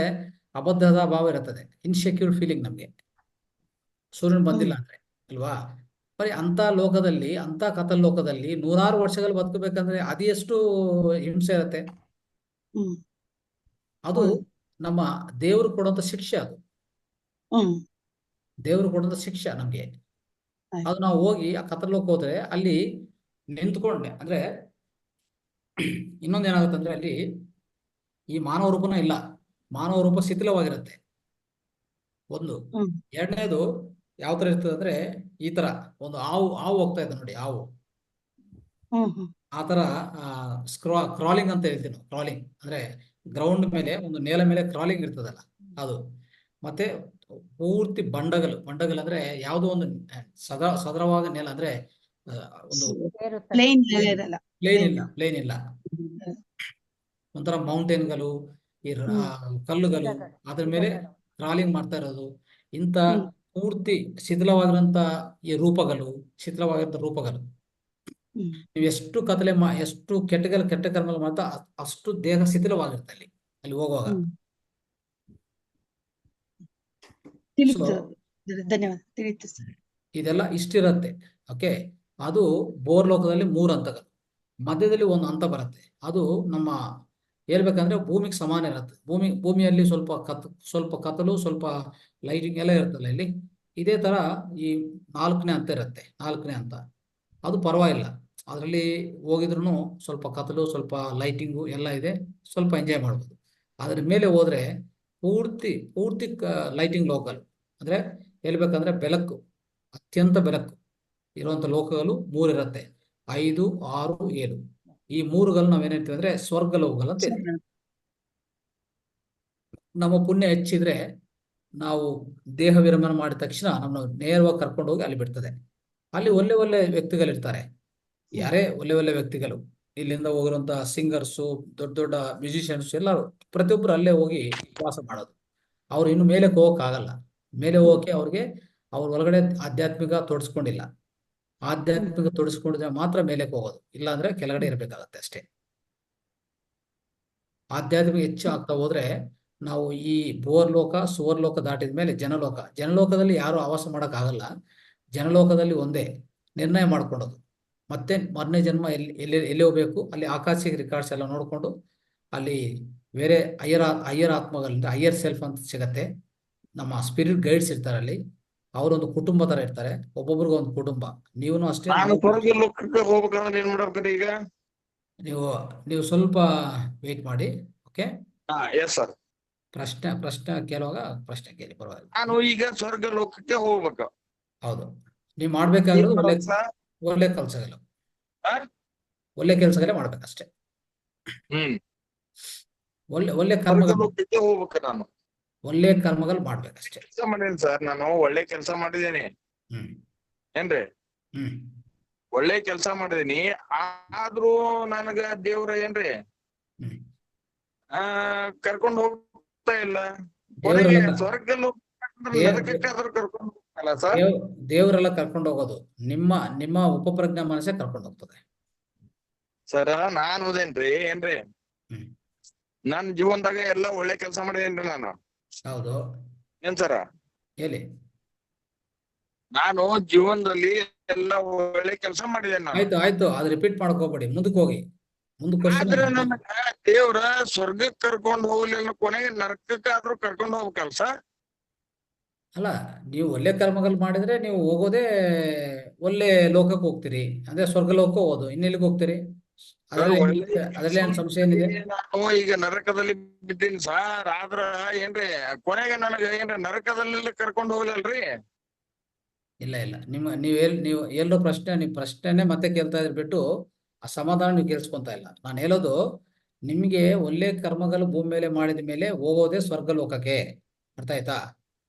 ಅಬದ್ಧದ ಭಾವ ಇರುತ್ತದೆ, ಇನ್ಸೆಕ್ಯೂರ್ ಫೀಲಿಂಗ್ ನಮ್ಗೆ ಸೂರ್ಯನ್ ಬಂದಿಲ್ಲ ಅಂದ್ರೆ, ಅಲ್ವಾ? ಬರೀ ಅಂತ ಲೋಕದಲ್ಲಿ, ಅಂತ ಕತ್ತಲ ಲೋಕದಲ್ಲಿ 100 ವರ್ಷಗಳು ಬದುಕಬೇಕಂದ್ರೆ ಅದು ಎಷ್ಟು ಹಿಂಸೆ ಇರುತ್ತೆ. ಅದು ನಮ್ಮ ದೇವರು ಕೊಡುವಂತ ಶಿಕ್ಷೆ. ಅದು ದೇವರು ಕೊಡುವಂತ ಶಿಕ್ಷೆ ನಮ್ಗೆ. ಅದು ನಾವು ಹೋಗಿ ಆ ಕತ್ತಲ ಲೋಕ ಹೋದ್ರೆ ಅಲ್ಲಿ ನಿಂತ್ಕೊಂಡೆ ಅಂದ್ರೆ, ಇನ್ನೊಂದೇನಾಗುತ್ತೆ ಅಂದ್ರೆ, ಅಲ್ಲಿ ಈ ಮಾನವ ರೂಪನ ಇಲ್ಲ, ಮಾನವ ರೂಪ ಶಿಥಿಲವಾಗಿರುತ್ತೆ ಒಂದು. ಎರಡನೇದು ಯಾವ ತರ ಇರ್ತದೆ ಅಂದ್ರೆ, ಈ ತರ ಒಂದು ಹಾವು ಹೋಗ್ತಾ ಇದೆ ನೋಡಿ, ಹಾವು ಹ್ಮ್ ಆ ತರ ಕ್ರಾಲಿಂಗ್ ಅಂತ ಹೇಳ್ತೀವಿ ನಾವು. ಕ್ರಾಲಿಂಗ್ ಅಂದ್ರೆ ಗ್ರೌಂಡ್ ಮೇಲೆ ಒಂದು ನೇಲ ಮೇಲೆ ಕ್ರಾಲಿಂಗ್ ಇರ್ತದಲ್ಲ ಅದು. ಮತ್ತೆ ಪೂರ್ತಿ ಬಂಡಗಲು ಅಂದ್ರೆ ಯಾವುದೋ ಒಂದು ಸದರವಾದ ನೆಲ, ಅಂದ್ರೆ ಒಂದು ಪ್ಲೇನ್ ಇರಲ್ಲ. ಪ್ಲೇನ್ ಇಲ್ಲ, ಒಂಥರ ಮೌಂಟೇನ್ಗಳು, ಈ ಕಲ್ಲುಗಳು, ಅದ್ರ ಮೇಲೆ ಕ್ರಾಲಿಂಗ್ ಮಾಡ್ತಾ ಇರೋದು. ಇಂಥ ಪೂರ್ತಿ ಶಿಥಿಲವಾಗಿರುವಂತ ಈ ರೂಪಗಳು ನೀವು ಎಷ್ಟು ಎಷ್ಟು ಕೆಟ್ಟ ಕರ್ಮಗಳು ಮಾಡ್ತಾ ಅಷ್ಟು ದೇಹ ಶಿಥಿಲವಾಗಿರುತ್ತೆ ಅಲ್ಲಿ ಹೋಗುವಾಗ. ತಿಳಿತು. ಧನ್ಯವಾದ, ತಿಳಿತು ಸರ್. ಇದೆಲ್ಲ ಇಷ್ಟಿರತ್ತೆ. ಓಕೆ, ಅದು ಬೋರ್ ಲೋಕದಲ್ಲಿ 3 ಹಂತಗಳು, ಮಧ್ಯದಲ್ಲಿ ಒಂದು ಹಂತ ಬರುತ್ತೆ. ಅದು ನಮ್ಮ ಹೇಳ್ಬೇಕಂದ್ರೆ ಭೂಮಿಗೆ ಸಮಾನ ಇರುತ್ತೆ. ಭೂಮಿಯಲ್ಲಿ ಸ್ವಲ್ಪ ಕತ್ತಲು, ಸ್ವಲ್ಪ ಲೈಟಿಂಗ್ ಎಲ್ಲ ಇರುತ್ತಲ್ಲ ಇಲ್ಲಿ. ಇದೇ ತರ ಈ 4ನೇ ಹಂತ ಇರುತ್ತೆ. 4ನೇ ಹಂತ ಅದು ಪರವಾಗಿಲ್ಲ, ಅದರಲ್ಲಿ ಹೋಗಿದ್ರು ಸ್ವಲ್ಪ ಕತ್ತಲು, ಸ್ವಲ್ಪ ಲೈಟಿಂಗು ಎಲ್ಲ ಇದೆ, ಸ್ವಲ್ಪ ಎಂಜಾಯ್ ಮಾಡ್ಬೋದು. ಅದ್ರ ಮೇಲೆ ಹೋದ್ರೆ ಪೂರ್ತಿ ಲೈಟಿಂಗ್ ಲೋಕಲ್, ಅಂದ್ರೆ ಹೇಳ್ಬೇಕಂದ್ರೆ ಬೆಳಕು, ಅತ್ಯಂತ ಬೆಳಕು ಇರುವಂತ ಲೋಕಗಳು 3 ಇರುತ್ತೆ. 5, 6, 7 ಈ 3ಗಳು ನಾವೇನ್ ಹೇಳ್ತೀವಿ ಅಂದ್ರೆ ಸ್ವರ್ಗ ಲೋಕಗಳು ಅಂತ ಹೇಳ್ತೀವಿ. ನಮ್ಮ ಪುಣ್ಯ ಹೆಚ್ಚಿದ್ರೆ ನಾವು ದೇಹ ವಿರಮಣ ಮಾಡಿದ ತಕ್ಷಣ ನಮ್ಮನ್ನು ನೇರವಾಗಿ ಕರ್ಕೊಂಡು ಹೋಗಿ ಅಲ್ಲಿ ಬಿಡ್ತದೆ. ಅಲ್ಲಿ ಒಳ್ಳೆ ವ್ಯಕ್ತಿಗಳಿರ್ತಾರೆ, ಯಾರೇ ಒಳ್ಳೆ ವ್ಯಕ್ತಿಗಳು, ಇಲ್ಲಿಂದ ಹೋಗಿರುವಂತ ಸಿಂಗರ್ಸು, ದೊಡ್ಡ ಮ್ಯೂಸಿಷಿಯನ್ಸ್ ಎಲ್ಲರೂ ಪ್ರತಿಯೊಬ್ಬರು ಅಲ್ಲೇ ಹೋಗಿ ವಾಸ ಮಾಡೋದು. ಅವ್ರು ಇನ್ನು ಮೇಲೆ ಹೋಗಕ್ಕಾಗಲ್ಲ. ಮೇಲೆ ಹೋಗಕ್ಕೆ ಅವ್ರಿಗೆ ಅವ್ರ ಒಳಗಡೆ ಆಧ್ಯಾತ್ಮಿಕ ತೊಡಸ್ಕೊಂಡಿಲ್ಲ. ಆಧ್ಯಾತ್ಮಿಕ ತೊಡಸ್ಕೊಂಡಿದ್ರೆ ಮಾತ್ರ ಮೇಲೆ ಹೋಗೋದು, ಇಲ್ಲ ಅಂದ್ರೆ ಕೆಳಗಡೆ ಇರ್ಬೇಕಾಗತ್ತೆ ಅಷ್ಟೇ. ಆಧ್ಯಾತ್ಮಿಕ ಹೆಚ್ಚು ಆಗ್ತಾ ಹೋದ್ರೆ ನಾವು ಈ ಭೂವರ್ಲೋಕ ಸುವರ್ಲೋಕ ದಾಟಿದ ಮೇಲೆ ಜನಲೋಕದಲ್ಲಿ ಯಾರು ಆವಾಸ ಮಾಡಕ್ ಆಗಲ್ಲ. ಜನಲೋಕದಲ್ಲಿ ಒಂದೇ ನಿರ್ಣಯ ಮಾಡ್ಕೊಳ್ಳೋದು, ಮತ್ತೆ ಮರನೇ ಜನ್ಮ ಎಲ್ಲಿ ಹೋಗ್ಬೇಕು, ಅಲ್ಲಿ ಆಕಾಶಿಕ ರಿಕಾರ್ಡ್ಸ್ ಎಲ್ಲ ನೋಡ್ಕೊಂಡು ಅಲ್ಲಿ ಬೇರೆ ಹೈಯರ್ ಆತ್ಮಗಳಿಂದ ಹೈಯರ್ ಸೆಲ್ಫ್ ಅಂತ ಸಿಗತ್ತೆ. ನಮ್ಮ ಸ್ಪಿರಿಟ್ ಗೈಡ್ಸ್ ಇರ್ತಾರೆ ಅಲ್ಲಿ, ಅವರೊಂದು ಕುಟುಂಬ ತರ ಇರ್ತಾರೆ, ಒಬ್ಬೊಬ್ರಿಗೆ ಒಂದು ಕುಟುಂಬ. ನೀವೂ ಅಷ್ಟೇ. ಹೋಗ್ಬೇಕಂದ್ರೆ ಏನ್ ಮಾಡ್ಬೇಕ್ರಿ ಈಗ? ನೀವು ಸ್ವಲ್ಪ ವೇಟ್ ಮಾಡಿ. Okay, yes sir. ಪ್ರಶ್ನೆ ಕೇಳುವಾಗ ಪ್ರಶ್ನೆ ಕೇಳಿ, ಪರವಾಗಿಲ್ಲ. ನಾನು ಈಗ ಸ್ವರ್ಗ ಲೋಕಕ್ಕೆ ಹೋಗ್ಬೇಕು. ಹೌದು, ನೀವು ಮಾಡ್ಬೇಕಾಗಿರೋದು ಒಳ್ಳೆ ಕೆಲಸಗಳು, ಒಳ್ಳೆ ಕೆಲಸಗಳೇ ಮಾಡ್ಬೇಕಷ್ಟೇ. ಒಳ್ಳೆ ಕರ್ಮಗಳು ಹೋಗ್ಬೇಕು. ನಾನು ಒಳ್ಳೆ ಕರ್ಮಗಳು ಮಾಡ್ಬೇಕಷ್ಟೇ. ಕೆಲಸ ಮಾಡೇನಿ ಸರ್, ನಾನು ಒಳ್ಳೆ ಕೆಲಸ ಮಾಡಿದ್ದೇನೆ. ಏನ್ರಿ? ಒಳ್ಳೆ ಕೆಲಸ ಮಾಡಿದೀನಿ, ಆದ್ರೂ ನನಗ ದೇವ್ರ ಏನ್ರಿ ಕರ್ಕೊಂಡ್ ಹೋಗ್ತಾ ಇಲ್ಲ. ಸ್ವರ್ಗ ನರಕಕ್ಕಾದ್ರೂ ಕರ್ಕೊಂಡು ಹೋಗ್ತಲ್ಲ ಸರ್. ದೇವರೆಲ್ಲ ಕರ್ಕೊಂಡು ಹೋಗೋದು ನಿಮ್ಮ ಉಪಪ್ರಜ್ಞಾ ಮನಸ್ಸೇ ಕರ್ಕೊಂಡು ಹೋಗ್ತದೆ ಸರ. ನಾನು ಅದೇನ್ರಿ ಏನ್ರಿ ನನ್ನ ಜೀವನದಾಗ ಎಲ್ಲ ಒಳ್ಳೆ ಕೆಲಸ ಮಾಡಿದೇನ್ರಿ ನಾನು. ಹೌದು, ಏನ್ ಸರ? ಹೇಳಿ. ನಾನು ಜೀವನದಲ್ಲಿ ಎಲ್ಲ ಒಳ್ಳೆ ಕೆಲಸ ಮಾಡಿದ್ದೇನೆ. ಆಯ್ತು, ಅದು ರಿಪೀಟ್ ಮಾಡ್ಕೋಬೇಡಿ, ಮುಂದಕ್ಕೆ ಹೋಗಿ. ಆದ್ರೆ ನನಗ ದೇವ್ರ ಸ್ವರ್ಗಕ್ಕೆ ಕರ್ಕೊಂಡು ಹೋಗ್ಲಿಲ್ಲ, ಕೊನೆಗೆ ನರಕಕ್ಕಾದ್ರೂ ಕರ್ಕೊಂಡು ಹೋಗ್ಬೇಕಲ್ಲ ಸರ್? ಅಲ್ಲ, ನೀವು ಒಳ್ಳೆ ಕರ್ಮಗಳು ಮಾಡಿದ್ರೆ ನೀವು ಹೋಗೋದೇ ಒಳ್ಳೆ ಲೋಕಕ್ಕೆ ಹೋಗ್ತೀರಿ, ಅಂದ್ರೆ ಸ್ವರ್ಗ ಲೋಕ ಹೋಗೋದು. ಇನ್ನೆಲ್ಲಿಗೆ ಹೋಗ್ತೀರಿ? ಅದ್ರಲ್ಲಿ ಏನ್ ಸಂಶಯ ಏನಿದೆ? ನಾನು ಈಗ ನರಕದಲ್ಲಿ ಬಿದ್ದೀನಿ ಸರ್, ಆದ್ರ ಏನ್ರಿ ಕೊನೆಗೆ ನನಗ ಏನ್ರಿ ನರಕದಲ್ಲಿ ಕರ್ಕೊಂಡು ಹೋಗ್ಲಲ್ರಿ? ಇಲ್ಲ, ನೀವು ಎಲ್ಲೋ ಪ್ರಶ್ನೆನೇ ಮತ್ತೆ ಕೇಳ್ತಾ ಇದ್ರೆ ಬಿಟ್ಟು ಆ ಸಮಾಧಾನ ನೀವು ಕೇಳಿಸ್ಕೊಂತ ಇಲ್ಲ. ನಾನು ಹೇಳೋದು, ನಿಮ್ಗೆ ಒಳ್ಳೆ ಕರ್ಮಗಳು ಭೂಮಿ ಮೇಲೆ ಮಾಡಿದ ಮೇಲೆ ಹೋಗೋದೇ ಸ್ವರ್ಗ ಲೋಕಕ್ಕೆ. ಅರ್ಥ ಆಯ್ತಾ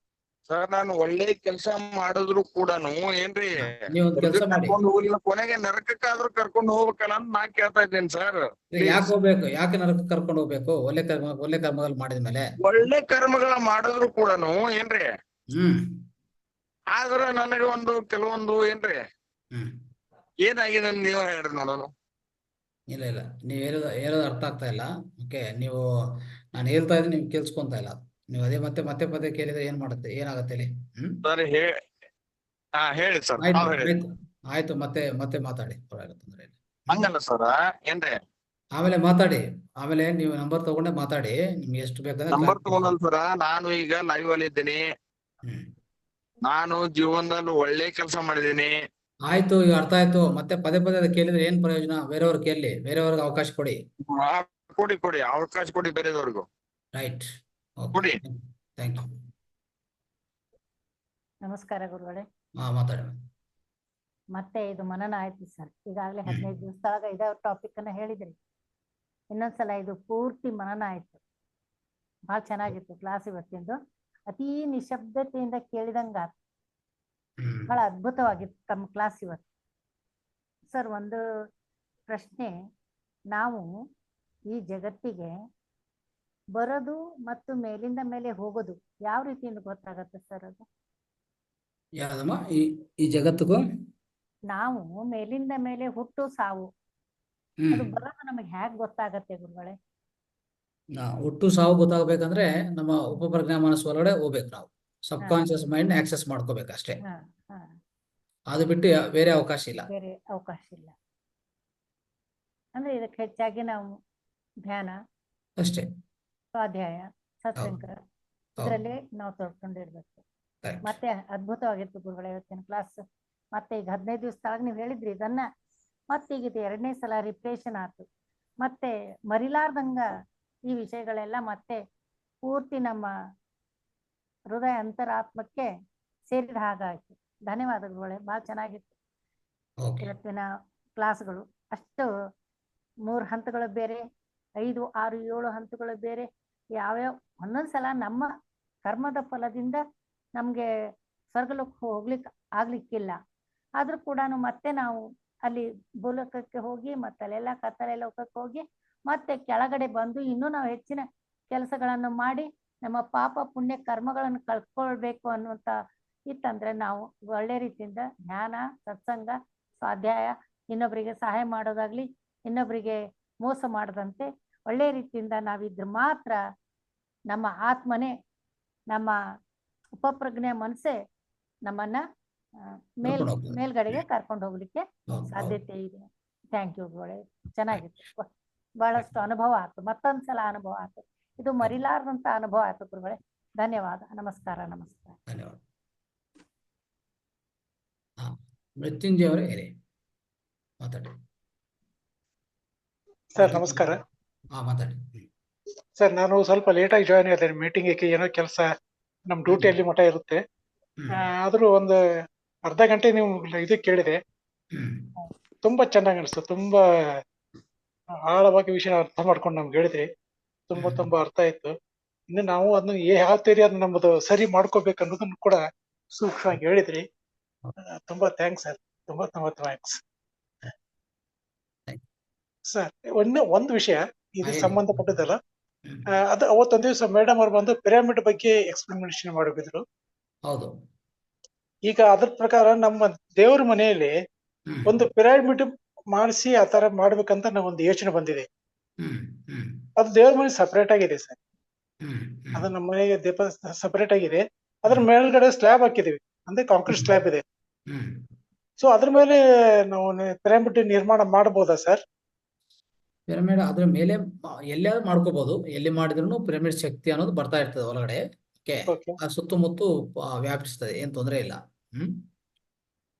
ಸರ್? ನಾನು ಒಳ್ಳೆ ಕೆಲಸ ಮಾಡಿದ್ರು ಕೂಡ ಏನ್ರಿ ನೀವೊಂದು ಕೆಲಸ ಮಾಡಿ, ಕೊನೆಗೆ ನರಕಕ್ಕಾದ್ರೂ ಕರ್ಕೊಂಡು ಹೋಗ್ಬೇಕಲ್ಲ ಅಂತ ನಾ ಕೇಳ್ತಾ ಇದ್ದೇನೆ ಸರ್. ಯಾಕೆ ಹೋಗ್ಬೇಕು? ಯಾಕೆ ನರಕಕ್ಕೆ ಕರ್ಕೊಂಡು ಹೋಗ್ಬೇಕು? ಒಳ್ಳೆ ಕರ್ಮಗಳು ಮಾಡಿದ ಮೇಲೆ. ಒಳ್ಳೆ ಕರ್ಮಗಳ ಮಾಡಿದ್ರು ಕೂಡ ಏನ್ರಿ ಆದ್ರ ನನಗೆ ಕೆಲವೊಂದು ಏನ್ರಿ ಏನಾಗಿದೆ ನೀವು ಹೇಳ್ರಿ ನೋಡೋಣ. ಇಲ್ಲ, ನೀವು ಹೇಳೋದು ಅರ್ಥ ಆಗ್ತಾ ಇಲ್ಲ. ಓಕೆ, ನಾನು ಹೇಳ್ತಾ ಇದ್ದೀನಿ, ನೀವು ಕೇಳಿಸ್ಕೊಂತ ಇಲ್ಲ. ನೀವು ಅದೇ ಮತ್ತೆ ಪದೇ ಕೇಳಿದ್ರೆ ಏನಾಗತ್ತೆ ಹೇಳಿ? ಸರಿ, ಹೇಳಿ ಸರ್. ಆಯ್ತು, ಮತ್ತೆ ಮಾತಾಡಿ, ತೊಂದ್ರೆ ಇಲ್ಲ. ಹಂಗಲ್ಲ ಸರ್, ಏನ್ರಿ ಆಮೇಲೆ ಮಾತಾಡಿ, ಆಮೇಲೆ ನೀವು ನಂಬರ್ ತಗೊಂಡೆ ಮಾತಾಡಿ, ನಿಮ್ಗೆ ಎಷ್ಟು ಬೇಕಂದ್ರೆ ನಂಬರ್ ತಗೊಂಡಲ್ ಸರ. ನಾನು ಈಗ ಲೈವ್ ಅಲ್ಲಿ ಇದ್ದೀನಿ, ನಾನು ಜೀವನದಲ್ಲಿ ಒಳ್ಳೆ ಕೆಲಸ ಮಾಡಿದ್ದೀನಿ. ಆಯ್ತು, ಈಗ ಅರ್ಥ ಆಯ್ತು. ಮತ್ತೆ ಪದೇ ಅದ ಕೇಳಿದ್ರೆ ಏನ್ ಪ್ರಯೋಜನ? ಬೇರೆಯವ್ರು ಕೇಳಿ, ಬೇರೆಯವ್ರಿಗೆ ಅವಕಾಶ ಕೊಡಿ. ಕೊಡಿ ಅವಕಾಶ ಕೊಡಿ ಬೇರೆದವ್ರಿಗೂ. ರೈಟ್, ಕೊಡಿ. Thank you. ನಮಸ್ಕಾರ ಗುರುಗಳೇ. ಮಾತಾಡಿ. ಮತ್ತೆ ಇದು ಮನನ ಆಯ್ತು ಸರ್. ಈಗಾಗಲೇ 15 ದಿವಸದೊಳಗ ಇದೇ ಟಾಪಿಕ್ ಅನ್ನ ಹೇಳಿದ್ರಿ. ಇನ್ನೊಂದ್ಸಲ ಇದು ಪೂರ್ತಿ ಮನನ ಆಯ್ತು. ಬಹಳ ಚೆನ್ನಾಗಿತ್ತು ಕ್ಲಾಸ್ ಇವತ್ತಿಂದು. ಅತೀ ನಿಶಬ್ದತೆಯಿಂದ ಕೇಳಿದಂಗ ಬಹಳ ಅದ್ಭುತವಾಗಿತ್ತು ತಮ್ಮ ಕ್ಲಾಸ್ ಇವತ್ತು. ಸರ್, ಒಂದು ಪ್ರಶ್ನೆ. ನಾವು ಈ ಜಗತ್ತಿಗೆ ಬರೋದು ಮತ್ತು ಮೇಲಿಂದ ಮೇಲೆ ಹೋಗೋದು ಯಾವ ರೀತಿಯಿಂದ ಗೊತ್ತಾಗತ್ತೆ ಸರ್? ಅದು ಯಾವ್ದಮ್ಮ? ಈ ಜಗತ್ತಿಗೂ ನಾವು ಮೇಲಿಂದ ಮೇಲೆ ಹುಟ್ಟು ಸಾವು ಅದು ಬರೋದು ನಮಗೆ ಹ್ಯಾಕ್ ಗೊತ್ತಾಗತ್ತೆ ಗುರುಗಳೇ? ಹುಟ್ಟು ಸಾವು ಗೊತ್ತಾಗಬೇಕಂದ್ರೆ ನಮ್ಮ ಉಪಪ್ರಜ್ಞಾ ಮನಸ್ಸು ಒಳಗಡೆ ಹೋಗ್ಬೇಕು. ನಾವು ಸಬ್ ಕಾನ್ಶಿಯಸ್ ಮೈಂಡ್ ಆಕ್ಸೆಸ್ ಮಾಡ್ಕೋಬೇಕು ಅಷ್ಟೇ. ಅದು ಬಿಟ್ಟು ಬೇರೆ ಅವಕಾಶ ಇಲ್ಲ. ಬೇರೆ ಅವಕಾಶ ಇಲ್ಲ. ಅಂದ್ರೆ ಇದಕ್ಕೆ ಹೆಚ್ಚಾಗಿ ನಾವು ಧ್ಯಾನ ಅಷ್ಟೇ, ಸ್ವಾಧ್ಯಾಯ, ಸತ್ಸಂಗ ಇದರಲ್ಲಿ ನಾವು ತೊಡ್ಕೊಂಡಿರ್ಬೇಕು. ಮತ್ತೆ ಅದ್ಭುತವಾಗಿತ್ತು ಗುರುಗಳೇ ಇವತ್ತಿನ ಕ್ಲಾಸ್. ಮತ್ತೆ ಈಗ 15 ದಿವಸದಾಗ ನೀವು ಹೇಳಿದ್ರಿ ಇದನ್ನ. ಮತ್ತೆ ಈಗ ಇದು 2ನೇ ಸಲ ರಿಪ್ರೇಷನ್ ಆಯ್ತು. ಮತ್ತೆ ಮರಿಲಾರ್ದಂಗ ಈ ವಿಷಯಗಳೆಲ್ಲ ಮತ್ತೆ ಪೂರ್ತಿ ನಮ್ಮ ಹೃದಯ ಅಂತರಾತ್ಮಕ್ಕೆ ಸೇರಿದ ಹಾಗಾಯ್ತು. ಧನ್ಯವಾದಗಳು. ಬಹಳ ಚೆನ್ನಾಗಿತ್ತು ಇವತ್ತಿನ ಕ್ಲಾಸ್ಗಳು. ಅಷ್ಟು 3 ಹಂತಗಳು ಬೇರೆ, 5, 6, 7 ಹಂತಗಳು ಬೇರೆ. ಯಾವ್ಯಾವ ಒಂದೊಂದ್ಸಲ ನಮ್ಮ ಕರ್ಮದ ಫಲದಿಂದ ನಮ್ಗೆ ಸ್ವರ್ಗಲೋಕ ಹೋಗ್ಲಿಕ್ಕೆ ಆಗ್ಲಿಕ್ಕಿಲ್ಲ. ಆದ್ರೂ ಕೂಡ ಮತ್ತೆ ನಾವು ಅಲ್ಲಿ ಭೂಲೋಕಕ್ಕೆ ಹೋಗಿ ಮತ್ತೆ ಅಲ್ಲೆಲ್ಲ ಕತ್ತಲೆ ಲೋಕಕ್ಕೆ ಹೋಗಿ ಮತ್ತೆ ಕೆಳಗಡೆ ಬಂದು ಇನ್ನೂ ನಾವು ಹೆಚ್ಚಿನ ಕೆಲಸಗಳನ್ನು ಮಾಡಿ ನಮ್ಮ ಪಾಪ ಪುಣ್ಯ ಕರ್ಮಗಳನ್ನು ಕಳ್ಕೊಳ್ಬೇಕು ಅನ್ನುವಂತ ಇತ್ತಂದ್ರೆ ನಾವು ಒಳ್ಳೆ ರೀತಿಯಿಂದ ಜ್ಞಾನ, ಸತ್ಸಂಗ, ಸ್ವಾಧ್ಯಾಯ, ಇನ್ನೊಬ್ಬರಿಗೆ ಸಹಾಯ ಮಾಡೋದಾಗ್ಲಿ, ಇನ್ನೊಬ್ಬರಿಗೆ ಮೋಸ ಮಾಡದಂತೆ ಒಳ್ಳೆ ರೀತಿಯಿಂದ ನಾವಿದ್ರೆ ಮಾತ್ರ ನಮ್ಮ ಆತ್ಮನೇ, ನಮ್ಮ ಉಪಪ್ರಜ್ಞೆ ಮನಸ್ಸೇ ನಮ್ಮನ್ನ ಮೇಲ್ಗಡೆಗೆ ಕರ್ಕೊಂಡು ಹೋಗ್ಲಿಕ್ಕೆ ಸಾಧ್ಯತೆ ಇದೆ. ಥ್ಯಾಂಕ್ ಯು ಗುರುಗಳೇ. ಚೆನ್ನಾಗಿತ್ತು. ಬಹಳಷ್ಟು ಅನುಭವ ಆಯ್ತು. ಮತ್ತೊಂದ್ಸಲ ಅನುಭವ ಆಯ್ತು. ಇದು ಮರಿಲಾರದಂತ ಅನುಭವ ಆಯ್ತು ಗುರುಗಳೇ. ಧನ್ಯವಾದ. ನಮಸ್ಕಾರ. ನಮಸ್ಕಾರ. ಧನ್ಯವಾದ. ಮೃತ್ಯುಂಜಯ ಅವರೇ ಹೇಳಿ, ಮಾತಾಡಿ ಸರ್. ನಮಸ್ಕಾರ. ಮಾತಾಡಿ ಸರ್. ನಾನು ಸ್ವಲ್ಪ ಲೇಟ್ ಆಗಿ ಜಾಯ್ನ್ ಆಗಿದ್ದೇನೆ ಮೀಟಿಂಗ್. ಏನೋ ಕೆಲಸ ನಮ್ ಡ್ಯೂಟಿಯಲ್ಲಿ ಮಠ ಇರುತ್ತೆ. ಆದ್ರೂ ಒಂದು ಅರ್ಧ ಗಂಟೆ ನೀವು ಇದು ಕೇಳಿದೆ. ತುಂಬಾ ಚೆನ್ನಾಗಿ ಅನಿಸ್ತು. ತುಂಬಾ ಆಳವಾಗಿ ವಿಷಯ ಅರ್ಥ ಮಾಡ್ಕೊಂಡು ನಮ್ಗೆ ಹೇಳಿದ್ರಿ. ತುಂಬಾ ಅರ್ಥ ಆಯ್ತು. ಇನ್ನು ನಾವು ಅದನ್ನ ಯಾವ ತೀರಿ ಅದನ್ನ ನಮ್ಮದು ಸರಿ ಮಾಡ್ಕೋಬೇಕು ಅನ್ನೋದನ್ನು ಕೂಡ ಸೂಕ್ಷ್ಮವಾಗಿ ಹೇಳಿದ್ರಿ. ತುಂಬಾ ಥ್ಯಾಂಕ್ಸ್ ಸರ್. ತುಂಬಾ ಥ್ಯಾಂಕ್ಸ್ ಸರ್. ಒಂದು ವಿಷಯ ಇದು ಸಂಬಂಧಪಟ್ಟದಲ್ಲ. ಅದು ಅವತ್ತೊಂದ್ ದಿವಸ ಮೇಡಮ್ ಅವ್ರು ಬಂದು ಪಿರಮಿಡ್ ಬಗ್ಗೆ ಎಕ್ಸ್ಪ್ಲನೇಷನ್ ಮಾಡಿದ್ರು. ಹೌದು. ಈಗ ಅದ್ರ ಪ್ರಕಾರ ನಮ್ಮ ದೇವ್ರ ಮನೆಯಲ್ಲಿ ಒಂದು ಪಿರಮಿಡ್ ಮಾಡಿಸಿ ಆ ತರ ಮಾಡ್ಬೇಕಂತ ನಾವೊಂದು ಯೋಚನೆ ಬಂದಿದೆ. ಅದು ದೇವ್ರ ಮನೆ ಸಪರೇಟ್ ಆಗಿದೆ ಸರ್. ಅದು ನಮ್ಮ ಮನೆಗೆ ದೀಪ ಸಪರೇಟ್ ಆಗಿದೆ. ಅದ್ರ ಮೇಲ್ಗಡೆ ಸ್ಲ್ಯಾಬ್ ಹಾಕಿದೀವಿ, ಅಂದ್ರೆ ಕಾಂಕ್ರೀಟ್ ಸ್ಲ್ಯಾಬ್ ಇದೆ. ಸೊ ಅದ್ರ ಮೇಲೆ ನಾವು ಪಿರಮಿಡ್ ನಿರ್ಮಾಣ ಮಾಡಬಹುದಾ ಸರ್? ಪಿರಮಿಡ್ ಅದ್ರ ಮೇಲೆ ಎಲ್ಲಾದ್ರೂ ಮಾಡ್ಕೋಬಹುದು. ಎಲ್ಲಿ ಮಾಡಿದ್ರು ಪಿರಮಿಡ್ ಶಕ್ತಿ ಅನ್ನೋದು ಬರ್ತಾ ಇರ್ತದೆ ಒಳಗಡೆ. ಸುತ್ತಮುತ್ತ ವ್ಯಾಪಿಸ್ತದೆ, ಏನ್ ತೊಂದರೆ ಇಲ್ಲ.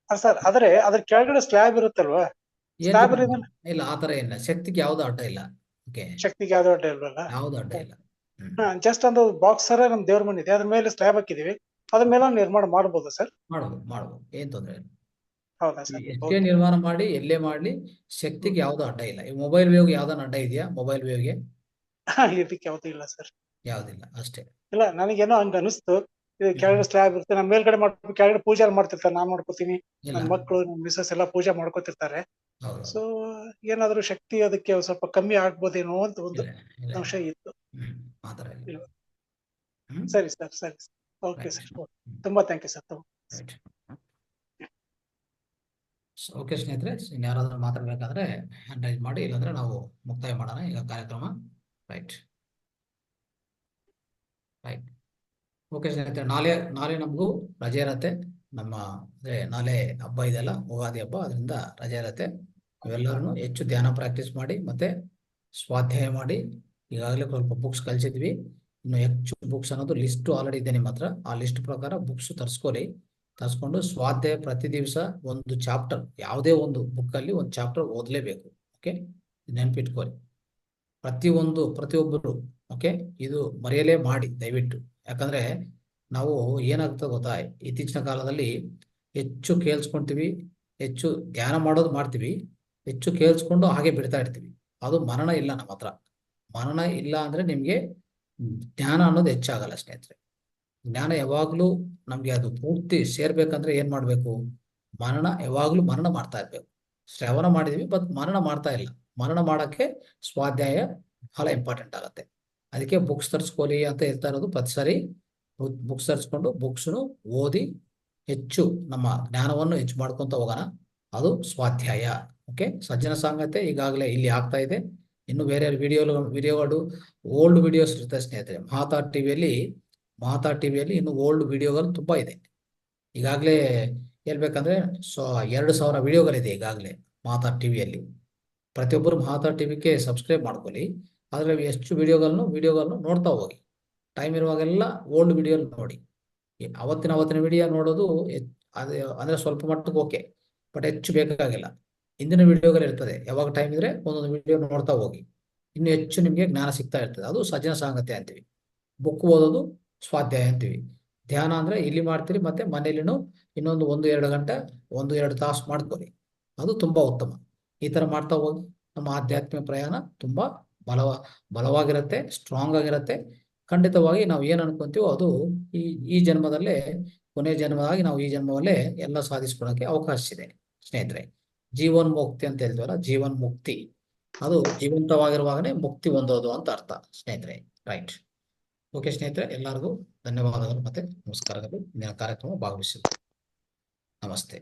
ಸರ್ ಆದ್ರೆ ಅದ್ರ ಕೆಳಗಡೆ ಸ್ಲ್ಯಾಬ್ ಇರುತ್ತಲ್ವಾ? ಇಲ್ಲ, ಆತರ ಇಲ್ಲ. ಶಕ್ತಿಗೆ ಯಾವ್ದು ಅಡ್ಡ ಇಲ್ಲ. ಶಕ್ತಿಗೆ ಯಾವ್ದು ಅಡ್ಡ ಇಲ್ವಲ್ಲ? ಯಾವ್ದು ಅಡ್ಡ ಇಲ್ಲ. ಜಸ್ಟ್ ಒಂದು ಬಾಕ್ಸ್ ಸರ ನಮ್ ದೇವ್ರ ಮನೆ ಇದೆ, ಅದ್ರ ಮೇಲೆ ಸ್ಲ್ಯಾಬ್ ಹಾಕಿದೀವಿ. ಅದ್ರ ಮೇಲೆ ನಿರ್ಮಾಣ ಮಾಡಬಹುದು ಸರ್? ಮಾಡಬಹುದು, ಏನ್ ತೊಂದರೆ ಇಲ್ಲ. ಹೌದಾ ಸರ್? ಎಷ್ಟೇ ನಿರ್ಮಾಣ ಮಾಡಿ, ಎಲ್ಲೇ ಮಾಡ್ಲಿ, ಶಕ್ತಿಗೆ ಯಾವ್ದು ಅಡ್ಡ ಇಲ್ಲ. ಈ ಮೊಬೈಲ್ ವೇವ್ ಯಾವ್ದನ್ನ ಅಡ್ಡ ಇದೆಯಾ? ಮೊಬೈಲ್ ವೇವ್ಗೆ ಇದಕ್ಕೆ ಯಾವ್ದು ಇಲ್ಲ ಸರ್. ಯಾವ್ದಿಲ್ಲ, ಅಷ್ಟೇ. ಇಲ್ಲ, ನನಗೇನೋ ಹಂಗ ಅನಿಸ್ತು. ಇದು ಕೆಳಗಡೆ ಸ್ಲ್ಯಾಬ್ ಇರುತ್ತೆ, ನಮ್ಮ ಮೇಲ್ಗಡೆ ಮಾಡ್ಬೇಕು, ಕೆಳಗಡೆ ಪೂಜೆ ಮಾಡ್ತಿರ್ತಾರೆ. ನಾನ್ ಮಾಡ್ಕೋತೀನಿ, ನನ್ನ ಮಕ್ಕಳು, ನಮ್ಮ ಮಿಸಸ್ ಎಲ್ಲ ಪೂಜೆ ಮಾಡ್ಕೋತಿರ್ತಾರೆ. ಸೊ ಏನಾದ್ರು ಶಕ್ತಿ ಅದಕ್ಕೆ ಸ್ವಲ್ಪ ಕಮ್ಮಿ ಆಗ್ಬೋದೇನೋ ಅಂತ ಒಂದು ಸಂಶಯ ಇತ್ತು. ಸರಿ ಸರ್, ಸರಿ. ಓಕೆ ಸರ್, ತುಂಬಾ ಥ್ಯಾಂಕ್ ಯು ಸರ್. ಓಕೆ ಸ್ನೇಹಿತರೆ, ಇನ್ಯಾರಾದ್ರೂ ಮಾತಾಡ್ಬೇಕಾದ್ರೆ ಹ್ಯಾಂಡ್ ರೈಸ್ ಮಾಡಿ, ಇಲ್ಲಾಂದ್ರೆ ನಾವು ಮುಕ್ತಾಯ ಮಾಡೋಣ ಈಗ ಕಾರ್ಯಕ್ರಮ. ರೈಟ್. ಓಕೆ ಸ್ನೇಹಿತರೆ, ನಾಳೆ ನಮಗೂ ರಜೆ ಇರತ್ತೆ. ನಮ್ಮ ಅಂದ್ರೆ ನಾಳೆ ಹಬ್ಬ ಇದೆಲ್ಲ, ಯುಗಾದಿ ಹಬ್ಬ, ಅದರಿಂದ ರಜೆ ಇರತ್ತೆ. ನೀವೆಲ್ಲರೂ ಹೆಚ್ಚು ಧ್ಯಾನ ಪ್ರಾಕ್ಟೀಸ್ ಮಾಡಿ, ಮತ್ತೆ ಸ್ವಾಧ್ಯಾಯ ಮಾಡಿ. ಈಗಾಗಲೇ ಸ್ವಲ್ಪ ಬುಕ್ಸ್ ಕಲಿಸಿದ್ವಿ. ಇನ್ನು ಹೆಚ್ಚು ಬುಕ್ಸ್ ಅನ್ನೋದು ಲಿಸ್ಟ್ ಆಲ್ರೆಡಿ ಇದೆ ನಿಮ್ಮ ಹತ್ರ. ಆ ಲಿಸ್ಟ್ ಪ್ರಕಾರ ಬುಕ್ಸ್ ತರಿಸ್ಕೊಂಡು ಸ್ವಾಧ್ಯಾಯ ಪ್ರತಿ ದಿವಸ ಒಂದು ಚಾಪ್ಟರ್, ಯಾವುದೇ ಒಂದು ಬುಕ್ ಅಲ್ಲಿ ಒಂದು ಚಾಪ್ಟರ್ ಓದಲೇಬೇಕು. ಓಕೆ, ನೆನ್ಪಿಟ್ಕೊಳ್ಳಿ ಪ್ರತಿಯೊಬ್ಬರು. ಓಕೆ, ಇದು ಮರೆಯಲೇ ಮಾಡಿ ದಯವಿಟ್ಟು. ಯಾಕಂದ್ರೆ ನಾವು ಏನಾಗ್ತದೆ ಗೊತ್ತಾ, ಇತ್ತೀಚಿನ ಕಾಲದಲ್ಲಿ ಹೆಚ್ಚು ಕೇಳಿಸ್ಕೊಂತೀವಿ, ಹೆಚ್ಚು ಧ್ಯಾನ ಮಾಡೋದು ಮಾಡ್ತೀವಿ, ಹೆಚ್ಚು ಕೇಳಿಸ್ಕೊಂಡು ಹಾಗೆ ಬಿಡ್ತಾ ಇರ್ತೀವಿ. ಅದು ಮನನ ಇಲ್ಲ ನಮ್ಮ ಹತ್ರ. ಮನನ ಇಲ್ಲ ಅಂದ್ರೆ ನಿಮ್ಗೆ ಜ್ಞಾನ ಅನ್ನೋದು ಹೆಚ್ಚಾಗಲ್ಲ ಸ್ನೇಹಿತರೆ. ಜ್ಞಾನ ಯಾವಾಗ್ಲೂ ನಮ್ಗೆ ಅದು ಪೂರ್ತಿ ಸೇರ್ಬೇಕಂದ್ರೆ ಏನ್ ಮಾಡ್ಬೇಕು? ಯಾವಾಗ್ಲೂ ಮನನ ಮಾಡ್ತಾ ಇರ್ಬೇಕು. ಶ್ರವಣ ಮಾಡಿದೀವಿ, ಬಟ್ ಮನನ ಮಾಡ್ತಾ ಇಲ್ಲ. ಮನನ ಮಾಡಕ್ಕೆ ಸ್ವಾಧ್ಯಾಯ ಬಹಳ ಇಂಪಾರ್ಟೆಂಟ್ ಆಗುತ್ತೆ. ಅದಕ್ಕೆ ಬುಕ್ಸ್ ತರಿಸ್ಕೊಳ್ಳಿ ಅಂತ ಹೇಳ್ತಾ ಇರೋದು. ಪ್ರತಿ ಸರಿ ಬುಕ್ಸ್ ತರಿಸ್ಕೊಂಡು ಬುಕ್ಸ್ನು ಓದಿ ಹೆಚ್ಚು ನಮ್ಮ ಜ್ಞಾನವನ್ನು ಹೆಚ್ಚು ಮಾಡ್ಕೊಂತ ಹೋಗೋಣ. ಅದು ಸ್ವಾಧ್ಯಾಯ. ಓಕೆ, ಸಜ್ಜನ ಸಾಂಗತ್ಯ ಈಗಾಗಲೇ ಇಲ್ಲಿ ಆಗ್ತಾ ಇದೆ. ಇನ್ನು ಬೇರೆ ವಿಡಿಯೋಗಳು ಓಲ್ಡ್ ವಿಡಿಯೋಸ್ ಇರುತ್ತೆ ಸ್ನೇಹಿತರೆ. ಮಹಾತಾ ಟಿವಿಯಲ್ಲಿ ಇನ್ನು ಓಲ್ಡ್ ವಿಡಿಯೋಗಳು ತುಂಬಾ ಇದೆ. ಈಗಾಗಲೇ ಹೇಳ್ಬೇಕಂದ್ರೆ 2000 ವಿಡಿಯೋಗಳಿದೆ ಈಗಾಗಲೇ ಮಹಾತಾ ಟಿವಿಯಲ್ಲಿ. ಪ್ರತಿಯೊಬ್ಬರು ಮಹಾತಾ ಟಿವಿಗೆ ಸಬ್ಸ್ಕ್ರೈಬ್ ಮಾಡ್ಕೊಳ್ಳಿ. ಆದ್ರೆ ಎಷ್ಟು ವಿಡಿಯೋಗಳನ್ನು ನೋಡ್ತಾ ಹೋಗಿ. ಟೈಮ್ ಇರುವಾಗೆಲ್ಲ ಓಲ್ಡ್ ವಿಡಿಯೋ ನೋಡಿ. ಅವತ್ತಿನ ವಿಡಿಯೋ ನೋಡೋದು ಅದೇ ಅಂದ್ರೆ ಸ್ವಲ್ಪ ಮಟ್ಟಿಗೆ ಓಕೆ, ಬಟ್ ಹೆಚ್ಚು ಬೇಕಾಗಿಲ್ಲ. ಇಂದಿನ ವಿಡಿಯೋಗಳು ಇರ್ತದೆ. ಯಾವಾಗ ಟೈಮ್ ಇದ್ರೆ ಒಂದೊಂದು ವಿಡಿಯೋ ನೋಡ್ತಾ ಹೋಗಿ. ಇನ್ನು ಹೆಚ್ಚು ನಿಮ್ಗೆ ಜ್ಞಾನ ಸಿಗ್ತಾ ಇರ್ತದೆ. ಅದು ಸಜ್ಜನ ಸಾಂಗತ್ಯ ಅಂತೀವಿ. ಬುಕ್ ಓದೋದು ಸ್ವಾಧ್ಯಾಯ ಅಂತೀವಿ. ಧ್ಯಾನ ಅಂದ್ರೆ ಇಲ್ಲಿ ಮಾಡ್ತೀರಿ, ಮತ್ತೆ ಮನೇಲಿನೂ ಇನ್ನೊಂದು 1-2 ಗಂಟೆ 1-2 ತಾಸು ಮಾಡ್ಕೊಳ್ಳಿ. ಅದು ತುಂಬಾ ಉತ್ತಮ. ಈ ತರ ಮಾಡ್ತಾ ಹೋಗಿ ನಮ್ಮ ಆಧ್ಯಾತ್ಮಿಕ ಪ್ರಯಾಣ ತುಂಬಾ ಬಲವಾಗಿರುತ್ತೆ, ಸ್ಟ್ರಾಂಗ್ ಆಗಿರುತ್ತೆ. ಖಂಡಿತವಾಗಿ ನಾವು ಏನ್ ಅನ್ಕೊಂತೀವೋ ಅದು ಈ ಜನ್ಮದಲ್ಲೇ ಕೊನೆ ಜನ್ಮವಾಗಿ ನಾವು ಈ ಜನ್ಮದಲ್ಲೇ ಎಲ್ಲ ಸಾಧಿಸ್ಕೊಳ್ಳೋಕೆ ಅವಕಾಶ ಇದೆ ಸ್ನೇಹಿತರೆ. ಜೀವನ್ ಮುಕ್ತಿ ಅಂತ ಹೇಳ್ತೀವಲ್ಲ, ಜೀವನ್ ಮುಕ್ತಿ ಅದು ಜೀವಂತವಾಗಿರುವಾಗನೇ ಮುಕ್ತಿ ಹೊಂದೋದು ಅಂತ ಅರ್ಥ ಸ್ನೇಹಿತರೆ. ರೈಟ್. ಓಕೆ ಸ್ನೇಹಿತರೆ, ಎಲ್ಲರಿಗೂ ಧನ್ಯವಾದಗಳು ಮತ್ತೆ ನಮಸ್ಕಾರಗಳು. ಇಂದಿನ ಕಾರ್ಯಕ್ರಮ ಭಾಗವಹಿಸಿದ್ದು. ನಮಸ್ತೆ.